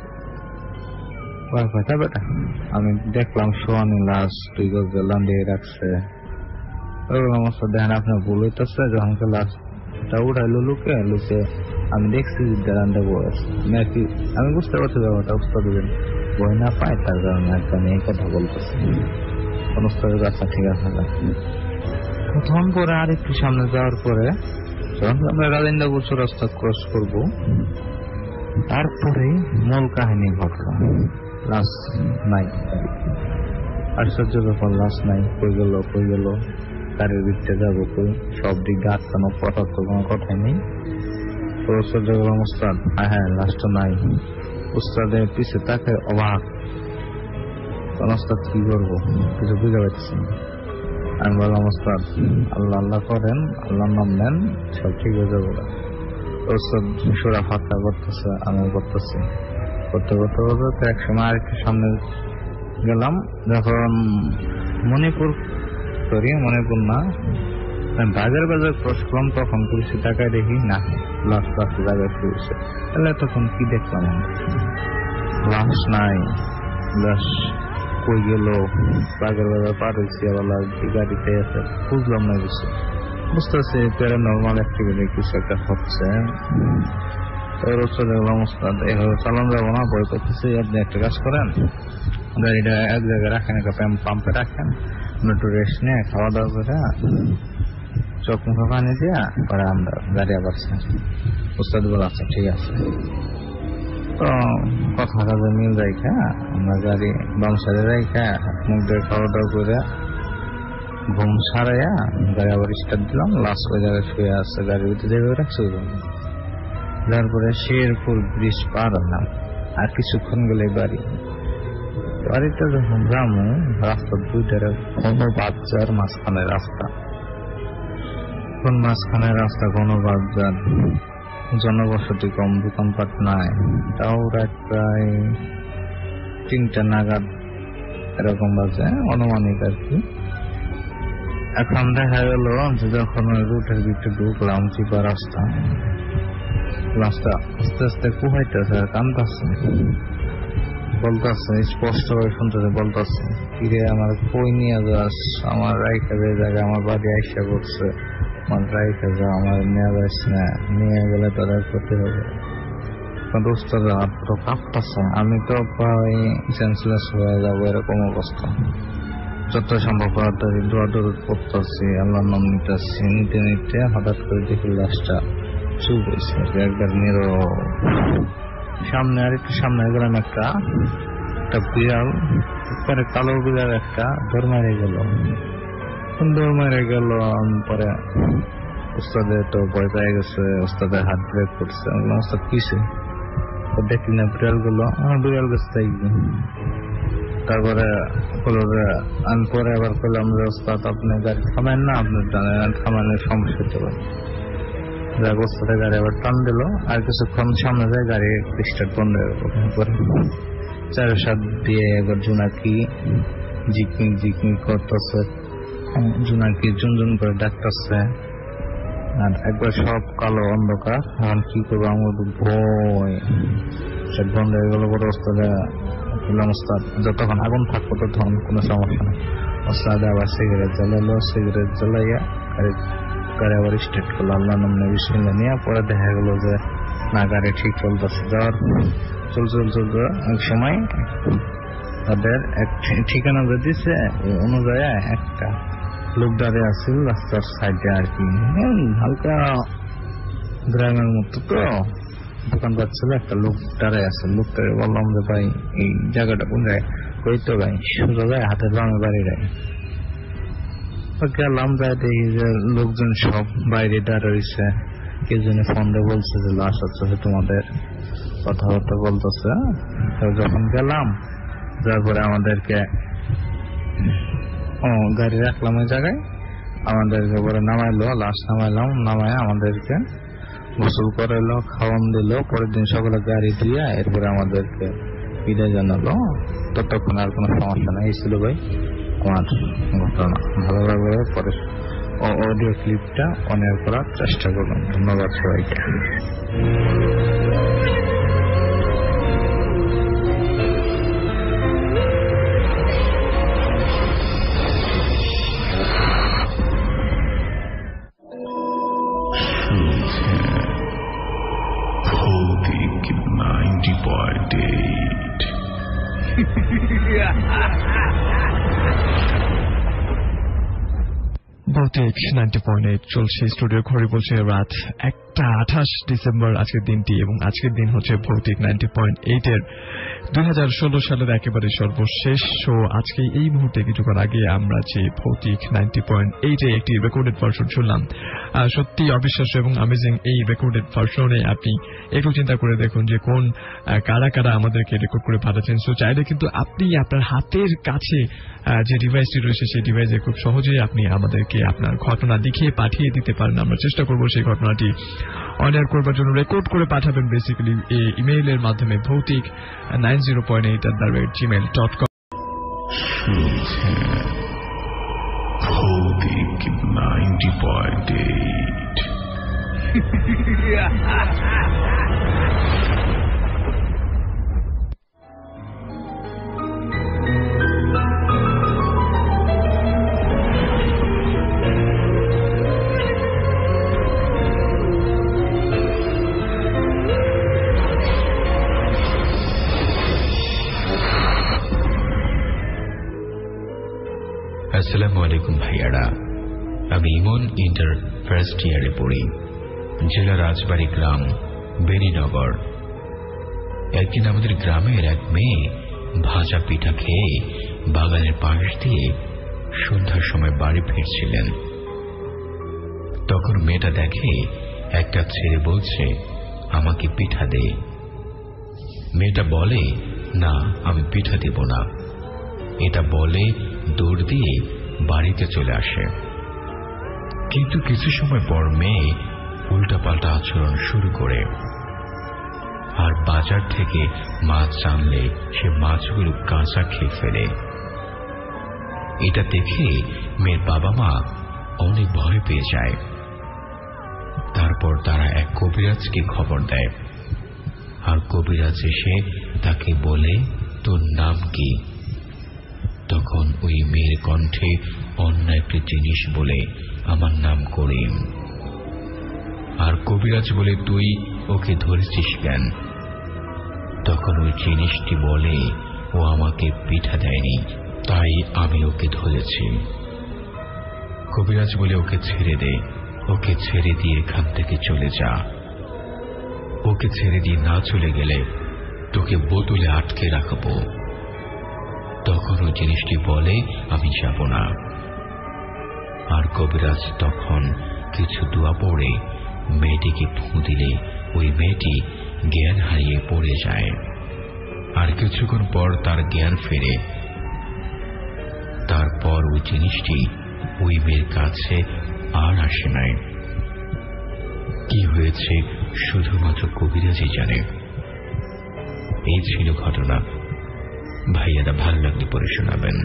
কথা বেটা আমি দেখলাম সোয়ানি লাশ 2 গজ ডেলান দিয়ে রাখছে। অবস্থা দেখেন আপনার ভুল হইতেছে, যখন লাশটা উঠাইলো লুকে আমি দেখছি ডেলানটা বই আছে নাকি, আমি বুঝতে পারছি ব্যাপারটা। উস্তাদ বই না পায় তার কারণে আমি এই কথা বলতেছি। আচ্ছা ঠিক আছে। প্রথম পরে আর একটু সামনে যাওয়ার পরে যখন আমরা রাজেন্দ্রপুর রাস্তা ক্রস করব, তারপরে মূল কাহিনী ঘটলো। লাশ নাই, আশ্চর্য ব্যাপার, লাশ নাই। কই গেল গাড়ির ভিতরে যাবো কই, সব দিক গাছ কেন পথা তো কোনো কথাই নেই। তো আশ্চর্য বললাম উস্তাদ, হ্যাঁ লাশটা নাই। উস্তাদের পিছে তাকে অবাক, উস্তাদ কি করবো কিছু বুঝে পাচ্ছি না। আমি বললাম উস্তাদ আল্লাহ আল্লাহ করেন, আল্লাহর নাম নেন, সব ঠিক হয়ে যাবো। উস্তাদ সুরা ফাতহা করতেছে, আমি করতেছি, করতে এক সময় আরেকটু সামনে গেলাম। যখন মণিপুর না বাজার ক্রস করলাম, তখন পুলিশে টাকায় দেখি না লাশ জায়গায় শুয়েছে। তাহলে তখন কি দেখলাম, লাশ নাই। লাশ কই গেল, বাজার পার হয়েছি, আবার লাশ গাড়িতে আছে, বুঝলাম না কিছু। বুঝতেছি প্যারানরমাল অ্যাক্টিভিটি কিছু একটা হচ্ছে। এভাবে চালানো যাবো না, বই করতেছি। আপনি একটা কাজ করেন, গাড়িটা এক জায়গায় রাখেন, একটা পাম্পে রাখেন, একটু রেস্ট নিয়ে খাওয়া দাওয়া করে চোখ মুখে পানি দিয়া পরে আমরা গাড়ি আবার উস্তাদ বলে আচ্ছা ঠিক আছে। তো কথা কাজে মিল রাইখা আমরা গাড়ি বাম সাইডে রাইখা মুখ দিয়ে খাওয়া দাওয়া করে ঘুম সারাইয়া গাড়ি আবার স্টার্ট দিলাম। লাস্ট ওই জায়গায় শুয়ে আসছে, গাড়ির ভিতরে যেভাবে রাখছে ওই জন্য। তারপরে শেরপুর ব্রিজ পার হলাম, আর কিছুক্ষণ গেলে বাড়িটা যখন যাবো, রাস্তার দুই ধারে ঘন বাজার, মাঝখানে রাস্তা, ঘন বাজার, জনবসতি কম, দোকানপাট নাই। তাও রাত প্রায় 3টা নাগাদ এরকম বাজে অনুমানিক আর কি। এখন দেখা গেল যে যখন ওই রুটের ভিতরে ঢুকলাম, চিপা রাস্তা আস্তে আস্তে কুহাইতেছে আর কানতেছে, বলতেছে স্পষ্ট করে শুনতেছে, বলতেছে কিরে আমার কই নিয়ে যাস, আমার রাইখা যে জায়গায় আমার বাড়ি আইসা করছে, আমার রাইখা যা, আমার নিয়ে যাস না, নিয়ে গেলে তারা করতে হবে। হাত তো কাঁপতেছে, আমি তো প্রায় সেন্সলেস হয়ে যাবো এরকম অবস্থা। যত সম্ভব তাড়াতাড়ি দৌড় করতেছি, আল্লাহর নাম নিতে হঠাৎ করে দেখি লাশটা চুপ হয়েছে একবার নিরো। সামনে আর একটু সামনে গেলাম, একটা বিড়াল, পরে কালো বিড়াল একটা দৌড় মেরে গেল। পরে উস্তাদের তো ভয় পেয়ে গেছে, উস্তাদের হাত ব্রেক করছে। উস্তাদ কিসে দেখলি না বিড়াল গেছে তাই। তারপরে আমি পরে আবার করলাম যে উস্তাদ আপনি গাড়ি থামেন না, আপনার থামানোর সমস্যা হতে পারে। ওস্তাদের গাড়ি আবার টান দিল, আর কিছুক্ষণ সামনে যায়, গাড়ি স্টার্ট বন্ধ হয়ে গেল। পরে 4-7 দিয়ে এবার জোনাকি ঝিকমিক করতেছে, জোনাকি ঝুনঝুন করে ডাকতেছে, আর একবার সব কালো অন্ধকার। এখন কি করবো, আমার ভয়, সব বন্ধ হয়ে গেল। পরে ওস্তাদ যতক্ষণ আগুন থাকবো ততক্ষণ কোনো সমস্যা নেই। ওস্তাদ আবার সিগারেট জ্বালাইয়া গাড়ি আবার স্টার্ট করলো, আল্লাহ নাম নিয়ে বিসমিল্লাহ নিয়ে। পরে দেখা গেল যে না, গাড়ি ঠিক চলতেছে। চলতে এক সময় তাদের এক ঠিকানা যে দিচ্ছে অনুযায়ী একটা লোক দাঁড়িয়ে আসছিল রাস্তার সাইডে আর কি, হালকা গ্রামের মতো তো দোকান পাচ্ছিল। একটা লোক দাঁড়িয়ে আছে, লোকটাকে বললাম যে ভাই এই জায়গাটা কোন জায়গায়, কই তো ভাই সোজা যায় হাতের বামে বাড়ি যায়। গেলাম, যাই দেখি যে লোকজন সব বাইরে দাঁড়িয়েছে, কেউ জনে ফোন দিয়ে বলছে যে লাশ আছে তোমাদের, কথাবার্তা বলতেছে। যখন গেলাম, তারপরে আমাদেরকে গাড়ি রাখলাম ওই জায়গায়, আমাদেরকে পরে নামাইলো, লাশ নামায় আমাদেরকে গোসল করাইলো, খাওয়ান দিল। পরের দিন সকালে গাড়ি দিয়ে এরপরে আমাদেরকে বিদায় জানালো। ততক্ষণ আর কোনো সমস্যা নাই ছিল ভাই। আমার ঘটনা। ভালো লাগলে পরে অডিও ক্লিপটা অন এয়ার করার চেষ্টা করুন। ধন্যবাদ সবাইকে। ভৌতিক 90.8 ভৌতিক 90.8 চলছে। স্টুডিও ঘড়ি বলছে রাত 1:28 ডিসেম্বর আজকের দিনটি, এবং আজকের দিন হচ্ছে ভৌতিক 90.8 এর 2016 সালের একেবারে সর্বশেষ শো। আজকে এই মুহূর্তে কিছুক্ষণ আগে আমরা যে ভৌতিক 90.8 এ একটি রেকর্ডেড ভার্সন শুনলাম, সত্যি অবিশ্বাস্য এবং অ্যামেজিং এই রেকর্ডেড ভার্সনে আপনি একটু চিন্তা করে দেখুন যে কোন কারা কারা আমাদেরকে রেকর্ড করে পাঠাচ্ছেন। সো চাইলে কিন্তু আপনি আপনার হাতের কাছে যে ডিভাইসটি রয়েছে সেই ডিভাইসে খুব সহজেই আপনি আমাদেরকে আপনার ঘটনা দেখিয়ে পাঠিয়ে দিতে পারেন। আমরা চেষ্টা করব সেই ঘটনাটি অন এয়ার করবার জন্য। রেকর্ড করে পাঠাবেন বেসিক্যালি ইমেইলের মাধ্যমে ভৌতিক 90.8@gmail.com। ভৌতিক 90.8 আসসালামু আলাইকুম ভাইয়ারা, আমি ইমন ইন্টার ফার্স্ট ইয়ারে পড়ি, জেলা রাজবাড়ী, গ্রাম বেনীনগর। একদিন আমাদের গ্রামের এক মেয়ে ভাজা পিঠা খেয়ে বাগানের পাশ দিয়ে সন্ধ্যার সময় বাড়ি ফিরছিলেন। তখন মেয়েটা দেখে একটা ছেলে বলছে, আমাকে পিঠা দে। মেয়েটা বলে, না আমি পিঠা দেব না। এটা বলে দৌড় দিয়ে বাড়িতে চলে আসে। কিন্তু কিছু সময় পর মেয়ে উল্টাপাল্টা আচরণ শুরু করে, আর বাজার থেকে মাছ আনলে সে মাছগুলো কাঁচা খেয়ে ফেলে। এটা দেখে মেয়ের বাবা মা অনেক ভয় পেয়ে যায়। তারপর তারা এক কবিরাজকে খবর দেয়, আর কবিরাজ এসে তাকে বলে, তোর নাম কি? তখন ওই মেয়ের কণ্ঠে অন্য একটি জিনিস বলে, আমার নাম করিম। আর কবিরাজ বলে, তুই ওকে ধরেছিস কেন? তখন ওই জিনিসটি বলে, ও আমাকে পিঠা দেয়নি, তাই আমি ওকে ধরেছি। কবিরাজ বলে, ওকে ছেড়ে দে, ওকে ছেড়ে দিয়ে এখান থেকে চলে যা। ওকে ছেড়ে দিয়ে না চলে গেলে তোকে বোতলে আটকে রাখবো। তখন ওই জিনিসটি বলে, আমি যাব না। আর কবিরাজ তখন কিছু দোয়া পড়ে মেয়েটিকে ফুঁ দিলে ওই মেয়েটি জ্ঞান হারিয়ে পড়ে যায়। আর কিছুক্ষণ পর তার জ্ঞান ফেরে। তারপর ওই জিনিসটি ওই মেয়ের কাছে আর আসে নাই। কি হয়েছে শুধুমাত্র কবিরাজই জানে। এই ছিল ঘটনা। ভাইয়ারা ভালো লাগলে পরে শোনাবেন।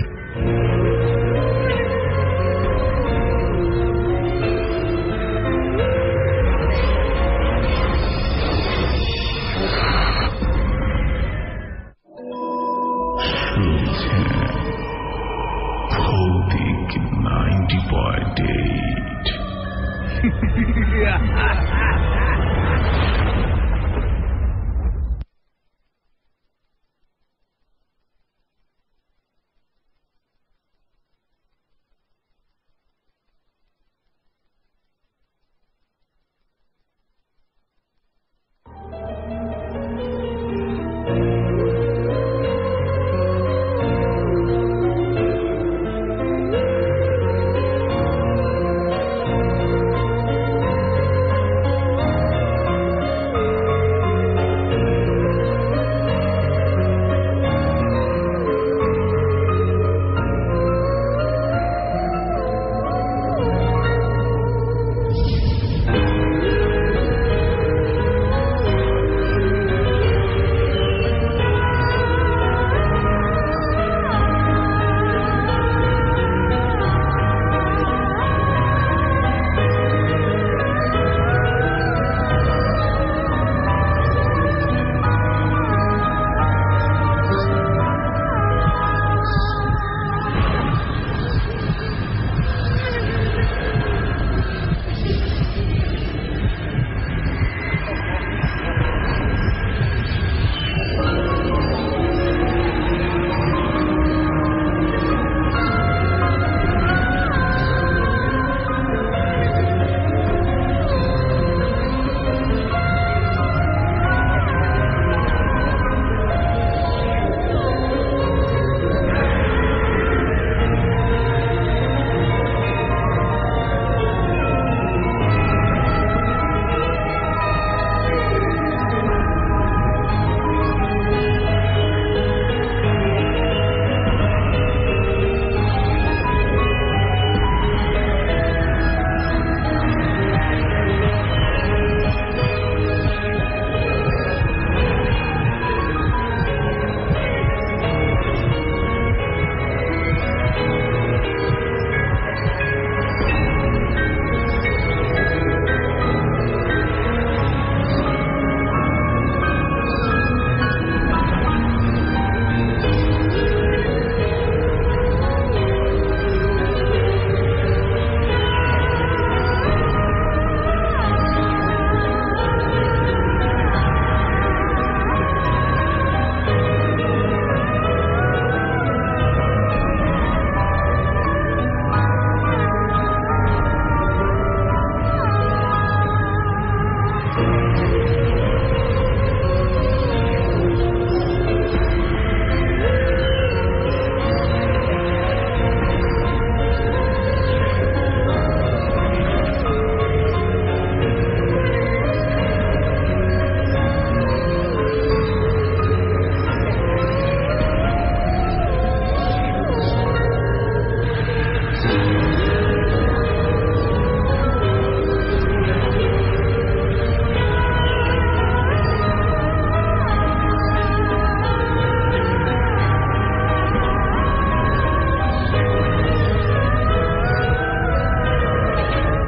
ভৌতিক 90.8 90.8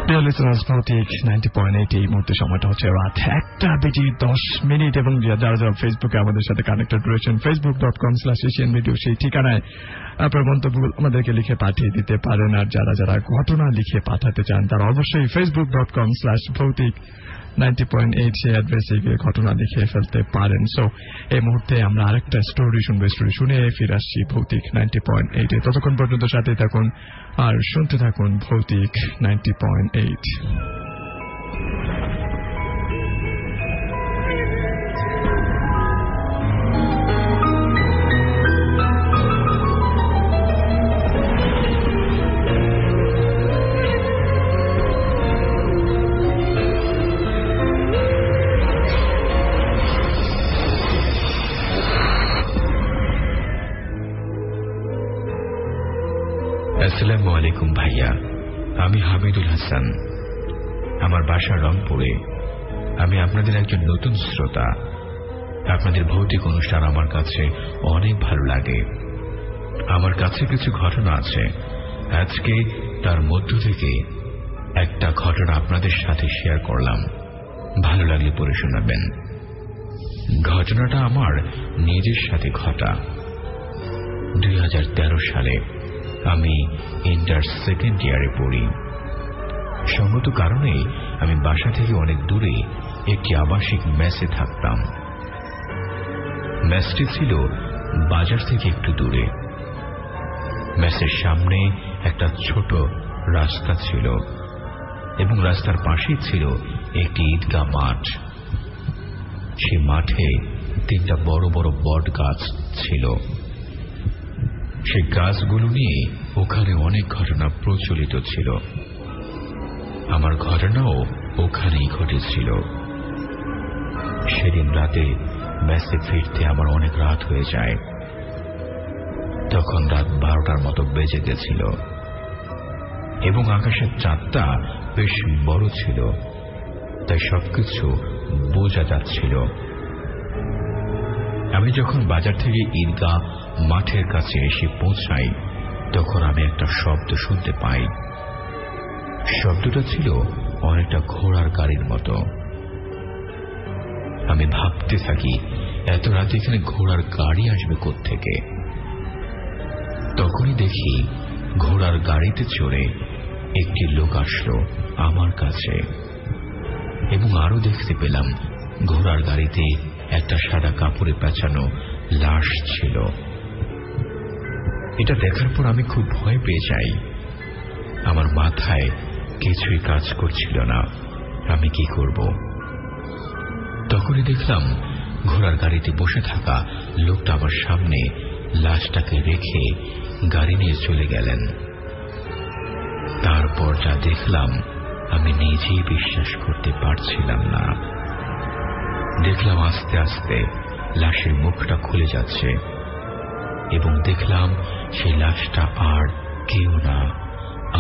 ডিয়ার লিসেনার্স, ভৌতিক 90.8 এই মুহূর্তে সময়টা হচ্ছে রাত 1:10 এবং যারা যারা ফেসবুকে আমাদের সাথে কানেক্টেড রয়েছেন facebook.com/asian radio সেই ঠিকানায় আপনার মন্তব্য আমাদেরকে লিখে পাঠিয়ে দিতে পারেন। আর যারা যারা ঘটনা লিখে পাঠাতে চান তারা অবশ্যই facebook.com/ভৌতিক 90.8 সেই অ্যাড্রেসে গিয়ে ঘটনা লিখে ফেলতে পারেন। সো এই মুহূর্তে আমরা আরেকটা স্টোরি শুনবো। স্টোরি শুনে ফিরে আসছি ভৌতিক 90.8 এ। ততক্ষণ পর্যন্ত সাথে থাকুন আর শুনতে থাকুন ভৌতিক 90.8। আসসালামু আলাইকুম ভাইয়া, আমি হামিদুল হাসান। আমার বাসা রংপুরে। আমি আপনাদের একজন নতুন শ্রোতা। আপনাদের ভৌতিক অনুষ্ঠান আমার কাছে অনেক ভালো লাগে। আমার কাছে কিছু ঘটনা আছে, আজকে তার মধ্য থেকে একটা ঘটনা আপনাদের সাথে শেয়ার করলাম। ভালো লাগলে পড়ে শোনাবেন। ঘটনাটা আমার নিজের সাথে ঘটা। 2013 সালে আমি ইন্টার সেকেন্ড ইয়ারে পড়ি। সঙ্গত কারণে আমি বাসা থেকে অনেক দূরে একটি আবাসিক মেসে থাকতাম। মেসটি ছিল বাজার থেকে একটু দূরে। মেসের সামনে একটা ছোট রাস্তা ছিল এবং রাস্তার পাশেই ছিল একটি ঈদগাহ মাঠ। সে মাঠে 3টা বড় বড় বট গাছ ছিল। সেই গাছগুলো নিয়ে ওখানে অনেক ঘটনা প্রচলিত ছিল। আমার ঘটনাও ওখানেই ঘটেছিল। সেদিন রাতে মেসে ফিরতে আমার অনেক রাত হয়ে যায়। তখন রাত 12টার মতো বেজে গেছিল এবং আকাশের চাঁদটা বেশ বড় ছিল, তাই সবকিছু বোঝা যাচ্ছিল। আমি যখন বাজার থেকে ঈদগাহ মাঠের কাছে এসে পৌঁছাই তখন আমি একটা শব্দ শুনতে পাই। শব্দটা ছিল অনেকটা ঘোড়ার গাড়ির মতো। আমি ভাবতে থাকি এত রাতে এখানে ঘোড়ার গাড়ি আসবে কোত্থেকে। তখনই দেখি ঘোড়ার গাড়িতে চড়ে একটি লোক আসলো আমার কাছে এবং আরো দেখতে পেলাম ঘোড়ার গাড়িতে একটা সাদা কাপড়ে পেঁচানো লাশ ছিল। এটা দেখার পর আমি খুব ভয় পেয়ে যাই। আমার মাথায় কিছুই কাজ করছিল না, আমি কি করব। তখনই দেখলাম ঘোড়ার গাড়িতে বসে থাকা লোকটা আমার সামনে লাশটাকে রেখে গাড়ি নিয়ে চলে গেলেন। তারপর যা দেখলাম আমি নিজেই বিশ্বাস করতে পারছিলাম না। দেখলাম আস্তে আস্তে লাশের মুখটা খুলে যাচ্ছে এবং দেখলাম সেই লাশটা আর কেউ না,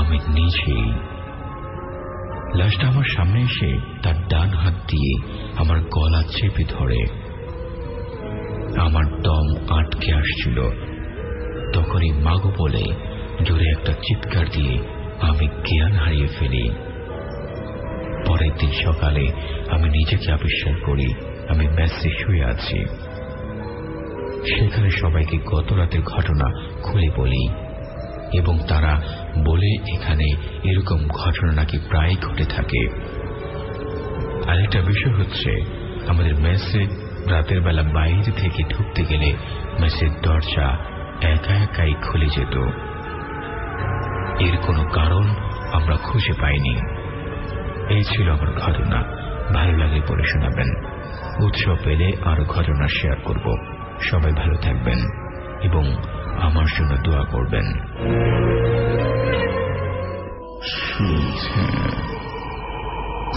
আমি নিজেই। লাশটা আমার সামনে এসে তার ডান হাত দিয়ে আমার গলা চেপে ধরে। আমার দম আটকে আসছিল। তখনই মাগো বলে জোরে একটা চিৎকার দিয়ে আমি জ্ঞান হারিয়ে ফেলি। পরের দিন সকালে আমি নিজেকে আবিষ্কার করি আমি মেসে শুয়ে আছি। সেখানে সবাইকে গত রাতের ঘটনা খুলে বলি এবং তারা বলে এখানে এরকম ঘটনা নাকি প্রায় ঘটে থাকে। আরেকটা বিষয় হচ্ছে আমাদের মেসে রাতের বেলা বাইরে থেকে ঢুকতে গেলে মেসের দরজা একা একাই খুলে যেত। এর কোনো কারণ আমরা খুঁজে পাইনি। এই ছিল আমার ঘটনা। ভালো লাগে পড়ে শোনাবেন। উৎসাহ পেলে আরো ঘটনা শেয়ার করব। সবাই ভালো থাকবেন এবং আমার জন্য দোয়া করবেন।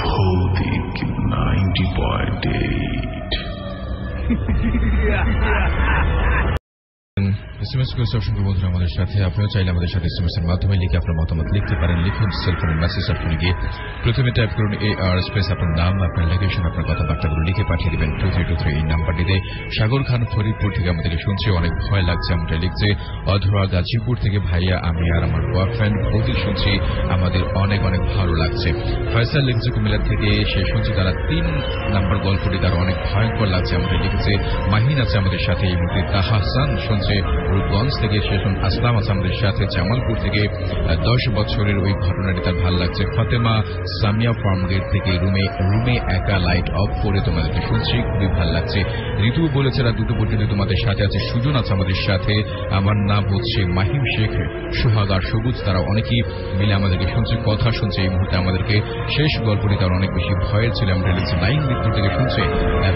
ভৌতিক 90.8 SMS করেছে অসংখ্য বন্ধুরা আমাদের সাথে। আপনিও চাইলে আমাদের সাথে SMS এর মাধ্যমে লিখে আপনার মতামত লিখতে পারেন। লিখুন সেলফোনের মেসেজ অপশনে গিয়ে প্রথমে টাইপ করুন AR স্পেস আপনার নাম, আপনার লোকেশন, আপনার কথাবার্তাগুলো লিখে পাঠিয়ে দেবেন 2323 এই নাম্বারটিতে। সাগর খান ফরিদপুর থেকে আমাদেরকে শুনছে, অনেক ভয় লাগছে এমনটা লিখছে। অধরা গাজীপুর থেকে ভাইয়া, আমি আর আমার বয়ফ্রেন্ড ভৌতিক শুনছি, আমাদের অনেক অনেক ভালো লাগছে। ফয়সাল লিখছে কুমিল্লা থেকে, সে শুনছি তারা 3 নাম্বার গল্পটি তার অনেক ভয়ঙ্কর লাগছে এমনটা লিখেছে। মাহিন আছে আমাদের সাথে এই মুহূর্তে। তাহাসান শুনছে রূপগঞ্জ থেকে, সে আসলাম আছে আমাদের সাথে জামালপুর থেকে। 10 বছরের ওই ঘটনাটি তার ভালো লাগছে। ফাতেমা সামিয়া ফার্ম গেট থেকে রুমে একা লাইট অফ করে তোমাদেরকে শুনছি, খুবই ভালো লাগছে। ঋতু বলেছে রাত 2 পর্যন্ত তোমাদের সাথে আছে। সুজন আছে আমাদের সাথে। আমার নাম হচ্ছে মাহিম শেখ, সোহাগ আর সবুজ, তারা অনেকেই মিলে আমাদেরকে শুনছে, কথা শুনছে এই মুহূর্তে আমাদেরকে। শেষ গল্পটি তার অনেক বেশি ভয়ের ছিল আমরা লিখছি। নাইন মৃত্যু থেকে শুনছে,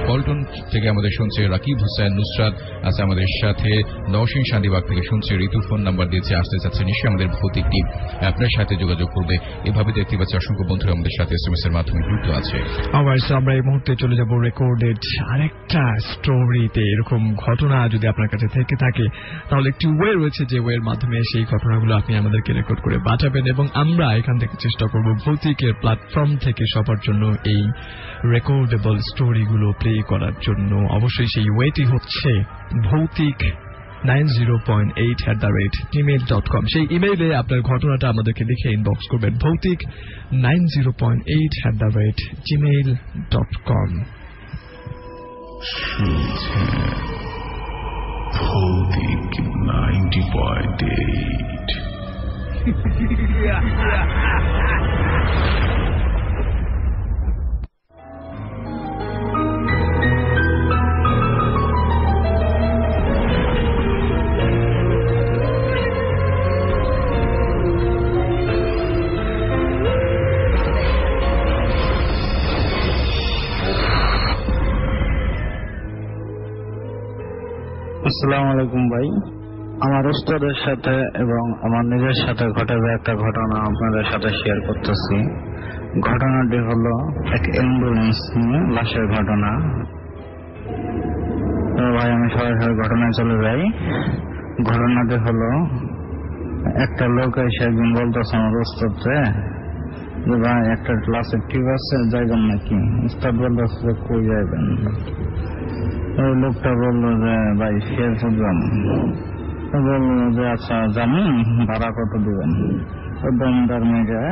পল্টন থেকে আমাদের শুনছে। রাকিব হোসেন নুসরাত আছে আমাদের সাথে। নওশিন শান্তিবাগ থেকে শুনছে। ঋতু ফোন নাম্বার দিয়েছে, আসতে চাচ্ছে নিশ্চয়ই আমাদের ভৌতিক টিম আপনার সাথে যোগাযোগ করবে। এভাবে দেখতে পাচ্ছি অসংখ্য বন্ধুরা আমাদের সাথে SMS এর মাধ্যমে যুক্ত আছে। আমরা এই মুহূর্তে চলে যাব রেকর্ডেড আরেকটা স্টোরিতে। এরকম ঘটনা যদি আপনার কাছে থেকে থাকে তাহলে একটি ওয়ে রয়েছে, যে ওয়ের মাধ্যমে সেই ঘটনাগুলো আপনি আমাদেরকে রেকর্ড করে পাঠাবেন এবং আমরা এখান থেকে চেষ্টা করব ভৌতিকের প্ল্যাটফর্ম থেকে সবার জন্য এই রেকর্ডেবল স্টোরিগুলো প্লে করার জন্য। অবশ্যই সেই ওয়েটি হচ্ছে ভৌতিক 90.8@gmail.com। সেই ইমেইলে আপনার ঘটনাটা আমাদেরকে লিখে ইনবক্স করবেন ভৌতিক 90.8@gmail.com। ভৌতিক 90.8। আসসালামু আলাইকুম ভাই, আমার উস্তাদের সাথে এবং আমার নিজের সাথে ঘটে যাওয়া একটা ঘটনা আপনাদের সাথে শেয়ার করতেছি। ঘটনাটি হলো এক অ্যাম্বুলেন্স নিয়ে লাশের ঘটনা। তো ভাই আমি সরাসরি ঘটনায় চলে যাই। ঘটনাটি হলো একটা লোক এসে একদিন বলতেছে আমার উস্তাদকে যে ভাই একটা ক্লাসে ঠিক আছে, যাইবেন নাকি? উস্তাদ বলতেছে যে কই যাইবেন? ওই লোকটা বললো যে ভাই শেয়ার করলাম। বললো যে আচ্ছা জানি, ভাড়া কত দিবেন? দমদার মেয়ে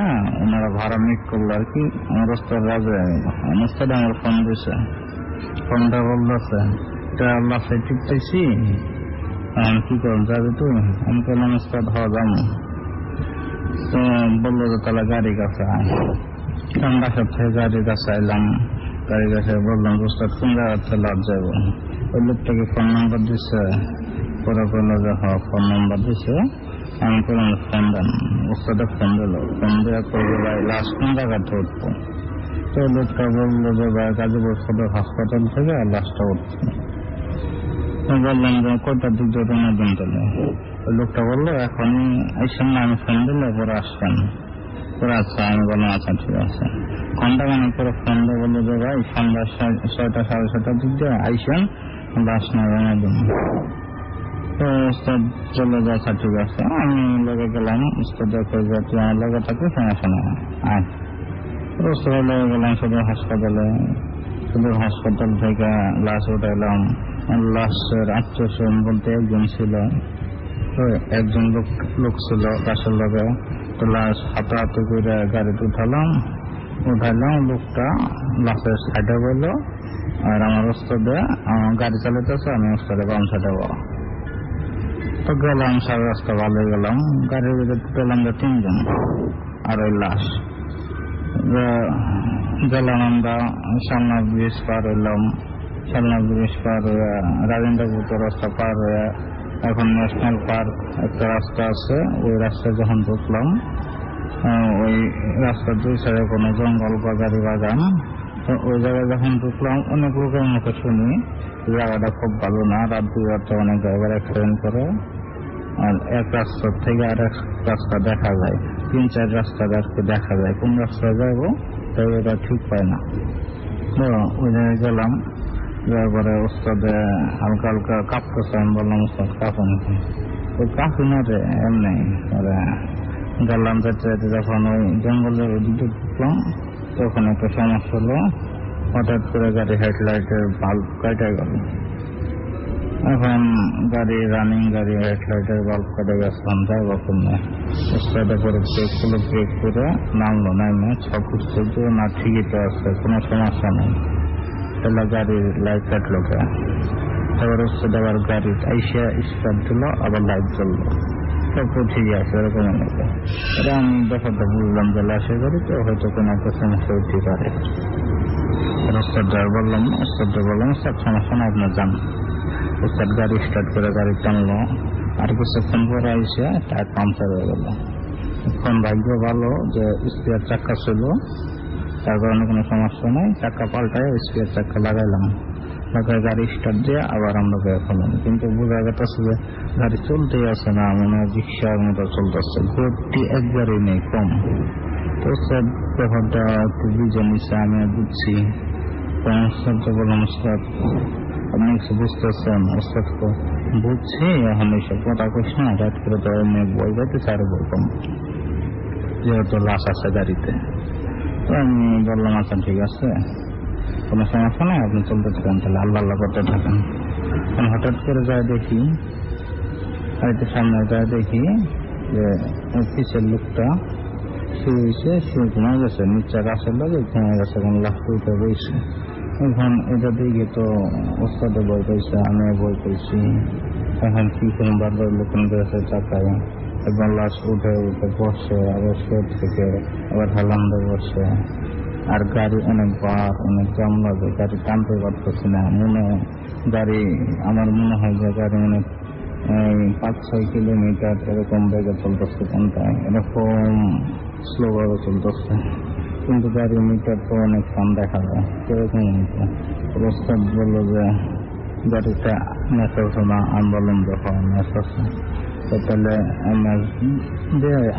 ওনারা ভাড়া মিট করলো আর কি। আমার ওস্তাদ রাজে, ওস্তাদ আমার ফোন দিছে। ফোনটা বলতেছে আল্লাহ ঠিক পাইছি, কি কর যাবি তুই? আমি বললাম ওস্তাদ হওয়া যাবো। তো বললো যে তাহলে গাড়ির কাছে আয়। বাসার থেকে গাড়ির কাছে আইলাম। গাড়ির কাছে বললাম ওস্তাদ কোন জায়গাতে লাভ যাবো? ওই লোকটাকে ফোন নাম্বার দিচ্ছে। পরে বললো যে হ্যাঁ ফোন নাম্বার দিছে। আমি বললাম ফোন দেন। ওস্তাদে ফোন দিল। ফোন দেওয়া করবে ভাই লাশ কোন জায়গাতে উঠবো? তো লোকটা বললো যে ভাই গাজীপুর সদর হাসপাতাল থেকে লাশটা উঠছে। বললাম যে কয়টার দিক দিয়ে রওনা দিন তাহলে? ওই লোকটা বললো এখনই আইসেন না, আমি ফোন দিলে পরে আসবেন। পরে আচ্ছা, আমি বললাম আচ্ছা ঠিক আছে। ঘন্টাখানেক পরে ফোন দিয়ে বললো যে ভাই সন্ধ্যা 6টা 6:30টার দিক দিয়ে আইসেন, লাশ না রওনা দিন। তো উস্তাদ চলে যায়, আচ্ছা ঠিক আছে। আমি লগে গেলাম। উস্তাদ তুই আমার লগে থাকলে সমস্যা না, আয়। উস্তাদ লগে গেলাম সদর হাসপাতালে। সদর হাসপাতাল থেকে লাশ উঠাইলাম। লাশের আত্মীয় বলতে একজন ছিল, তো একজন লোক ছিল লাশের লগে। তো লাশ হাতাহাতি করে গাড়িতে উঠাইলাম। লোকটা লাশের সাইডে বললো আর আমার ওস্তাদে গাড়ি চালাইতেছে, আমি ওস্তাদে বাম সাইডে বলো। তো গেলাম, সারা রাস্তা ভালো গেলাম। গাড়ির ভিতরে পেলাম যে 3 জন আর ওই লাশ। গেলাম আমরা সামনা ব্রিজ পার হইলাম। সামনা ব্রিজ পার হয়ে রাজেন্দ্রপুর রাস্তা পার হয়ে এখন ন্যাশনাল পার্ক একটা রাস্তা আছে, ওই রাস্তায় যখন ঢুকলাম, ওই রাস্তার 2 সাইডে কোনো জঙ্গল বা গাড়ি বাগান। তো ওই জায়গায় যখন ঢুকলাম অনেক লোকের মুখে শুনি জায়গাটা খুব ভালো না, রাত 2-4 অনেক ড্রাইভার অ্যাক্সিডেন্ট করে। আর এক রাস্তা থেকে আর এক রাস্তা দেখা যায়, 3-4 রাস্তা দেখা যায়, কোন রাস্তায় যাবো তাই ওটা ঠিক পায় না। তো ওই জায়গায় গেলাম, যাওয়ার পরে ওস্তাদে হালকা হালকা কাঁপতেছে। আমি বললাম ওস্তাদ কাঁপুন। তো কাকু না রে এমনি গেলাম যেতে যখন ওই জঙ্গলের ওদিকে ঢুকলাম তখন একটা সমস্যা হলো, হঠাৎ করে গাড়ি হেডলাইটের বাল্ব কেটে গেল। এখন গাড়ি রানিং গাড়ি হেডলাইটের বাল্ব কেটে গেছে, যাই বছর না স্টার্টে করে ব্রেক করলো, ব্রেক করে নামলো, নামে ছকুট চলছে না, ঠিকই তো আছে, কোনো সমস্যা নেই। তাহলে গাড়ির লাইট কাটলো কে, এবার হচ্ছে আবার গাড়ি আইসা স্টার্ট দিল, আবার লাইট জ্বললো, সব তো ঠিকই আছে। এরকম এটা আমি ব্যাপারটা বুঝলাম যে লাশের গাড়ি তো হয়তো কোনো একটা সমস্যা হতে পারে। ওস্তাদ বললাম সব সমস্যা না, আপনার যান। ওস্তাদ গাড়ি স্টার্ট করে গাড়ি টানলো, আর কিছুক্ষণ পরে এসে টায়ার পাংচার হয়ে গেল। এখন ভাগ্য ভালো যে স্পেয়ার চাক্কা ছিল, তার কারণে কোনো সমস্যা নেই। চাক্কা পাল্টায় স্পেয়ার চাক্কা লাগাইলাম, লাগাই গাড়ি স্টার্ট দিয়ে আবার আমরা বের হলাম। কিন্তু বোঝা গেছে যে গাড়ি চলতেই আছে না, মনে হয় রিক্সার মতো চলতেছে, গতি একবারই নেই, কম। তো সব ব্যাপারটা একটু বুঝে নিচ্ছে, আমি বুঝছি। বললাম ওস্তাদ আপনি কিছু বুঝতেছেন? ওস্তাদ বুঝছি, এখন এইসব কথা কইস না, রাত করে তো এমনি বই যাইতেছে, আরো বই কম, যেহেতু লাশ আছে গাড়িতে। তো আমি বললাম আচ্ছা ঠিক আছে, কোনো সমস্যা নেই, আপনি চলতে থাকেন, তাহলে আল্লাহ আল্লাহ করতে থাকেন। এখন হঠাৎ করে যায় দেখি, হয়তো সামনে যায় দেখি যে পিছের লোকটা শুয়েছে, শুয়ে ঘুমাই গেছে, নিচে গাছের লাগে ঘুমাই গেছে, এখন লাস্ট উঠে বইছে। এখন এটা দিকে তো ওস্তাদে বই পেয়েছে, আমি বই পেয়েছি। এখন কি কোনো বারবার লোকন গেছে চাকায়, এবং লাশ উঠে উঠে বসে, আবার শোট থেকে আবার হেলান্দে বসে। আর গাড়ি অনেক বার, অনেক জাম লাগে, গাড়ি টানতে পারতেছি না। গাড়ি আমার মনে হয় যে গাড়ি অনেক 5-6 কিলোমিটার এরকম বেগে চলতেছে, ঘন্টায় এরকম স্লোভাবে চলতেছে, কিন্তু গাড়ি মিটার তো অনেক কম দেখা যায়। সেরকম প্রস্তাব বললো যে গাড়িটা ম্যাচ আছে না, আমি বললাম দেখো ম্যাচ আছে, তো তাহলে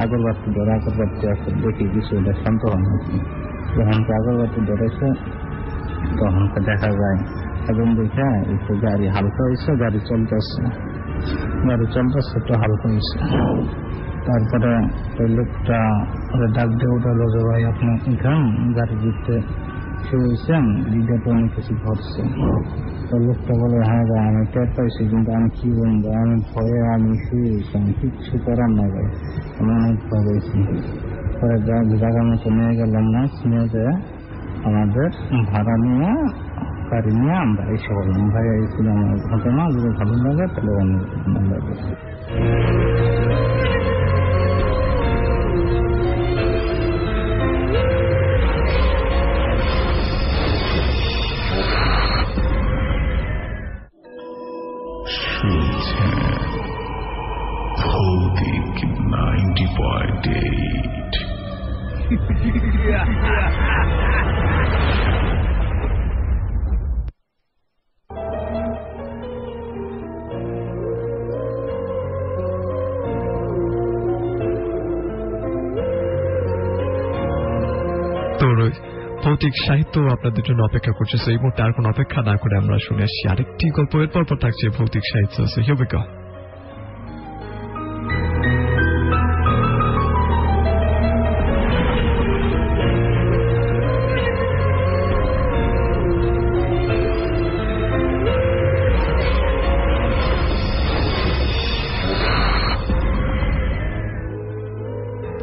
আগরবাতি ধরে, আগরবাতি আছে দেখি কিছু, এটা শান্ত হয় নাকি। যখন আগরবাতি ধরেছে তখন দেখা যায় এবং দেখে একটু গাড়ি হালকা হয়েছে, গাড়ি চলতেছে একটু হালকা হয়েছে। তারপরে ওই লোকটা ডাক দিয়ে উঠালো যে ভাই আপনি এখান গাড়ি দিতে শুয়েছেন, দিদা তো অনেক কিছু ঘটছে। তো লোকটা বলে হ্যাঁ ভাই আমি টের পাইছি, কিন্তু আমি কি বলবো, আমি ভয়ে আমি শুয়েছি, আমি কিচ্ছু করার না ভাই, আমি অনেক ভয় পেয়েছি। পরে জায়গা মতো নিয়ে গেলাম না, নিয়ে যায় আমাদের ভাড়া নিয়ে গাড়ি নিয়ে আমরা এসে বললাম ভাই এসেছিলাম ঘটনা, যদি ভালো লাগে তাহলে অন্য লাগে। ভৌতিক 90.8 ভৌতিক সাহিত্য আপনাদের জন্য অপেক্ষা করছে। এই মুহূর্তে আর কোন অপেক্ষা না করে আমরা শুনে আসছি আরেকটি গল্প, এর পর থাকছে ভৌতিক সাহিত্য।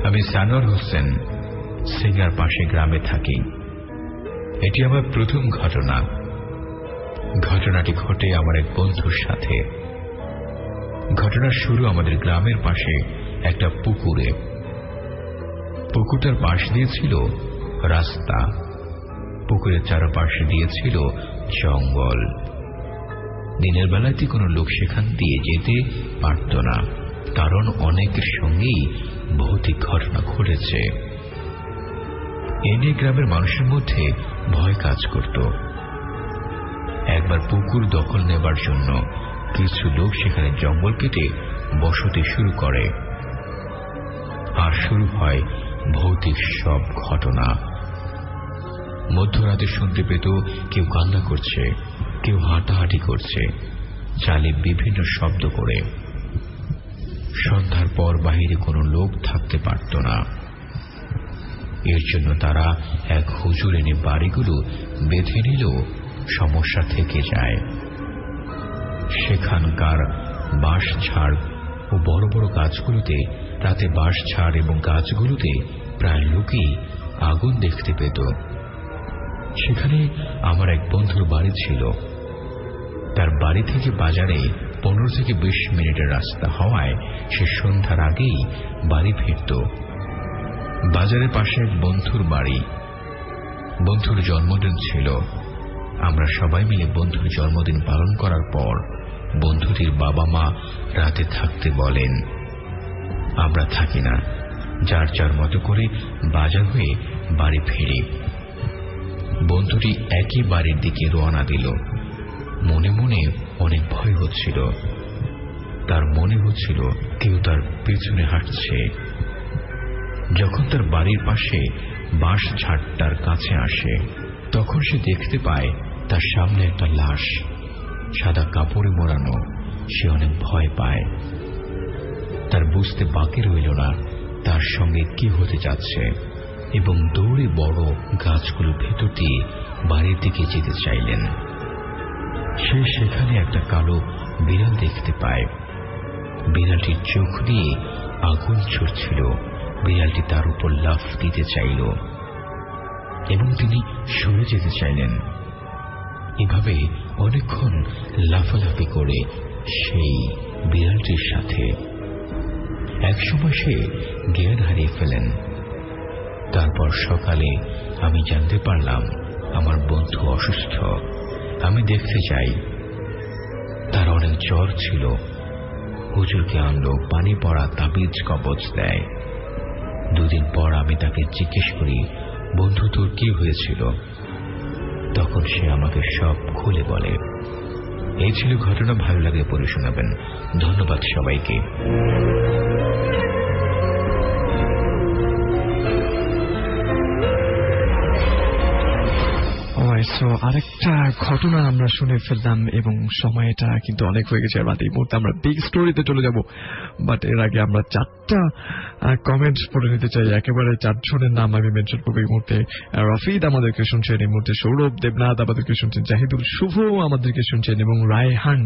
আমি সানোয়ার হোসেন, সিঙ্গার পাশে গ্রামে থাকি। এটি আমার প্রথম ঘটনা। ঘটনাটি ঘটে আমার এক বন্ধুর সাথে। ঘটনার শুরু আমাদের গ্রামের পাশে একটা পুকুরে। পুকুরটার পাশ দিয়ে ছিল রাস্তা, পুকুরের চারপাশে দিয়ে ছিল জঙ্গল। দিনের বেলাতে কোনো লোক সেখান দিয়ে যেতে পারত না, কারণ অনেকের সঙ্গেই ভৌতিক ঘটনা ঘটেছে। এ নিয়ে গ্রামের মানুষের মধ্যে ভয় কাজ করত। একবার পুকুর দখল নেবার জন্য কিছু লোক সেখানে জঙ্গল কেটে বসতি শুরু করে, আর শুরু হয় ভৌতিক সব ঘটনা। মধ্যরাতে শুনতে পেত কেউ কান্না করছে, কেউ হাঁটাহাঁটি করছে, চালে বিভিন্ন শব্দ করে। সন্ধ্যার পর বাহিরে কোনো লোক থাকতে পারত না। এর জন্য তারা এক হুজুর এনে বাড়িগুলো বেঁধে নিলেও সমস্যা থেকে যায়। সেখানকার বাঁশ ঝাড় ও বড় বড় গাছগুলোতে, রাতে বাঁশ ঝাড় এবং গাছগুলোতে প্রায় লোকই আগুন দেখতে পেত। সেখানে আমার এক বন্ধুর বাড়ি ছিল। তার বাড়ি থেকে বাজারে 15 থেকে 20 মিনিটের রাস্তা হওয়ায় সে সন্ধ্যার আগেই বাড়ি ফিরত। বাজারের পাশে এক বন্ধুর বাড়ি। বন্ধুর জন্মদিন ছিল। আমরা সবাই মিলে বন্ধুর জন্মদিন পালন করার পর বন্ধুটির বাবা মা রাতে থাকতে বলেন। আমরা থাকি না, যার যার মতো করে বাজার হয়ে বাড়ি ফিরি। বন্ধুটি একই বাড়ির দিকে রওনা দিল। মনে মনে অনেক ভয় হচ্ছিল। তার মনে হচ্ছিল কেউ তার পেছনে হাঁটছে। যখন তার বাড়ির পাশে বাঁশ ঝাড়টার কাছে আসে, তখন সে দেখতে পায় তার সামনে একটা লাশ, সাদা কাপড়ে মোড়ানো। সে অনেক ভয় পায়। তার বুঝতে বাকি রইল না তার সঙ্গে কি হতে যাচ্ছে, এবং দৌড়ে বড় গাছগুলোর ভেতর দিয়ে বাড়ির দিকে যেতে চাইলেন। সে সেখানে একটা কালো বিড়াল দেখতে পায়। বিড়ালটির চোখ দিয়ে আগুন ছুটছিল। বিড়ালটি তার উপর লাফ দিতে চাইল এবং তিনি সরে যেতে চাইলেন। এভাবে অনেকক্ষণ লাফালাফি করে সেই বিড়ালটির সাথে একসময় সে জ্ঞান হারিয়ে ফেলেন। তারপর সকালে আমি জানতে পারলাম আমার বন্ধু অসুস্থ। আমি দেখতে যাই। তার অনেক জ্বর ছিল। হুজুরকে আনলো, পানি পড়া তাবিজ কবজ দেয়। 2 দিন পর আমি তাকে জিজ্ঞেস করি, বন্ধু তোর কি হয়েছিল? তখন সে আমাকে সব খুলে বলে। এই ছিল ঘটনা। ভালো লাগে পড়ে শোনাবেন। ধন্যবাদ সবাইকে। আরেকটা ঘটনা আমরা শুনে ফেললাম এবং সময়টা কিন্তু অনেক হয়ে গেছে। আর এই মুহূর্তে আমরা বিগ স্টোরিতে চলে যাব, বাট এর আগে আমরা 4টা কমেন্টস পড়ে নিতে চাই। একেবারে 4 জনের নাম আমি মেনশন করবো এই মুহূর্তে। রফিদ আমাদেরকে শুনছেন এই মুহূর্তে, সৌরভ দেবনাথ আমাদেরকে শুনছেন, জাহিদুল শুভ আমাদেরকে শুনছেন এবং রায়হান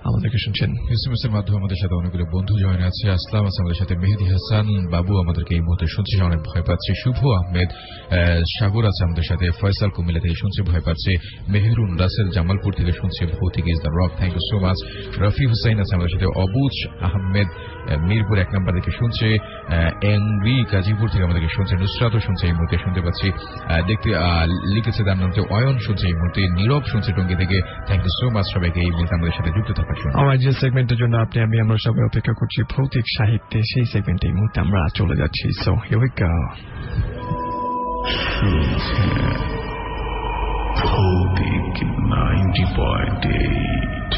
আমাদেরকে শুনছেন। এসএমএস এর মাধ্যমে আমাদের সাথে অনেকগুলো বন্ধু জয়েন আছে। আসলাম আছে আমাদের সাথে, মেহেদি হাসান বাবু আমাদেরকে এই মুহূর্তে শুনছে, অনেক ভয় পাচ্ছে। শুভ আহমেদ সাগর আছে আমাদের সাথে, ফয়সাল কুমিল্লা থেকে শুনছে, ভয় পাচ্ছে। মেহেরুন রাসেল জামালপুর থেকে শুনছে, Bhoutik is the rock, thank you so much. Rafi Hussain আছে আমাদের সাথে, অবুজ আহমেদ মিরপুর 1 নম্বর থেকে শুনছে, এংরি গাজীপুর থেকে আমাদেরকে শুনছে, নুসরাতও শুনছে এই মুহূর্তে, শুনতে পাচ্ছি। দেখতে লিখেছে তার নাম অয়ন শুনছে এই মুহূর্তে, নীরব শুনছে টঙ্গী থেকে। থ্যাংক ইউ সো মাচ সবাইকে এই মুহূর্তে আমাদের সাথে যুক্ত থাকার জন্য। আমার যে সেগমেন্টের জন্য আমরা সবাই অপেক্ষা করছি, ভৌতিক সাহিত্যে, সেই সেগমেন্টে এই মুহূর্তে আমরা চলে যাচ্ছি। So here we go. ভৌতিক 90.8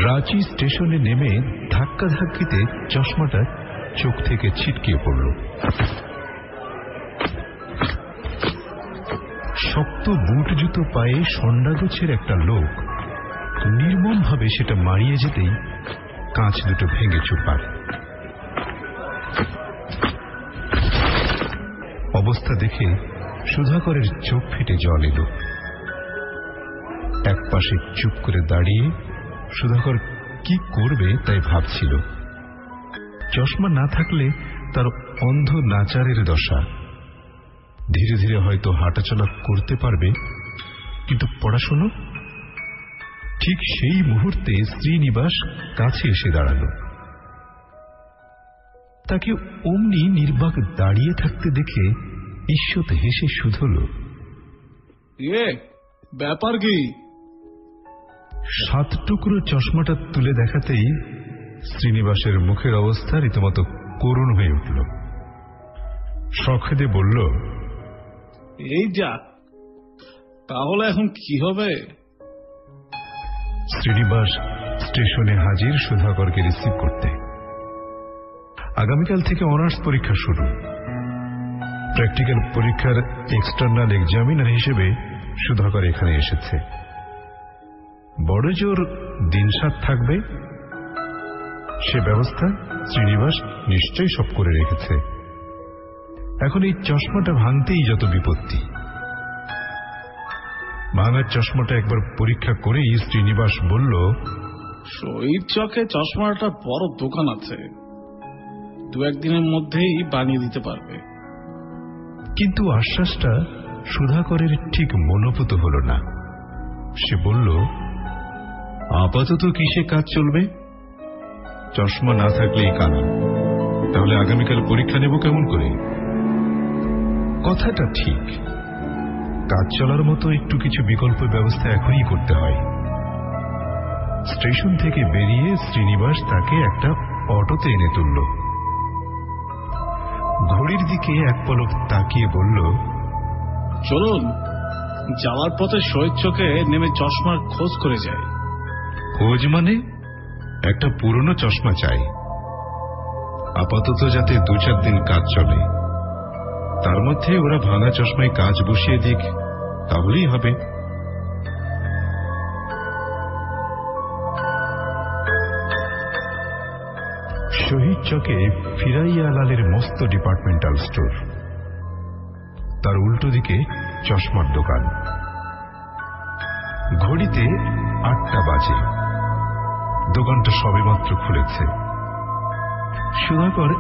রাঁচি স্টেশনে নেমে ধাক্কাধাক্কিতে চশমাটা চোখ থেকে ছিটকে পড়ল। শক্ত বুট জুতো পায়ে সন্ডাগোছের একটা লোক নির্মমভাবে সেটা মারিয়ে যেতেই কাঁচ দুটো ভেঙে চুরমার। অবস্থা দেখে সুধাকরের চোখ ফেটে জল এলো। একপাশে চুপ করে দাঁড়িয়ে সুধাকর কি করবে তাই ভাবছিল। চশমা না থাকলে তার অন্ধ নাচারের দশা। ধীরে ধীরে হয়তো হাঁটাচলা করতে পারবে, কিন্তু পড়াশোনা? ঠিক সেই মুহূর্তে শ্রীনিবাস কাছে এসে দাঁড়াল। তাকে অমনি নির্বাক দাঁড়িয়ে থাকতে দেখে ঈষৎ হেসে শুধল, ব্যাপার কি? 7 টুকরো চশমাটা তুলে দেখাতেই শ্রীনিবাসের মুখের অবস্থা রীতিমতো করুণ হয়ে উঠল। সখেদে বলল, এই যা, তাহলে এখন কি হবে? শ্রীনিবাস স্টেশনে হাজির সুধাকরকে রিসিভ করতে। আগামীকাল থেকে অনার্স পরীক্ষা শুরু। প্র্যাকটিক্যাল পরীক্ষার এক্সটার্নাল এক্সামিনার হিসেবে সুধাকর এখানে এসেছে। বড় জোর দিনসাত থাকবে, সে ব্যবস্থা শ্রীনিবাস নিশ্চয়ই সব করে রেখেছে। এখন এই চশমাটা ভাঙতেই যত বিপত্তি। ভাঙার চশমাটা একবার পরীক্ষা করেই শ্রীনিবাস বলল, শহীদ চকে চশমাটা বড় দোকান আছে, 2-1 দিনের মধ্যেই বানিয়ে দিতে পারবে। কিন্তু আশ্বাসটা সুধাকরের ঠিক মনোভূত হল না। সে বলল, আপাতত কিসে কাজ চলবে? চশমা না থাকলেই কানা, তাহলে আগামীকাল পরীক্ষা নেব কেমন করে? কথাটা ঠিক, কাজ চলার মতো একটু কিছু বিকল্প ব্যবস্থা এখনই করতে হয়। স্টেশন থেকে বেরিয়ে শ্রীনিবাস তাকে একটা অটোতে এনে তুলল। ঘড়ির দিকে এক পলক তাকিয়ে বলল, চলুন, যাওয়ার পথে শহীদ চকে নেমে চশমার খোঁজ করে যাই। খোঁজ মানে? একটা পুরনো চশমা চাই, আপাতত যাতে 2-4 দিন কাজ চলে। তার মধ্যে ওরা ভাঙা চশমায় কাজ বসিয়ে দিক, তাহলেই হবে। শহীদ চকে ফিরাইয়ালালের মস্ত ডিপার্টমেন্টাল স্টোর, তার উল্টো দিকে চশমার দোকান। ঘড়িতে 8টা বাজে, দোকানটা সবেমাত্র খুলেছে। সুধাকর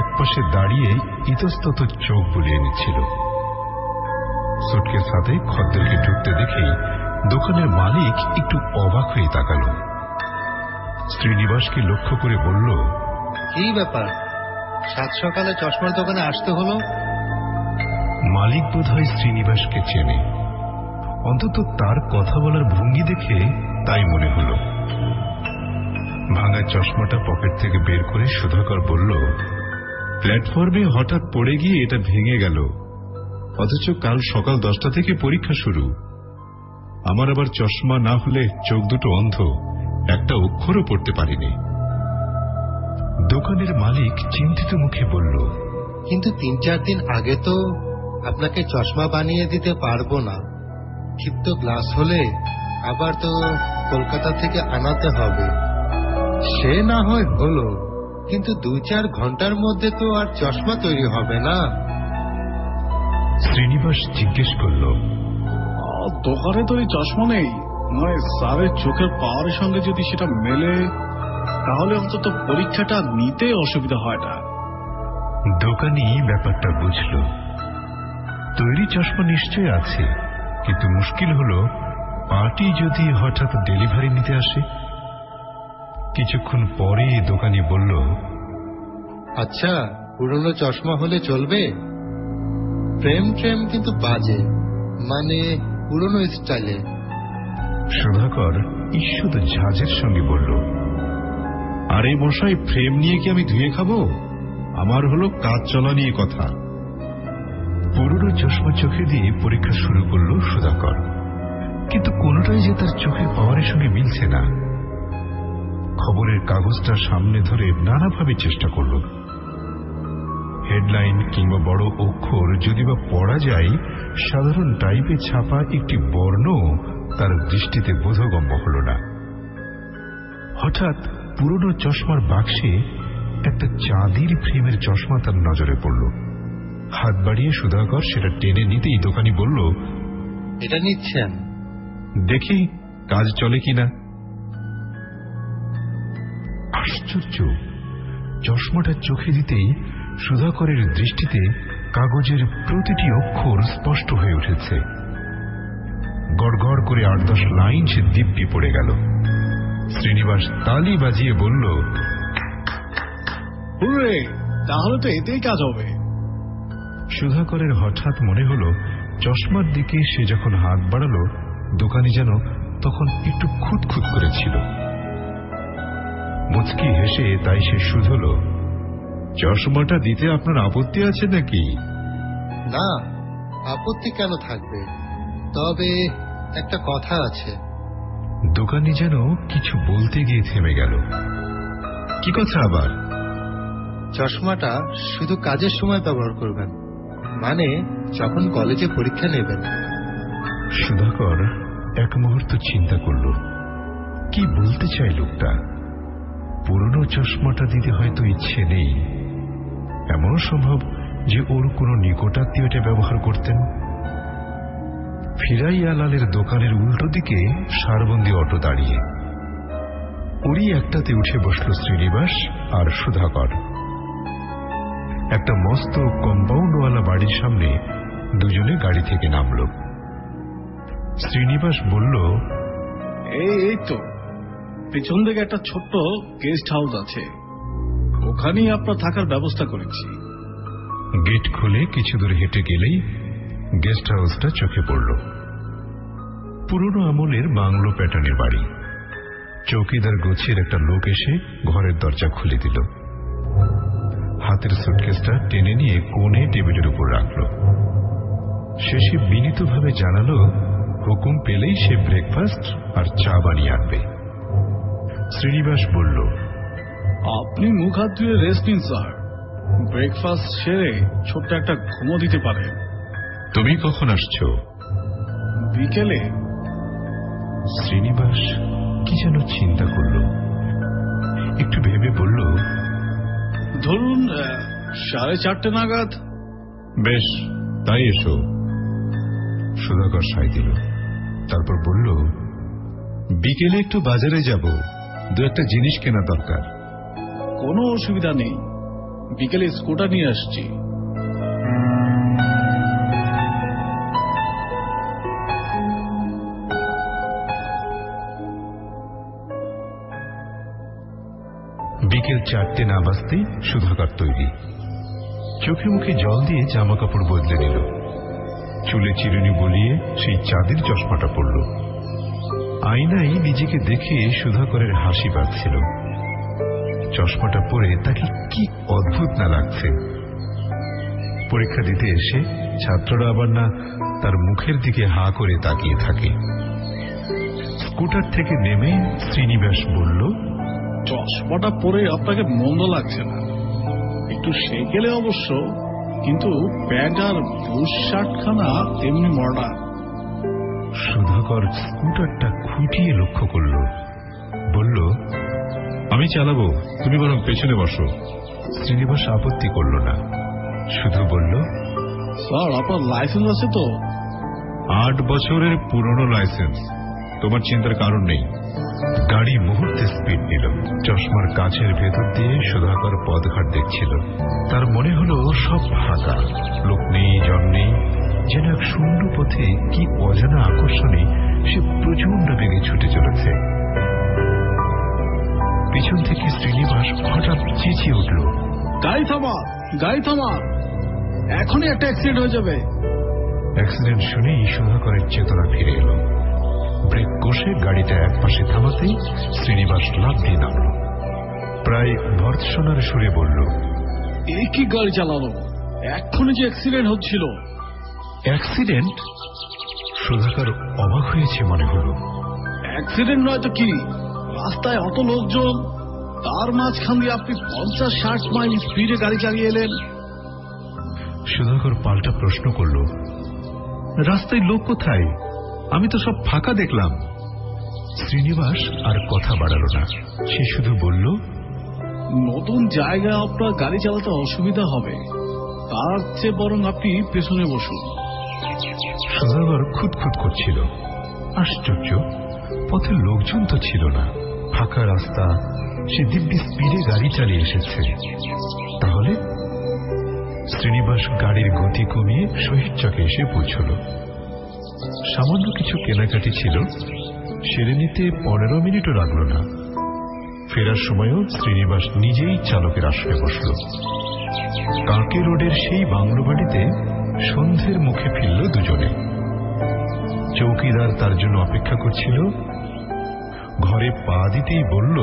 একপাশে দাঁড়িয়ে ইতস্তত চোখ বুলিয়ে নিচ্ছিল। সুটকেস হাতে খদ্দেরকে ঢুকতে দেখেই দোকানের মালিক একটু অবাক হয়ে তাকাল। শ্রীনিবাসকে লক্ষ্য করে বলল, কি ব্যাপার, সাত সকালে চশমার দোকানে আসতে হলো? মালিক বোধহয় শ্রীনিবাসকে চেনে, অন্তত তার কথা বলার ভঙ্গি দেখে তাই মনে হল। ভাঙা চশমাটা পকেট থেকে বের করে সুধাকর বলল, প্ল্যাটফর্মে হঠাৎ পড়ে গিয়ে এটা ভেঙে গেল, অথচ কাল সকাল 10টা থেকে পরীক্ষা শুরু। আমার আবার চশমা না হলে চোখ দুটো অন্ধ, একটা অক্ষরও পড়তে পারিনি। দোকানের মালিক চিন্তিত মুখে বলল, কিন্তু 3-4 দিন আগে তো আপনাকে চশমা বানিয়ে দিতে পারবো না। ক্ষিপ্ত গ্লাস হলে আবার তো কলকাতা থেকে আনাতে হবে। সে না হয় হলো, কিন্তু 2-4 ঘন্টার মধ্যে তো আর চশমা তৈরি হবে না। শ্রীনিবাস জিজ্ঞেস করল, দোকানে তো এই চশমা নেই, নয় স্যারের চোখের পাওয়ারের সঙ্গে যদি সেটা মেলে, তাহলে অন্তত পরীক্ষাটা নিতে অসুবিধা হয় না। দোকানি ব্যাপারটা বুঝল। তৈরি চশমা নিশ্চয় আছে, কিন্তু মুশকিল হল পার্টি যদি হঠাৎ ডেলিভারি নিতে আসে। কিছুক্ষণ পরে দোকানি বলল, আচ্ছা, পুরনো চশমা হলে চলবে? ফ্রেম কিন্তু বাজে, মানে পুরনো স্টাইলে। সুধাকর ঈষৎ ঝাঁজের সঙ্গে বলল, আরে মশাই, ফ্রেম নিয়ে কি আমি ধুয়ে খাবো? আমার হলো কাজ চলা নিয়ে কথা। পুরনো চশমা চোখে দিয়ে পরীক্ষা শুরু করল সুধাকর, কিন্তু কোনোটাই যে তার চোখের পাওয়ারের সঙ্গে মিলছে না। খবরের কাগজটা সামনে ধরে নানাভাবে চেষ্টা করল। হেডলাইন কিংবা বড় অক্ষর যদি বা পড়া যায়, সাধারণ টাইপে ছাপা একটি বর্ণ তার দৃষ্টিতে বোধগম্য হল না। হঠাৎ পুরনো চশমার বাক্সে একটা চাঁদির ফ্রেমের চশমা তার নজরে পড়ল। হাত বাড়িয়ে সুধাকর সেটা টেনে নিতেই দোকানি বলল, এটা নিচ্ছেন? দেখি কাজ চলে কিনা। আশ্চর্য, চশমাটা চোখে দিতেই সুধাকরের দৃষ্টিতে কাগজের প্রতিটি অক্ষর স্পষ্ট হয়ে উঠেছে। গড়গড় করে 8-10 লাইন সে দিব্যি পড়ে গেল। শ্রীনিবাস তালি বাজিয়ে বলল, হুররে, তাহলে তো এতেই কাজ হবে। সুধাকরের হঠাৎ মনে হল চশমার দিকে সে যখন হাত বাড়ালো দোকানি যেন তখন একটু খুঁতখুত করেছিল। মুচকি হেসে তাই সে শুধল, চশমাটা দিতে আপনার আপত্তি আছে নাকি? না, আপত্তি কেন থাকবে, তবে একটা কথা আছে। দোকানি যেন কিছু বলতে গিয়ে থেমে গেল। কি কথা আবার? চশমাটা শুধু কাজের সময় ব্যবহার করবেন, মানে যখন কলেজে পরীক্ষা নেবেন। সুধাকর এক মুহূর্ত চিন্তা করল, কি বলতে চাই লোকটা। পুরনো চশমাটা দিতে হয়তো ইচ্ছে নেই, এমন সম্ভব যে ওর কোনো নিকটাত্মীয় এটা ব্যবহার করতেন। ফিরাইয়ালালের দোকানের উল্টো দিকে সারবন্দি অটো দাঁড়িয়ে, ওরই একটাতে উঠে বসল শ্রীনিবাস আর সুধাকর। একটা মস্ত কম্পাউন্ডওয়ালা বাড়ির সামনে দুজনে গাড়ি থেকে নামল। শ্রীনিবাস বলল, এই তো পেছন দিকে একটা ছোট্ট গেস্ট হাউস আছে, ওখানেই আপনার থাকার ব্যবস্থা করেছি। গেট খুলে কিছু দূর হেঁটে গেলেই গেস্ট হাউসটা চোখে পড়ল। পুরনো আমলের বাংলো প্যাটার্নের বাড়ি। চৌকিদার গোছের একটা লোক এসে ঘরের দরজা খুলে দিল। হাতের সুটকেসটা টেনে নিয়ে কোণে টেবিলের উপর রাখল। শেষে বিনীতভাবে জানালো হুকুম পেলেই সে ব্রেকফাস্ট আর চা বানিয়ে আনবে। শ্রীনিবাস বলল, আপনি মুখ হাত ধুয়ে রেস্ট নিন স্যার, ব্রেকফাস্ট সেরে ছোট্ট একটা ঘুমো দিতে পারেন। তুমি কখন আসছো? বিকেলে। শ্রীনিবাস কি যেন চিন্তা করল, একটু ভেবে বলল, ধরুন 4:30 নাগাদ। বেশ, তাই এসো। সুধাকর সায় দিল, তারপর বলল, বিকেলে একটু বাজারে যাব, দু একটা জিনিস কেনা দরকার। কোনো অসুবিধা নেই, বিকেলে স্কুটার নিয়ে আসছি। বিকেল 4টে না বাজতেই সুধাকর তৈরি। চোখে মুখে জল দিয়ে জামা কাপড় বদলে নিল, চুলে চিরুনি বলিয়ে সেই চাঁদের চশমাটা পরল। আয়নায় নিজেকে দেখে সুধাকরের হাসি পাচ্ছিল। চশমাটা পরে তাকে কি অদ্ভুত না লাগছে। পরীক্ষা দিতে এসে ছাত্ররা আবার না তার মুখের দিকে হা করে তাকিয়ে থাকে। স্কুটার থেকে নেমে শ্রীনিবাস বলল, চশমাটা পরে আপনাকে মন্দ লাগছে না, একটু সেকেলে অবশ্য, কিন্তু প্যান্ট আর বুশ শার্টখানা তেমনি মডার্ন। সুধাকর স্কুটারটা খুঁটিয়ে লক্ষ্য করল, বলল, আমি চালাবো, তুমি বরং পেছনে বসো। শ্রীনিবাস আপত্তি করল না, শুধু বলল, স্যার আপনার লাইসেন্স আছে তো? 8 বছরের পুরনো লাইসেন্স, তোমার চিন্তার কারণ নেই। গাড়ি মুহূর্তে স্পিড নিল। চশমার কাছের ভেতর দিয়ে সুধাকর পথঘাট দেখছিল। তার মনে হলো সব ফাঁকা, লোক নেই, জন নেই, যেন এক শূন্য পথে কি অজানা আকর্ষণে সে প্রচন্ড বেগে ছুটে চলেছে। পিছন থেকে শ্রীনিবাস হঠাৎ চেঁচিয়ে উঠল, গাড়ি থামা, গাড়ি থামা, এখনই একটা অ্যাক্সিডেন্ট হয়ে যাবে। অ্যাক্সিডেন্ট শুনেই সুধাকরের চেতনা ফিরে এলো। ব্রেক কষে গাড়িটা এক পাশে থামাতেই শ্রীনিবাস লাফ দিয়ে নামল। প্রায় ভর্ৎসনার সুরে বলল, এই কি গাড়ি চালানো, এক্ষুনি যে অ্যাক্সিডেন্ট হচ্ছিল। অ্যাক্সিডেন্ট? সুধাকর অবাক হয়েছে মনে হলো। অ্যাক্সিডেন্ট নয় তো কি, রাস্তায় অত লোকজন, তার মাঝখান দিয়ে আপনি 50-60 মাইল স্পিডে গাড়ি চালিয়ে এলেন। সুধাকর পাল্টা প্রশ্ন করল, রাস্তায় লোক কোথায়? আমি তো সব ফাঁকা দেখলাম। শ্রীনিবাস আর কথা বাড়াল না, সে শুধু বলল, নতুন জায়গায় আপনার গাড়ি চালাতে অসুবিধা হবে, তার চেয়ে বরং আপনি পেছনে বসুন। সুধাকর খুঁতখুত করছিল। আশ্চর্য, পথে লোকজন তো ছিল না, ফাঁকা রাস্তা, সে দিব্যি স্পিডে গাড়ি চালিয়ে এসেছে। তাহলে শ্রীনিবাস গাড়ির গতি কমিয়ে শহীদ চকে এসে পৌঁছল। সামান্য কিছু কেনাকাটি ছিল, সেরে নিতে 15 মিনিটও লাগল না। ফেরার সময়ও শ্রীনিবাস নিজেই চালকের আসনে বসল। কাঁকে রোডের সেই বাংলো বাড়িতে সন্ধ্যের মুখে ফিরল দুজনে। চৌকিদার তার জন্য অপেক্ষা করছিল। ঘরে পা দিতেই বলল,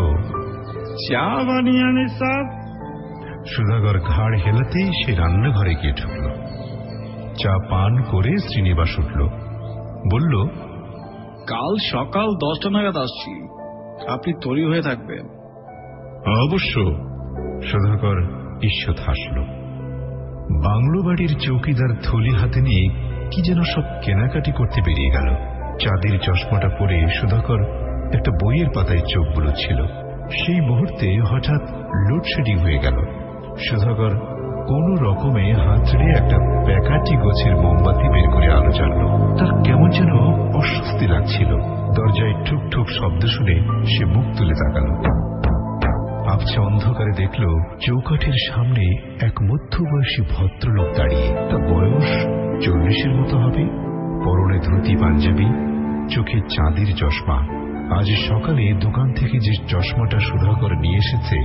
চা বানিয়ে আনি সাহেব। সুধাকর ঘাড় হেলাতেই সে রান্নাঘরে গিয়ে ঢুকল। চা পান করে শ্রীনিবাস উঠল, বলল, কাল সকাল 10টা নাগাদ আসছি, আপনি তৈরি হয়ে থাকবেন। অবশ্য। সুধাকর ঈষৎ হাসল। বাংলো বাড়ির চৌকিদার থলি হাতে নিয়ে কি যেন সব কেনাকাটি করতে বেরিয়ে গেল। চাঁদের চশমাটা পরে সুধাকর একটা বইয়ের পাতায় চোখ বুলোচ্ছিল। সেই মুহূর্তে হঠাৎ লোডশেডিং হয়ে গেল। সুধাকর কোন রকমে হাত ছেড়ে একটা প্যাকাটি গোছের মোমবাতি বের করে আলো জ্বালল। তার কেমন যেন অস্বস্তি লাগছিল। দরজায় ঠুক ঠুক শব্দ শুনে সে মুখ তুলে তাকাল। আবছা অন্ধকারে দেখল চৌকাঠের সামনে এক মধ্যবয়সী ভদ্রলোক দাঁড়িয়ে। তার বয়স 40-এর মতো হবে। পরনে ধুতি পাঞ্জাবি, চোখে চাঁদের চশমা। আজ সকালে দোকান থেকে যে চশমাটা সুধাকর নিয়ে এসেছে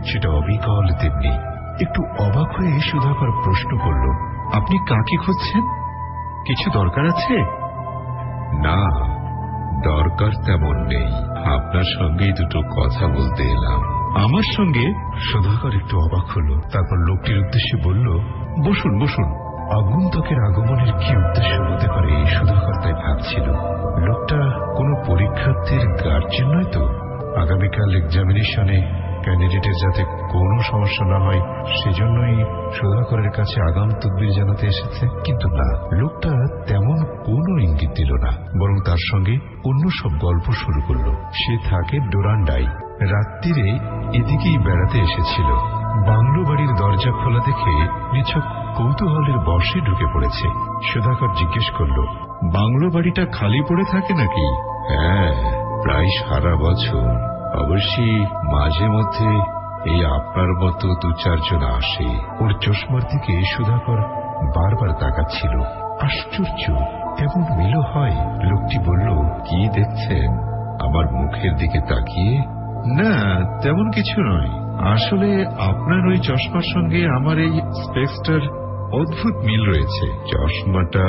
সেটা অবিকল তেমনি। একটু অবাক হয়ে সুধাকর প্রশ্ন করল, আপনি কাকে খুঁজছেন? কিছু দরকার আছে? না, দরকার তেমন নেই। আপনার সঙ্গেই দুটো কথা বলতে এলাম। আমার সঙ্গে? সুধাকর একটু অবাক হল। তারপর লোকটির উদ্দেশ্যে বলল, বসুন বসুন। আগন্তুকের আগমনের কি উদ্দেশ্য হতে পারে সুধাকর তাই ভাবছিল। লোকটা কোনো পরীক্ষার্থীর গার্জেন নয় তো? আগামীকাল এক্সামিনেশনে ক্যান্ডিডেটের যাতে কোনো সমস্যা না হয় সেজন্যই সুধাকরের কাছে আগাম তদবির জানাতে এসেছে। কিন্তু না, লোকটা তেমন কোনো ইঙ্গিত দিল না, বরং তার সঙ্গে অন্য সব গল্প শুরু করল। সে থাকে ডোরান্ডায়, রাত্রিরে এদিকেই বেড়াতে এসেছিল। বাংলো বাড়ির দরজা খোলা দেখে নিছক কৌতূহলের বশে ঢুকে পড়েছে। সুধাকর জিজ্ঞেস করল, বাংলো বাড়িটা খালি পড়ে থাকে নাকি? হ্যাঁ, প্রায় সারা বছর। অবশ্যই মাঝে মধ্যে এই আপনার মতো 2-4 জন আসে। ওর চশমার দিকে সুধাকর বারবার তাকাচ্ছিল। আশ্চর্য, এমন মিল হয়? লোকটি বলল, কি দেখছেন আমার মুখের দিকে তাকিয়ে? না, তেমন কিছু নয়। আসলে আপনার ওই চশমার সঙ্গে আমার এই স্পেক্সটার অদ্ভুত মিল রয়েছে। চশমাটা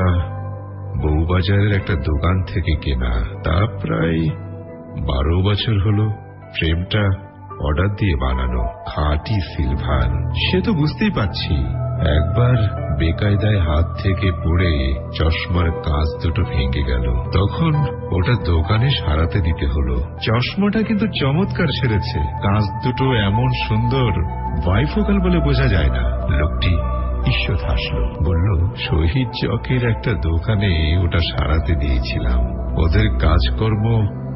বউবাজারের একটা দোকান থেকে কেনা, তা প্রায় 12 বছর হলো। ফ্রেমটা অর্ডার দিয়ে বানানো, খাঁটি সিলভার। সে তো বুঝতেই পারছি। একবার বেকায়দায় হাত থেকে পড়ে চশমার কাঁচ দুটো ভেঙে গেল, তখন ওটা দোকানে সারাতে দিতে হলো। চশমাটা কিন্তু চমৎকার সেরেছে। কাঁচ দুটো এমন সুন্দর, বাইফোকাল বলে বোঝা যায় না। লোকটি ঈষৎ হাসল, বলল, শহীদ চকের একটা দোকানে ওটা সারাতে দিয়েছিলাম। ওদের কাজকর্ম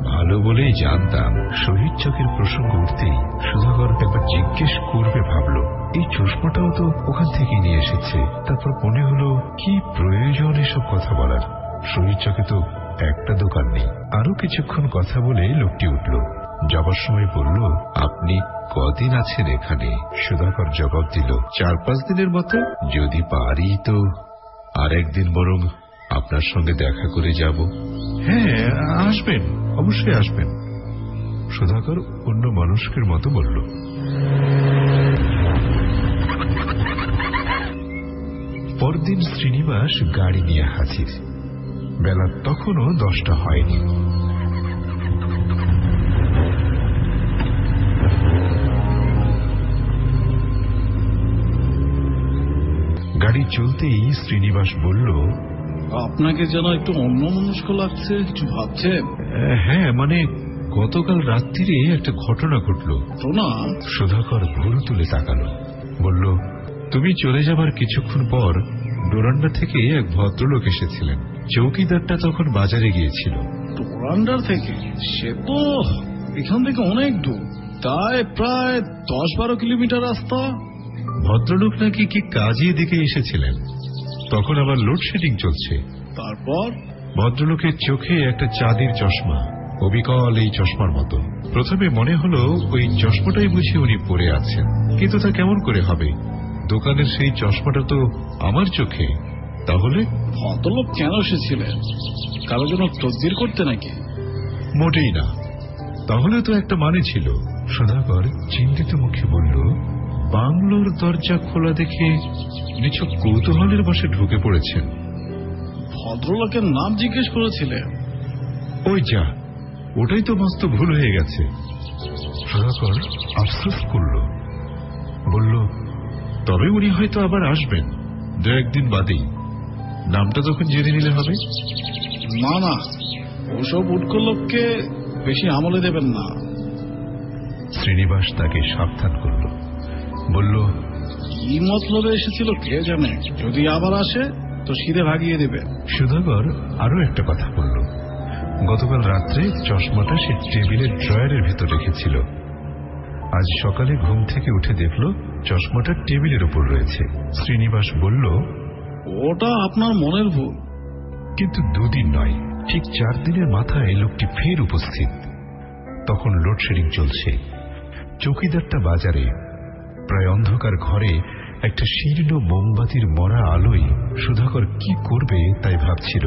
ভালো বলেই জানতাম। শহীদ চকের প্রসঙ্গ উঠতেই সুধাকর একবার জিজ্ঞেস করবে ভাবল, এই চশমাটাও তো ওখান থেকে নিয়ে এসেছে। তারপর মনে হলো, কি প্রয়োজন এসব কথা বলার? শহীদ চকে তো একটা দোকান নেই। আরো কিছুক্ষণ কথা বলে লোকটি উঠল। যাবার সময় বলল, আপনি কদিন আছেন এখানে? সুধাকর জবাব দিল, 4-5 দিনের মতো। যদি পারি তো আরেকদিন বরং আপনার সঙ্গে দেখা করে যাব। হ্যাঁ, আসবেন, অবশ্যই আসবেন। সুধাকর অন্য মানুষের মতো বলল। পরদিন শ্রীনিবাস গাড়ি নিয়ে হাজির। বেলা তখনও 10টা হয়নি। গাড়ি চলতেই শ্রীনিবাস বলল, আপনাকে যেন একটু অন্যমনস্ক লাগছে, কিছু ভাবছেন? হ্যাঁ, মানে গতকাল রাত্রিরে একটা ঘটনা ঘটল। না? সুধাকর ভুরু তুলে তাকালো, বলল, তুমি চলে যাবার কিছুক্ষণ পর ডোরান্ডা থেকে এক ভদ্রলোক এসেছিলেন। চৌকিদারটা তখন বাজারে গিয়েছিল। ডোরান্ডার থেকে? সে তো এখান থেকে অনেক দূর, তাই প্রায় 10-12 কিলোমিটার রাস্তা। ভদ্রলোক নাকি কি কাজে দিকে এসেছিলেন। তখন আবার লোডশেডিং চলছে। তারপর ভদ্রলোকের চোখে একটা চাঁদের চশমা, অবিকল এই চশমার মতো। প্রথমে মনে হলো ওই চশমাটাই বুঝি উনি পরে আছেন, কিন্তু তা কেমন করে হবে? দোকানের সেই চশমাটা তো আমার চোখে। তাহলে ভদ্রলোক কেন এসেছিলেন? কারো জন্য তদবির করতে নাকি? মোটেই না। তাহলে তো একটা মানে ছিল। সুধাকর চিন্তিত মুখে বলল, বাংলোর দরজা খোলা দেখে নিছক কৌতূহলের বসে ঢুকে পড়েছেন। ভদ্রলোকের নাম জিজ্ঞেস করেছিলেন? ওই যা, ওটাই তো মস্ত ভুল হয়ে গেছে। সুধাকর আফসোস করল, বলল, তবে উনি হয়তো আবার আসবেন 2-1 দিন বাদেই। নামটা তখন জেনে নিলে হবে। না না, ওসব উটকো লোককে বেশি আমলে দেবেন না। শ্রীনিবাস তাকে সাবধান করল, বলল, কি মতলবে এসেছিল কে জানে, যদি আবার আসে তো সিধে ভাগিয়ে দেবে। সুধাকর আরো একটা কথা বলল, গতকাল রাত্রে চশমাটা সে টেবিলের ড্রয়ারের ভেতর রেখেছিল। আজ সকালে ঘুম থেকে উঠে দেখল চশমাটা টেবিলের উপর রয়েছে। শ্রীনিবাস বলল, ওটা আপনার মনের ভুল। কিন্তু 2 দিন নয়, ঠিক 4 দিনের মাথায় লোকটি ফের উপস্থিত। তখন লোডশেডিং চলছে। চৌকিদারটা বাজারে, প্রায় অন্ধকার ঘরে একটা শীর্ণ মোমবাতির মরা আলোয় সুধাকর কি করবে তাই ভাবছিল।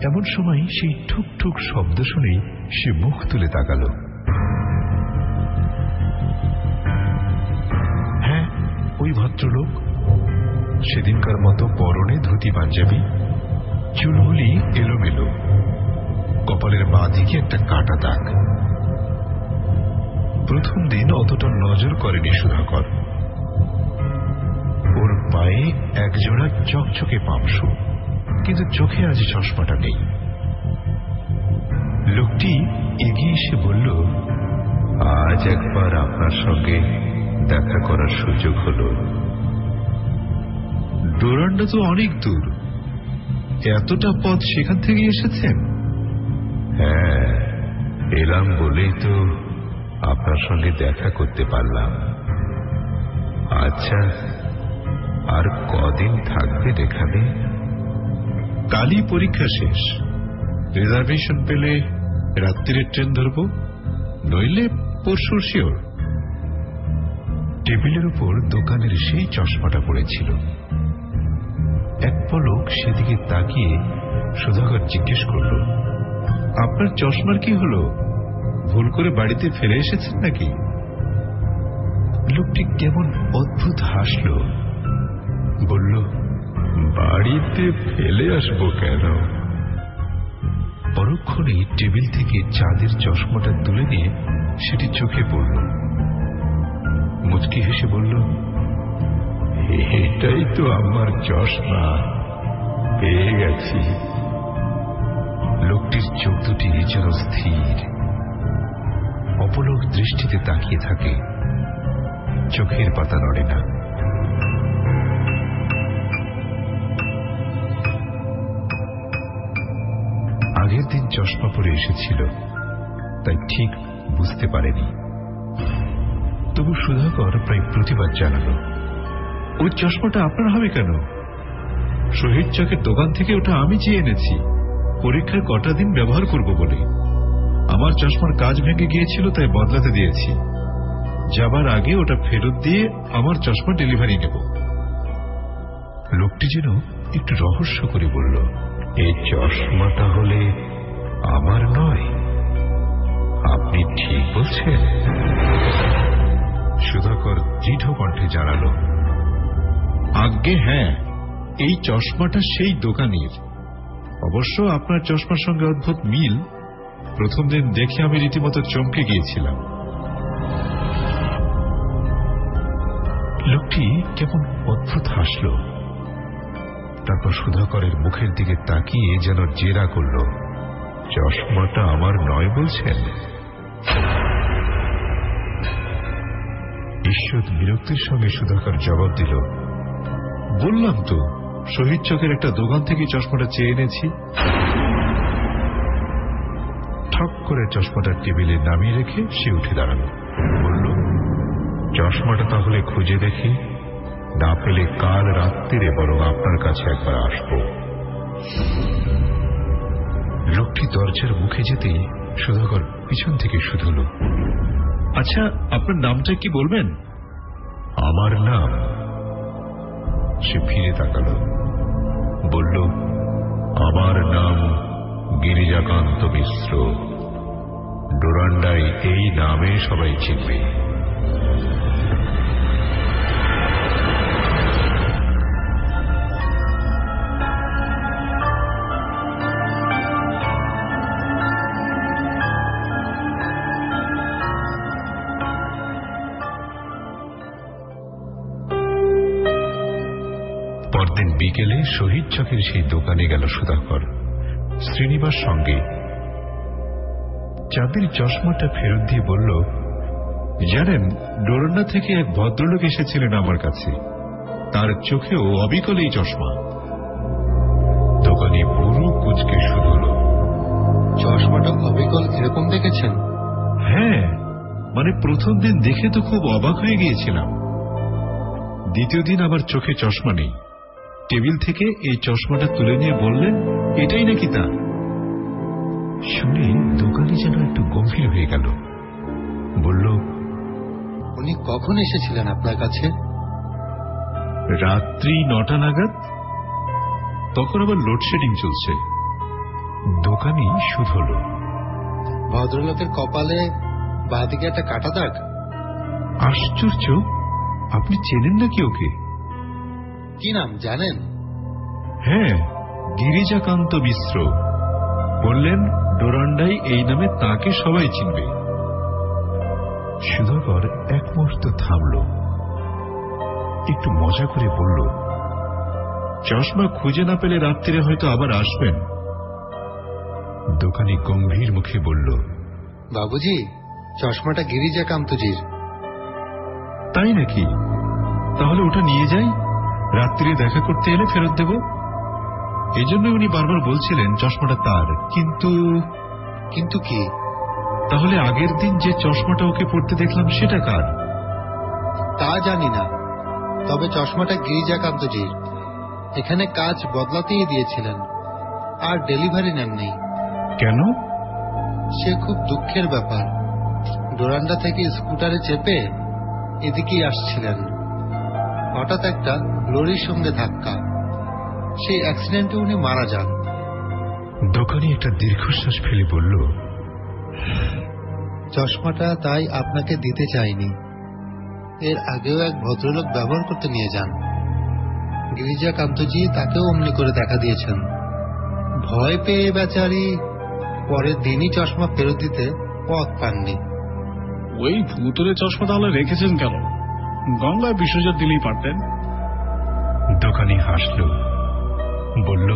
এমন সময় সেই ঠুক ঠুক শব্দ শুনেই সে মুখ তুলে তাকাল। হ্যাঁ, ওই ভদ্রলোক। সেদিনকার মতো পরনে ধুতি পাঞ্জাবি, চুলগুলি এলোমেলো, কপালের বাঁ দিকে একটা কাটা দাগ। প্রথম দিন অতটা নজর করেনি সুধাকর। ওর পায়ে একজোড়া চকচকে পামশু, কিন্তু চোখে আজ চশমাটা নেই। লোকটি এগিয়ে এসে বলল, আজ একবার আপনার সঙ্গে দেখা করার সুযোগ হল। ডোরান্ডা তো অনেক দূর, এতটা পথ সেখান থেকে এসেছেন? হ্যাঁ, এলাম বলেই তো আপনার সঙ্গে দেখা করতে পারলাম। আচ্ছা, আর কদিন থাকবেন এখানে? কালই পরীক্ষা শেষ। রিজার্ভেশন পেলে রাত্রির ট্রেন ধরব, নইলে পরশু শিওর। টেবিলের উপর দোকানের সেই চশমাটা পড়েছিল। এক পলক সেদিকে তাকিয়ে সুধাকর জিজ্ঞেস করল, আপনার চশমার কি হলো? ভুল করে বাড়িতে ফেলে এসেছেন নাকি? লোকটি কেমন অদ্ভুত হাসল, বলল, বাড়িতে ফেলে আসবো কেন? পরক্ষণেই টেবিল থেকে চাঁদের চশমাটা তুলে নিয়ে সেটি চোখে পড়ল। মুচকি হেসে বলল, এটাই তো আমার চশমা, পেয়ে গেছি। লোকটির চোখ দুটি যেন স্থির, অপলক দৃষ্টিতে তাকিয়ে থাকে, চোখের পাতা নড়ে না। আগের দিন চশমা পরে এসেছিল, তাই ঠিক বুঝতে পারেনি। তবু সুধাকর প্রায় প্রতিবাদ জানাল, ওই চশমাটা আপনার হবে কেন? শহীদ চকের দোকান থেকে ওটা আমি চেয়ে এনেছি, পরীক্ষার কটা দিন ব্যবহার করব বলে। আমার চশমার কাজ ভেঙে গিয়েছিল, তাই বদলাতে দিয়েছি। যাবার আগে ওটা ফেরত দিয়ে আমার চশমা ডেলিভারি নেব। লোকটি যেন একটু রহস্য করে বলল, এই চশমাটা হলে আমার নয়, আপনি ঠিক বলছেন? সুধাকর দৃঢ় কণ্ঠে জানাল, আজ্ঞে হ্যাঁ, এই চশমাটা সেই দোকানের। অবশ্য আপনার চশমার সঙ্গে অদ্ভুত মিল। প্রথম দিন দেখে আমি রীতিমতো চমকে গিয়েছিলাম। লোকটি কেমন অদ্ভুত হাসল, তারপর সুধাকরের মুখের দিকে তাকিয়ে যেন জেরা করল, চশমাটা আমার নয় বলছেন? ঈষৎ বিরক্তির সঙ্গে সুধাকর জবাব দিল, বললাম তো, শহীদ চকের একটা দোকান থেকে চশমাটা চেয়ে এনেছি। ঠক করে চশমাটা টেবিলে নামিয়ে রেখে সে উঠে দাঁড়ালো, বলল, চশমাটা তাহলে খুঁজে দেখি, না পেলে কাল রাত্রিরে বরং আপনার কাছে একবার আসব। লোকটি দরজার মুখে যেতেই সুধাকর পিছন থেকে শুধল, আচ্ছা, আপনার নামটা কি বলবেন? আমার নাম? সে ফিরে তাকাল, বলল, আমার নাম গিরিজাকান্ত মিশ্র। ডোরান্ডায় এই নামে সবাই চিনবে। পরদিন বিকেলে শহীদ চকের সেই দোকানে গেল সুধাকর শ্রীনিবাস সঙ্গে। চাঁদের চশমাটা ফেরত দিয়ে বলল, জানেন, ডোরন্ডা থেকে এক ভদ্রলোক এসেছিলেন আমার কাছে, তার চোখেও অবিকল এই চশমা। দোকানি পুরো কুচকে শুধল। চশমাটা অবিকল এরকম দেখেছেন? হ্যাঁ, মানে প্রথম দিন দেখে তো খুব অবাক হয়ে গিয়েছিলাম। দ্বিতীয় দিন আবার চোখে চশমা নেই। টেবিল থেকে এই চশমাটা তুলে নিয়ে বললেন, এটাই নাকি তা। শুনে দোকানি যেন একটু গম্ভীর হয়ে গেল। বলল, উনি কখন এসেছিলেন আপনার কাছে? রাত্রি 9টা নাগাদ। তখন আবার লোডশেডিং চলছে। দোকানি শুধল। ভদ্রলোকের কপালে বাঁদিকে একটা কাটা দাগ। আশ্চর্য, আপনি চেনেন নাকি ওকে? কি নাম জানেন? হ্যাঁ, গিরিজাকান্ত মিশ্র। বললেন ডোরান্ডাই এই নামে তাকে সবাই চিনবে। সুধাকর এক মুহূর্ত থামল, একটু মজা করে বলল, চশমা খুঁজে না পেলে রাত্রিরে হয়তো আবার আসবেন। দোকানি গম্ভীর মুখে বলল, বাবুজি, চশমাটা গিরিজাকান্তজির। তাই নাকি? তাহলে ওটা নিয়ে যাই, রাত্রিরে দেখা করতে এলে ফেরত দেব। এই জন্য উনি বারবার বলছিলেন চশমাটা তার। কিন্তু কি? তাহলে আগের দিন যে চশমাটা ওকে পড়তে দেখলাম সেটা কার? তা জানি না, তবে চশমাটা গিরিজাকান্তজির। এখানে কাজ বদলাতেই দিয়েছিলেন, আর ডেলিভারি নেননি। কেন? সে খুব দুঃখের ব্যাপার। ডোরান্ডা থেকে স্কুটারে চেপে এদিকেই আসছিলেন, হঠাৎ একটা লরির সঙ্গে ধাক্কা। সেই অ্যাক্সিডেন্টে উনি মারা যান। দোকানি একটা দীর্ঘশ্বাস ফেলে বলল, চশমাটা তাই আপনাকে দিতে চাইনি। এর আগেও এক ভদ্রলোক ব্যবহার করতে নিয়ে যান। গিরিজাকান্তজি তাকেও অমনি করে দেখা দিয়েছেন। ভয় পেয়ে বেচারি পরের দিনই চশমা ফেরত দিতে পথ পাননি। ওই ভুতুরে চশমা তাহলে রেখেছেন কেন? গঙ্গায় বিসর্জন দিলেই পারতেন। দোকানি হাসল, বলল,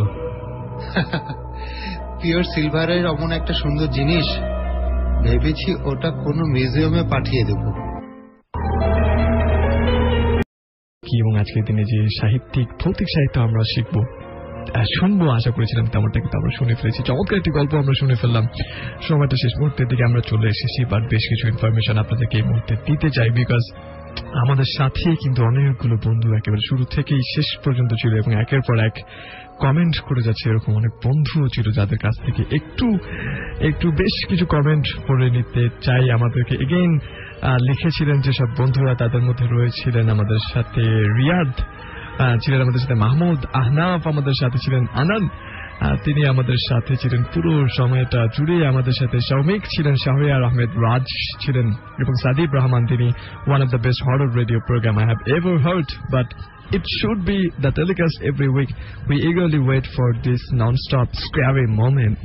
পিওর সিলভারের অমন একটা সুন্দর জিনিস, ভেবেছি ওটা কোনো মিউজিয়ামে পাঠিয়ে দেব। কি এবং আজকের দিনে যে সাহিত্যিক ভৌতিক সাহিত্য আমরা শিখবো, শুনবো আশা করেছিলাম, তেমনটা কিন্তু আমরা শুনে ফেলেছি। চমৎকার একটি গল্প আমরা শুনে ফেললাম। সময়টা শেষ মুহূর্তের দিকে আমরা চলে এসেছি, বাট বেশ কিছু ইনফরমেশন আপনাদেরকে এই মুহূর্তে দিতে চাই, বিকজ আমাদের সাথে কিন্তু অনেকগুলো বন্ধু একেবারে শুরু থেকেই শেষ পর্যন্ত ছিল এবং একের পর এক কমেন্ট করে যাচ্ছে। এরকম অনেক বন্ধুও ছিল যাদের কাছ থেকে একটু বেশ কিছু কমেন্ট পড়ে নিতে চাই। আমাদেরকে এগেইন লিখেছিলেন যেসব বন্ধুরা, তাদের মধ্যে রয়েছিলেন আমাদের সাথে রিয়াদ, ছিলেন আমাদের সাথে মাহমুদ, আহনাফ আমাদের সাথে ছিলেন, আনন্দ তিনি আমাদের সাথে ছিলেন পুরো সময়টা জুড়ে, আমাদের সাথে সৌমিক ছিলেন, শাহরিয়ার আহমেদ রাজ ছিলেন এবং সাদিব রহমান, তিনি one of the best horror radio program I have ever heard, but it should be the telecast every week. We eagerly wait for this non-stop scary moment.